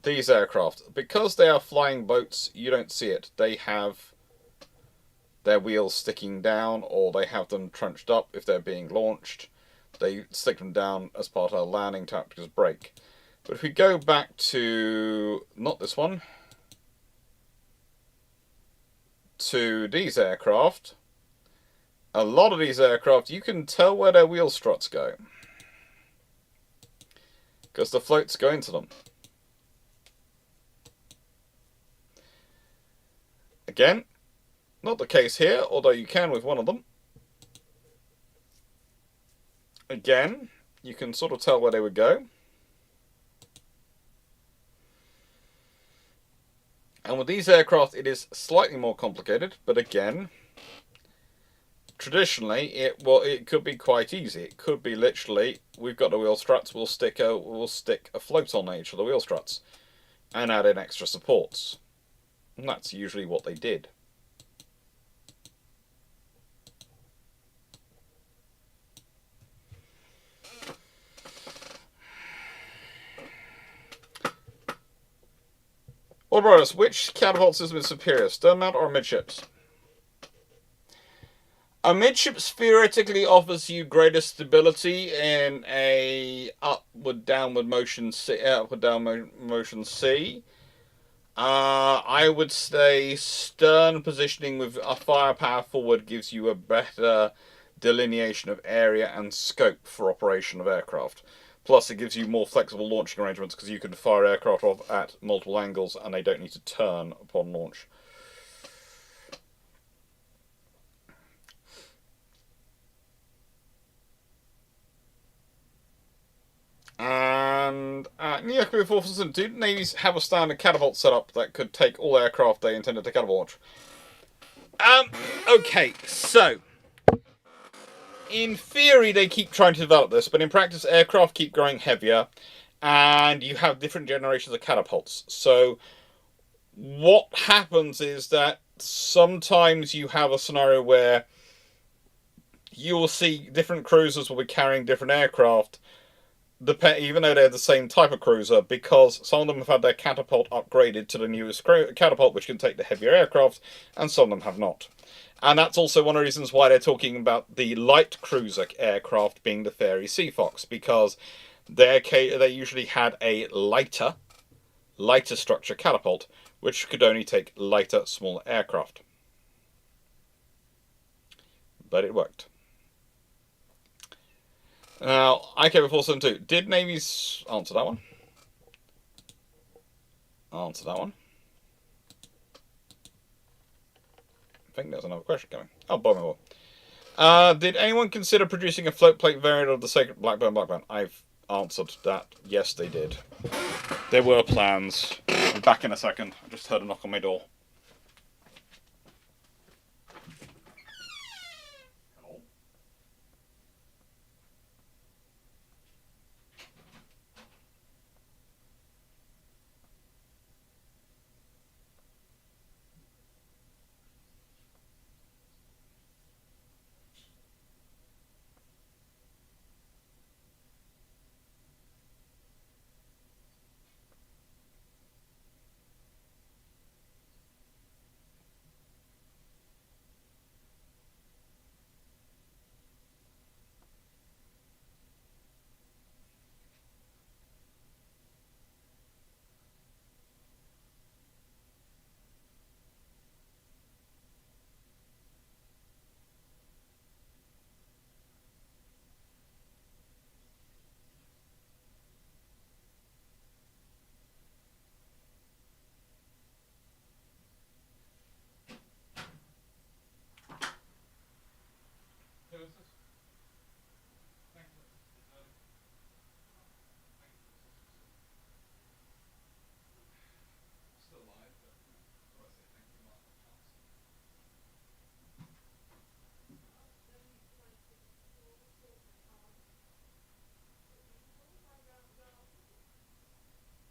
these aircraft, because they are flying boats, you don't see it. They have their wheels sticking down, or they have them trunched up if they're being launched. They stick them down as part of a landing to act as brake. But if we go back to, not this one, to these aircraft, a lot of these aircraft, you can tell where their wheel struts go, because the floats go into them. Again, not the case here, although you can with one of them. Again, you can sort of tell where they would go. And with these aircraft, it is slightly more complicated, but again, traditionally, it could be quite easy. It could be literally, we've got the wheel struts, we'll stick a float on each of the wheel struts, and add in extra supports. And that's usually what they did. What about us? Which catapult system is superior, stern mount or midships? Midships theoretically offers you greater stability in a upward-downward motion C. I would say stern positioning with a firepower forward gives you a better delineation of area and scope for operation of aircraft. Plus, it gives you more flexible launching arrangements because you can fire aircraft off at multiple angles and they don't need to turn upon launch. And before did navies have a standard catapult setup that could take all aircraft they intended to catapult launch? Okay, so in theory they keep trying to develop this, but in practice aircraft keep growing heavier, and you have different generations of catapults. So what happens is that sometimes you have a scenario where you will see different cruisers will be carrying different aircraft, even though they're the same type of cruiser, because some of them have had their catapult upgraded to the newest catapult, which can take the heavier aircraft, and some of them have not. And that's also one of the reasons why they're talking about the light cruiser aircraft being the Fairey Sea Fox, because they usually had a lighter structure catapult, which could only take lighter, smaller aircraft. But it worked. Now, IK472. Did navies answer that one? Answer that one. I think there's another question coming. Oh, Bomber. Did anyone consider producing a float plate variant of the Sacred Blackburn? I've answered that. Yes, they did. There were plans. I'll be back in a second. I just heard a knock on my door.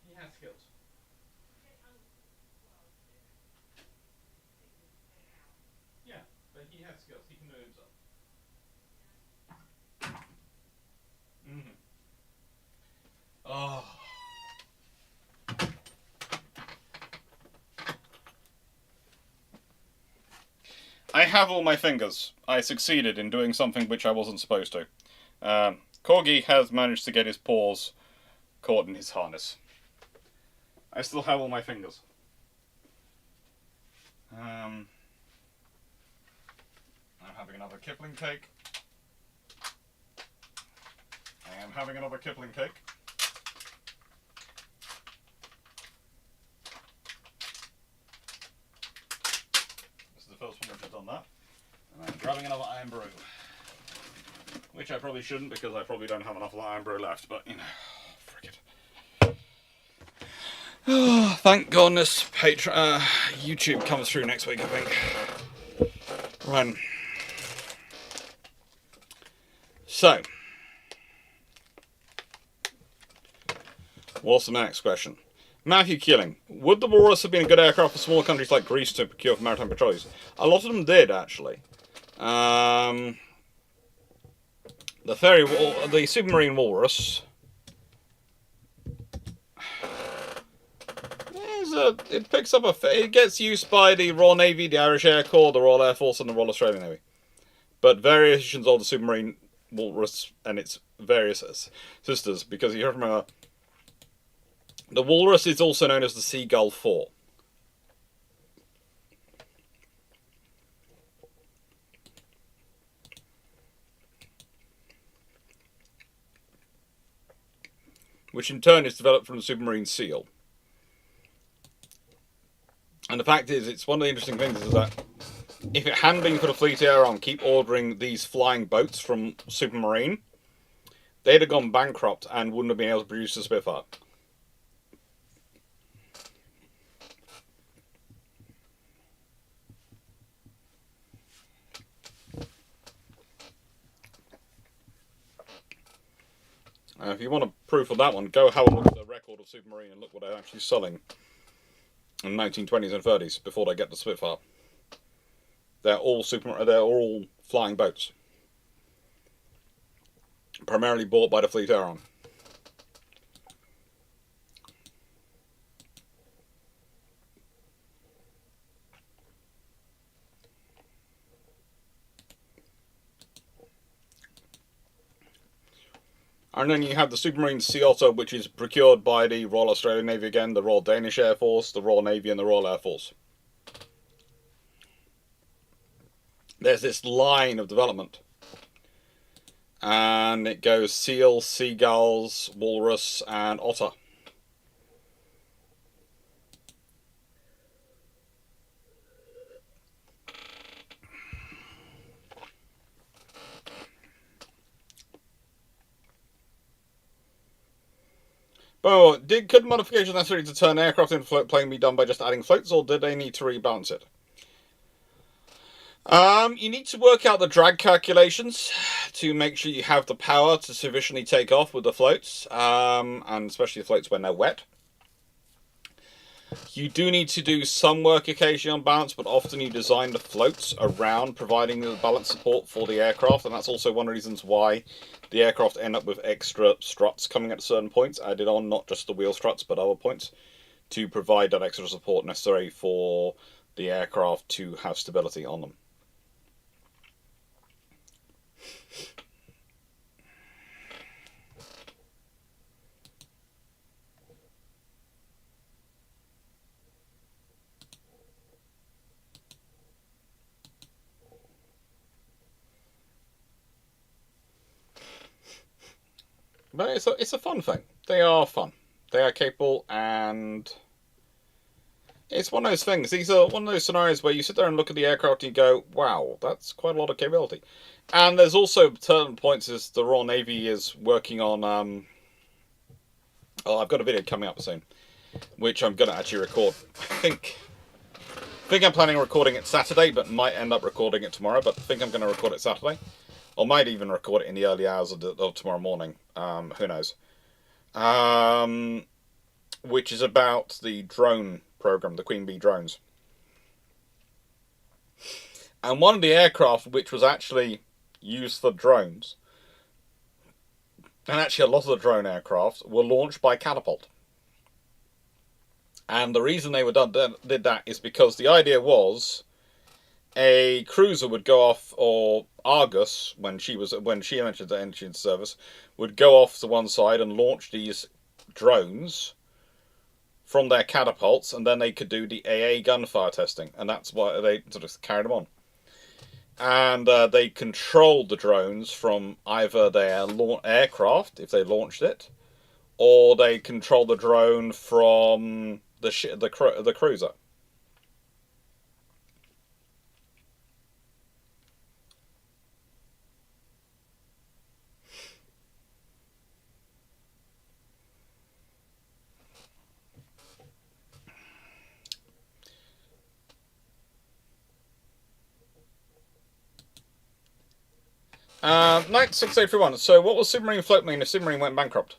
He has skills. Yeah, but he has skills. He can do it himself. Oh. I have all my fingers. I succeeded in doing something which I wasn't supposed to. Corgi has managed to get his paws caught in his harness. I still have all my fingers. I'm having another Kipling cake. I am having another Kipling cake. This is the first one which has done that. And I'm grabbing another iron brew. Which I probably shouldn't because I probably don't have enough iron brew left, but you know, frick it. Thank goodness YouTube comes through next week, I think. Right. So, what's the next question? Matthew Keeling. Would the Walrus have been a good aircraft for smaller countries like Greece to procure for maritime patrols? A lot of them did, actually. The submarine Walrus... It picks up it gets used by the Royal Navy, the Irish Air Corps, the Royal Air Force, and the Royal Australian Navy. But variations of the submarine Walrus and its various sisters, because you have to remember, the Walrus is also known as the Seagull 4. Which in turn is developed from the submarine Seal. And the fact is, it's one of the interesting things is that if it hadn't been for the Fleet Air Arm keep ordering these flying boats from Supermarine, they'd have gone bankrupt and wouldn't have been able to produce the Spitfire. If you want a proof of that one, go have a look at the record of Supermarine and look what they're actually selling in the 1920s and 30s before they get the Spitfire. They're all flying boats, primarily bought by the Fleet Air Arm. And then you have the Submarine Sea Otter, which is procured by the Royal Australian Navy again, the Royal Danish Air Force, the Royal Navy, and the Royal Air Force. There's this line of development. And it goes Seal, Seagulls, Walrus, and Otter. But could modifications necessary to turn aircraft into float plane be done by just adding floats, or did they need to rebalance it? You need to work out the drag calculations to make sure you have the power to sufficiently take off with the floats, and especially the floats when they're wet. You do need to do some work occasionally on balance, but often you design the floats around providing the balance support for the aircraft, and that's also one of the reasons why the aircraft end up with extra struts coming at certain points, added on, not just the wheel struts, but other points, to provide that extra support necessary for the aircraft to have stability on them. But it's a fun thing. They are fun. They are capable, and it's one of those things. These are one of those scenarios where you sit there and look at the aircraft and you go, wow, that's quite a lot of capability. And there's also certain points as the Royal Navy is working on... I've got a video coming up soon, which I'm going to actually record. I think I'm planning on recording it Saturday, but might end up recording it tomorrow. But I think I'm going to record it Saturday. Or might even record it in the early hours of tomorrow morning. Who knows? Which is about the drone program, the Queen Bee drones. And one of the aircraft which was actually used for drones, and actually a lot of the drone aircraft, were launched by catapult. And the reason they did that is because the idea was a cruiser would go off, or Argus, when she entered the engine service, would go off to one side and launch these drones from their catapults, and then they could do the AA gunfire testing, and that's why they sort of carried them on. And they controlled the drones from either their aircraft, if they launched it, or they controlled the drone from the cruiser. Knight 6831. So what will Submarine float mean if Submarine went bankrupt?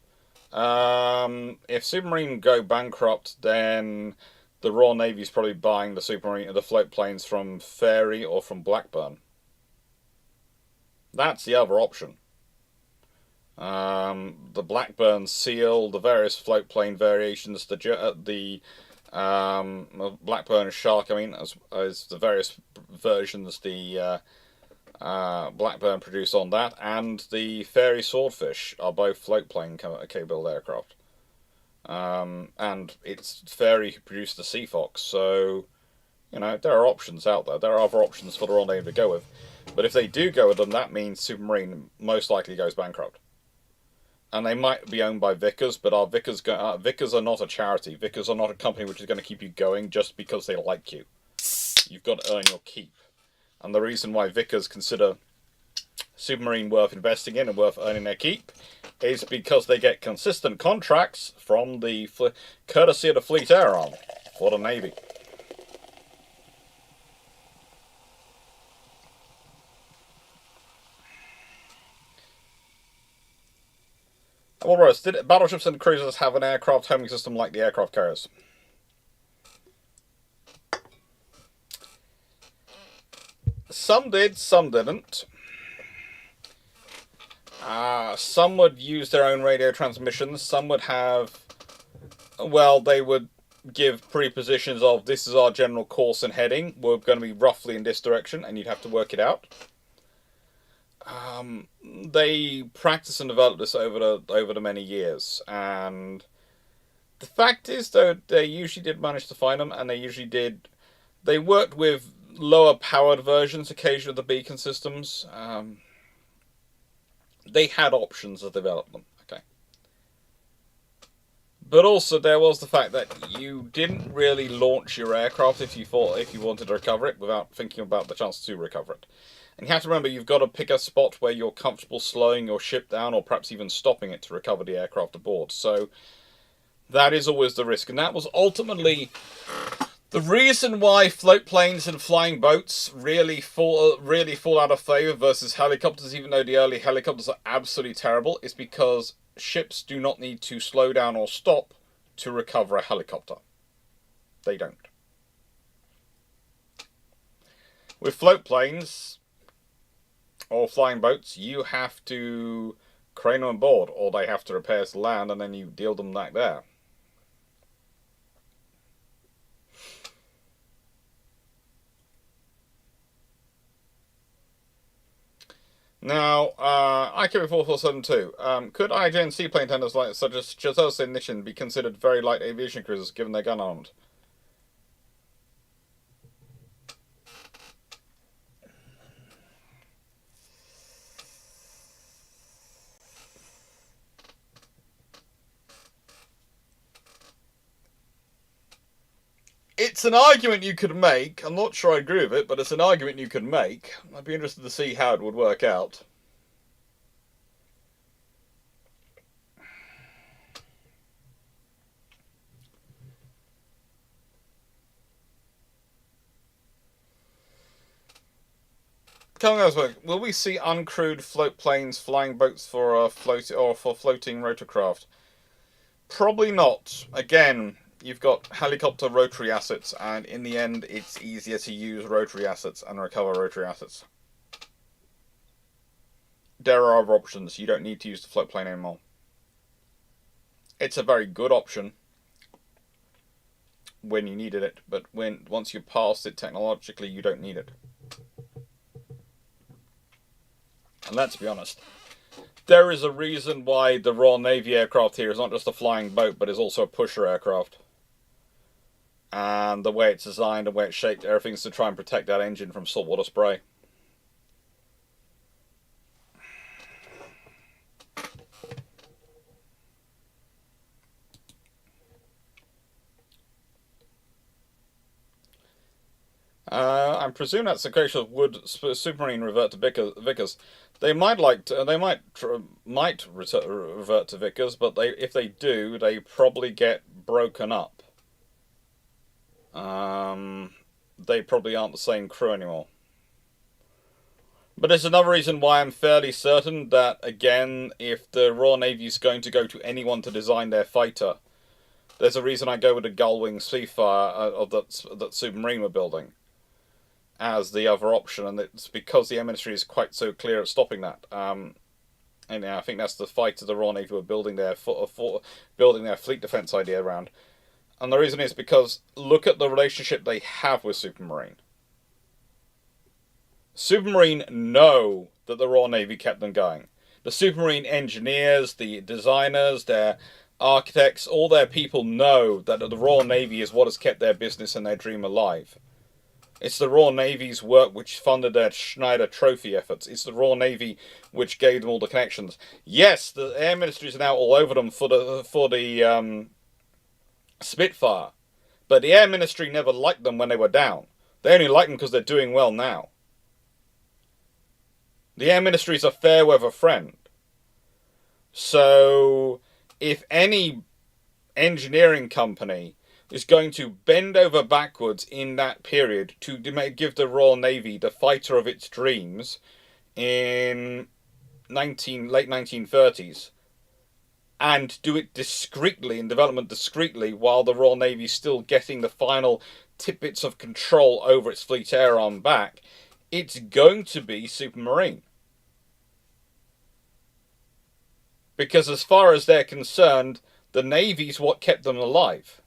If Submarine go bankrupt, then the Royal Navy's probably buying the float planes from Fairey or from Blackburn. That's the other option. The Blackburn Seal, the various float plane variations, the Blackburn Shark, I mean, as the various versions the Blackburn produced on that, and the Fairey Swordfish are both float plane capable aircraft. And it's Fairey who produced the Sea Fox, so there are options out there. There are other options for the Royal Navy to go with, but if they do go with them, that means Submarine most likely goes bankrupt. And they might be owned by Vickers, but Vickers are not a charity. Vickers are not a company which is going to keep you going just because they like you. You've got to earn your keep. And the reason why Vickers consider Submarine worth investing in and worth earning their keep is because they get consistent contracts from the courtesy of the Fleet Air Arm for the Navy. Well, Rose, did battleships and cruisers have an aircraft homing system like the aircraft carriers? Some did, some didn't. Some would use their own radio transmissions. Some would have, well, they would give prepositions of this is our general course and heading. We're going to be roughly in this direction, and you'd have to work it out. They practiced and developed this over the many years, and the fact is, though, they usually did manage to find them, and they worked with lower powered versions occasionally of the beacon systems. They had options to develop them, okay. But also there was the fact that you didn't really launch your aircraft if you wanted to recover it without thinking about the chance to recover it. And you have to remember, you've got to pick a spot where you're comfortable slowing your ship down or perhaps even stopping it to recover the aircraft aboard. So that is always the risk. And that was ultimately the reason why float planes and flying boats really fall out of favour versus helicopters, even though the early helicopters are absolutely terrible, is because ships do not need to slow down or stop to recover a helicopter. They don't. With float planes or flying boats, you have to crane them aboard, or they have to repair to land, and then you deal them back there. Now, IQ4472, could IJ and seaplane tenders such as Chateau's Ignition be considered very light aviation cruisers given their gun armament? It's an argument you could make. I'm not sure I agree with it, but it's an argument you could make. I'd be interested to see how it would work out. Will we see uncrewed float planes, flying boats for floating rotorcraft? Probably not. Again, you've got helicopter rotary assets, and in the end, it's easier to use rotary assets and recover rotary assets. There are other options. You don't need to use the float plane anymore. It's a very good option when you needed it, but once you're past it technologically, you don't need it. And let's be honest, there is a reason why the Royal Navy aircraft here is not just a flying boat, but is also a pusher aircraft. And the way it's designed, the way it's shaped, everything's to try and protect that engine from saltwater spray. I presume that's the case of would Submarine revert to Vickers. They might revert to Vickers, but if they do, they probably get broken up. They probably aren't the same crew anymore. But there's another reason why I'm fairly certain that, again, if the Royal Navy is going to go to anyone to design their fighter, there's a reason I go with the Gullwing Seafire of that Supermarine we're building as the other option, and it's because the Air Ministry is quite so clear at stopping that. And I think that's the fighter the Royal Navy were building their building their fleet defence idea around. And the reason is because look at the relationship they have with Supermarine. Supermarine know that the Royal Navy kept them going. The Supermarine engineers, the designers, their architects, all their people know that the Royal Navy is what has kept their business and their dream alive. It's the Royal Navy's work which funded their Schneider Trophy efforts. It's the Royal Navy which gave them all the connections. Yes, the Air Ministries are now all over them for the Spitfire, but the Air Ministry never liked them when they were down. They only like them because they're doing well now. The Air Ministry is a fair weather friend. So, if any engineering company is going to bend over backwards in that period to give the Royal Navy the fighter of its dreams in late 1930s, and do it discreetly, in development discreetly, while the Royal Navy is still getting the final tidbits of control over its fleet air arm back, it's going to be Supermarine. Because as far as they're concerned, the Navy's what kept them alive.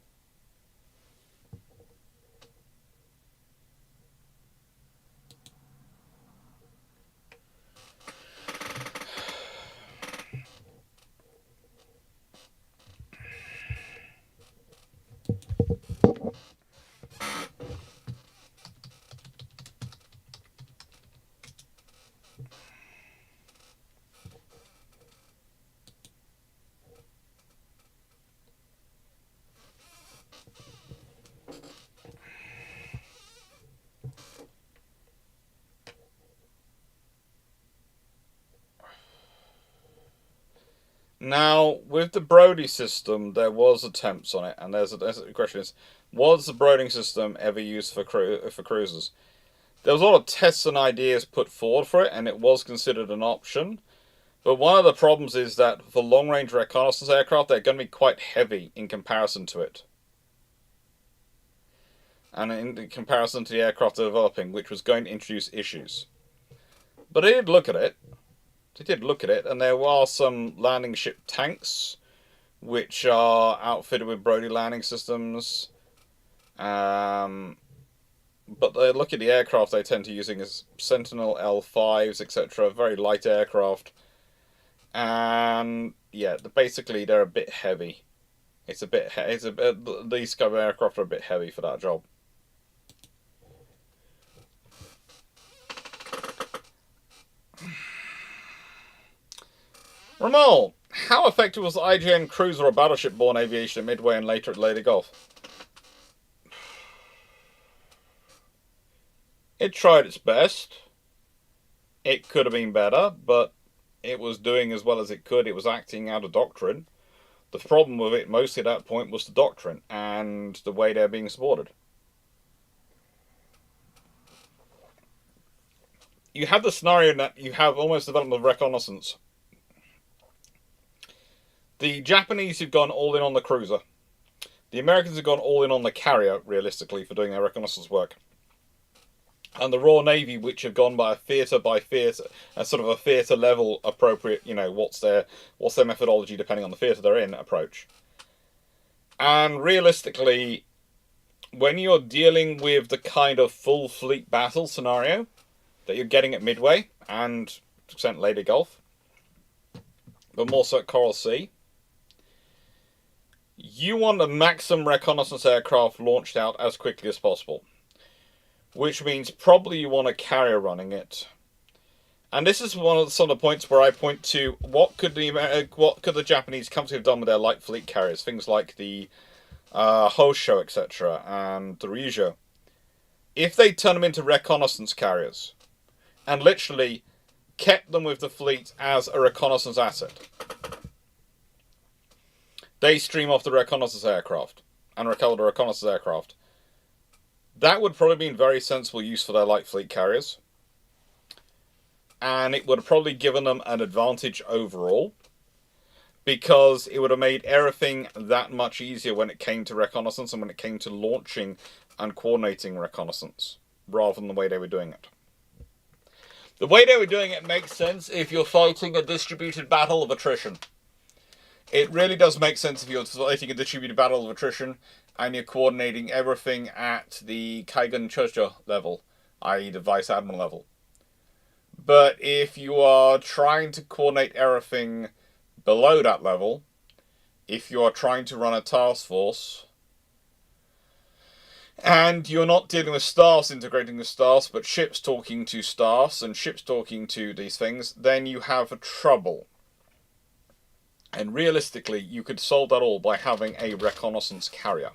Now, with the Brody system, there was attempts on it, and the question is, was the Broding system ever used for cruisers? There was a lot of tests and ideas put forward for it, and it was considered an option. But one of the problems is that for long-range reconnaissance aircraft, they're going to be quite heavy in comparison to it. And in comparison to the aircraft they're developing, which was going to introduce issues. But they did look at it. And there are some landing ship tanks, which are outfitted with Brody landing systems. But they look at the aircraft they tend to using as Sentinel L5s, etc. Very light aircraft. And yeah, basically they're a bit heavy. These kind of aircraft are a bit heavy for that job. Ramal, how effective was the IJN cruiser or battleship-borne aviation at Midway and later at Leyte Gulf? It tried its best. It could have been better, but it was doing as well as it could. It was acting out of doctrine. The problem with it mostly at that point was the doctrine and the way they're being supported. You have the scenario that you have almost development of reconnaissance. The Japanese have gone all in on the cruiser. The Americans have gone all in on the carrier, realistically, for doing their reconnaissance work. And the Royal Navy, which have gone by theatre, a sort of a theatre level appropriate, what's their methodology depending on the theatre they're in approach. And realistically, when you're dealing with the kind of full fleet battle scenario that you're getting at Midway and to an extent Leyte Gulf, but more so at Coral Sea, you want a maximum reconnaissance aircraft launched out as quickly as possible. Which means probably you want a carrier running it. And this is some of the points where I point to what could the Japanese company have done with their light fleet carriers, things like the Hosho, etc., and the Ryujo. If they turn them into reconnaissance carriers, and literally kept them with the fleet as a reconnaissance asset, they stream off the reconnaissance aircraft and recover the reconnaissance aircraft. That would probably be a very sensible use for their light fleet carriers. and it would have probably given them an advantage overall, because it would have made everything that much easier when it came to reconnaissance and when it came to launching and coordinating reconnaissance, rather than the way they were doing it. The way they were doing it makes sense if you're fighting a distributed battle of attrition. It really does make sense if you're fighting a distributed battle of attrition and you're coordinating everything at the Kaigan-Churchill level, i.e. the Vice Admiral level. But if you are trying to coordinate everything below that level, if you are trying to run a task force, and you're not dealing with staffs integrating with staffs, but ships talking to staffs and ships talking to these things, then you have trouble. And realistically, you could solve that all by having a reconnaissance carrier.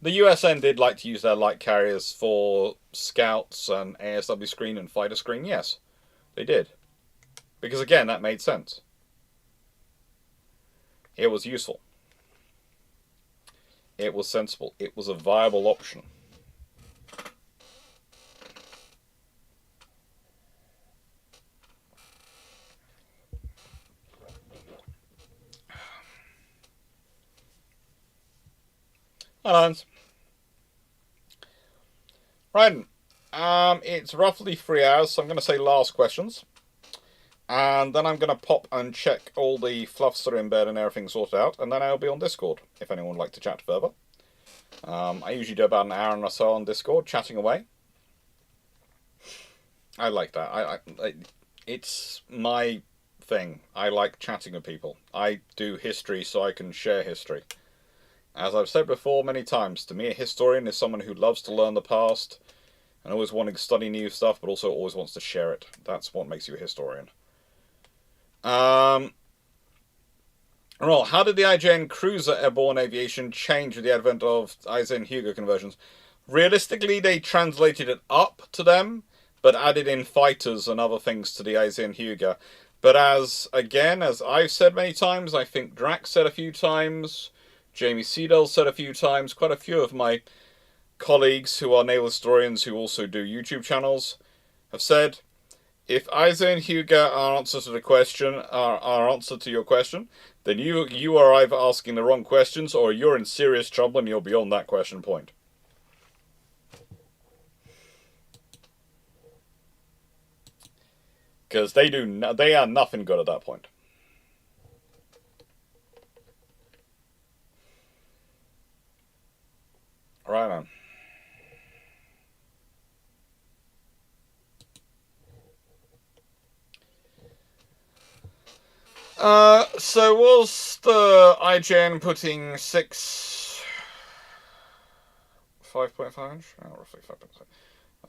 The USN did like to use their light carriers for scouts and ASW screen and fighter screen. Yes, they did. Because again, that made sense. It was useful. It was sensible. It was a viable option. Hi, Lance. Right, it's roughly 3 hours, so I'm going to say last questions. And then I'm going to pop and check all the fluffs that are in bed and everything sorted out, and then I'll be on Discord, if anyone would like to chat further. I usually do about an hour or so on Discord, chatting away. I like that. It's my thing. I like chatting with people. I do history so I can share history. As I've said before many times, to me a historian is someone who loves to learn the past and always wanting to study new stuff, but also always wants to share it. That's what makes you a historian. Well, how did the IJN Cruiser-borne aviation change with the advent of Eisenhower conversions? Realistically, they translated it up to them, but added in fighters and other things to the Eisenhower. But as I've said many times, I think Drax said a few times, Jamie Seedell said a few times, quite a few of my colleagues who are naval historians who also do YouTube channels have said, if Eisenhower are answer to the question, our answer to your question, then you are either asking the wrong questions or you're in serious trouble and you're beyond that question point. Because they are nothing good at that point. Right on. So was the IJN putting 5.5 inch? Oh, roughly 5.5.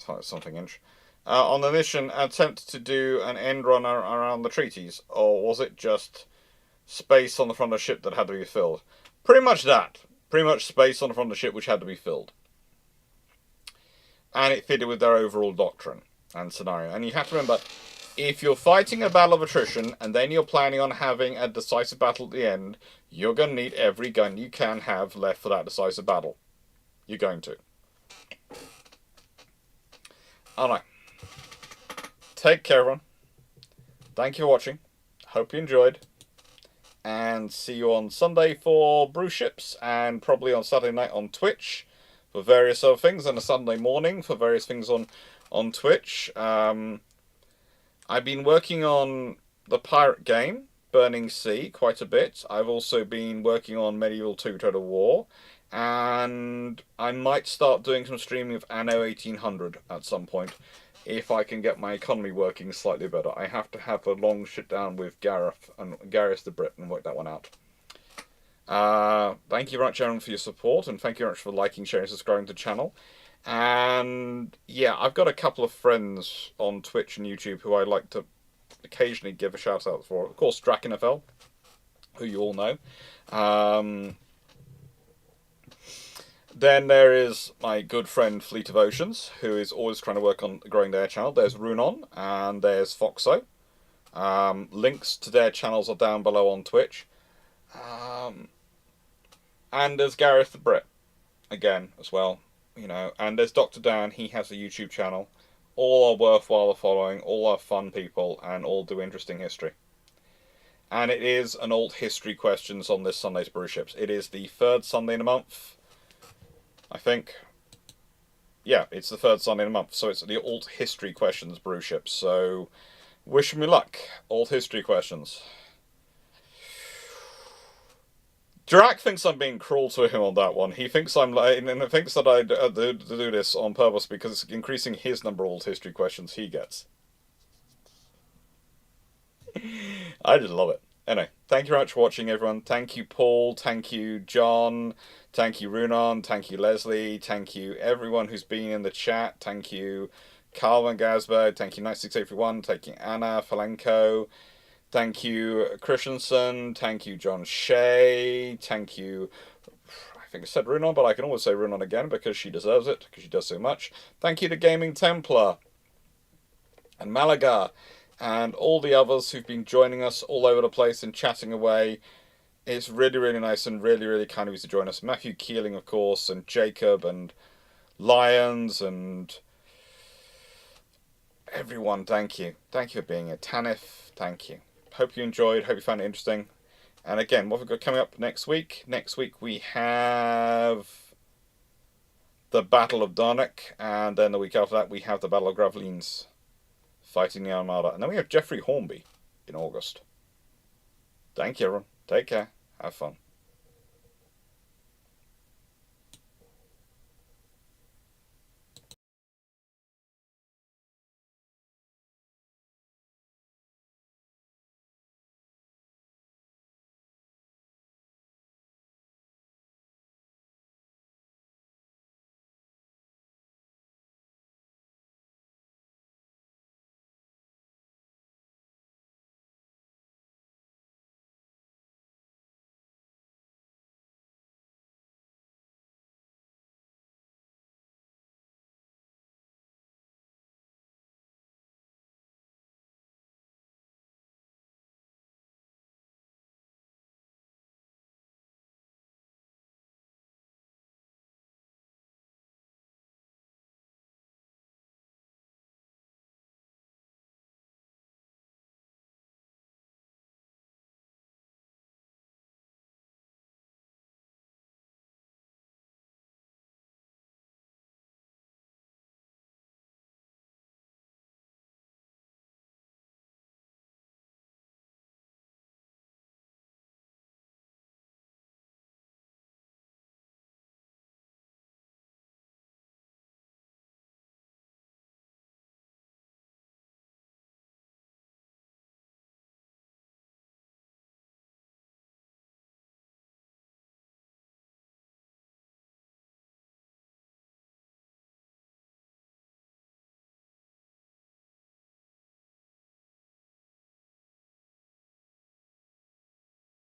That's something inch. On the mission, attempt to do an end run around the treaties, or was it just space on the front of the ship that had to be filled? Pretty much that. Pretty much space on the front of the ship which had to be filled. And it fitted with their overall doctrine and scenario. And you have to remember, if you're fighting a battle of attrition and then you're planning on having a decisive battle at the end, you're going to need every gun you can have left for that decisive battle. You're going to. Alright. Take care, everyone. Thank you for watching. Hope you enjoyed. And see you on Sunday for Brew Ships, and probably on Saturday night on Twitch for various other things, and a Sunday morning for various things on Twitch. I've been working on the pirate game, Burning Sea, quite a bit. I've also been working on Medieval 2 Total War, and I might start doing some streaming of Anno 1800 at some point, if I can get my economy working slightly better. I have to have a long sit down with Gareth the Brit and work that one out. Thank you very much, everyone, for your support, and thank you very much for liking, sharing, subscribing to the channel. And yeah, I've got a couple of friends on Twitch and YouTube who I like to occasionally give a shout out for. Of course, DrakenFL, who you all know. Then there is my good friend Fleet of Oceans, who is always trying to work on growing their channel. There's Runon, and there's Foxo. Links to their channels are down below on Twitch. And there's Gareth the Brit, again, as well. You know, and there's Dr. Dan, he has a YouTube channel. All are worthwhile following, all are fun people, and all do interesting history. And it is an alt history questions on this Sunday's Brew Ships. It is the third Sunday in a month, I think. Yeah, it's the third Sunday in a month, so it's the alt history questions Brew Ships. So, wish me luck, alt history questions. Drac thinks I'm being cruel to him on that one. He thinks I'm like, and thinks that I do this on purpose because it's increasing his number of alt history questions he gets. I just love it. Anyway, thank you very much for watching, everyone. Thank you, Paul. Thank you, John. Thank you, Runon. Thank you, Leslie. Thank you, everyone who's been in the chat. Thank you, Carl Van Gasberg. Thank you, 96831. Thank you, Anna Falenko. Thank you, Christensen. Thank you, John Shea. Thank you, I think I said Runon, but I can always say Runon again because she deserves it, because she does so much. Thank you to Gaming Templar and Malaga and all the others who've been joining us all over the place and chatting away. It's really, really nice and really, really kind of you to join us. Matthew Keeling, of course, and Jacob and Lyons and everyone, thank you. Thank you for being here. Tanif, thank you. Hope you enjoyed. Hope you found it interesting. And again, what we've got coming up next week? Next week we have the Battle of Darnick, and then the week after that we have the Battle of Gravelines, fighting the Armada. And then we have Geoffrey Hornby in August. Thank you, everyone. Take care. Have fun.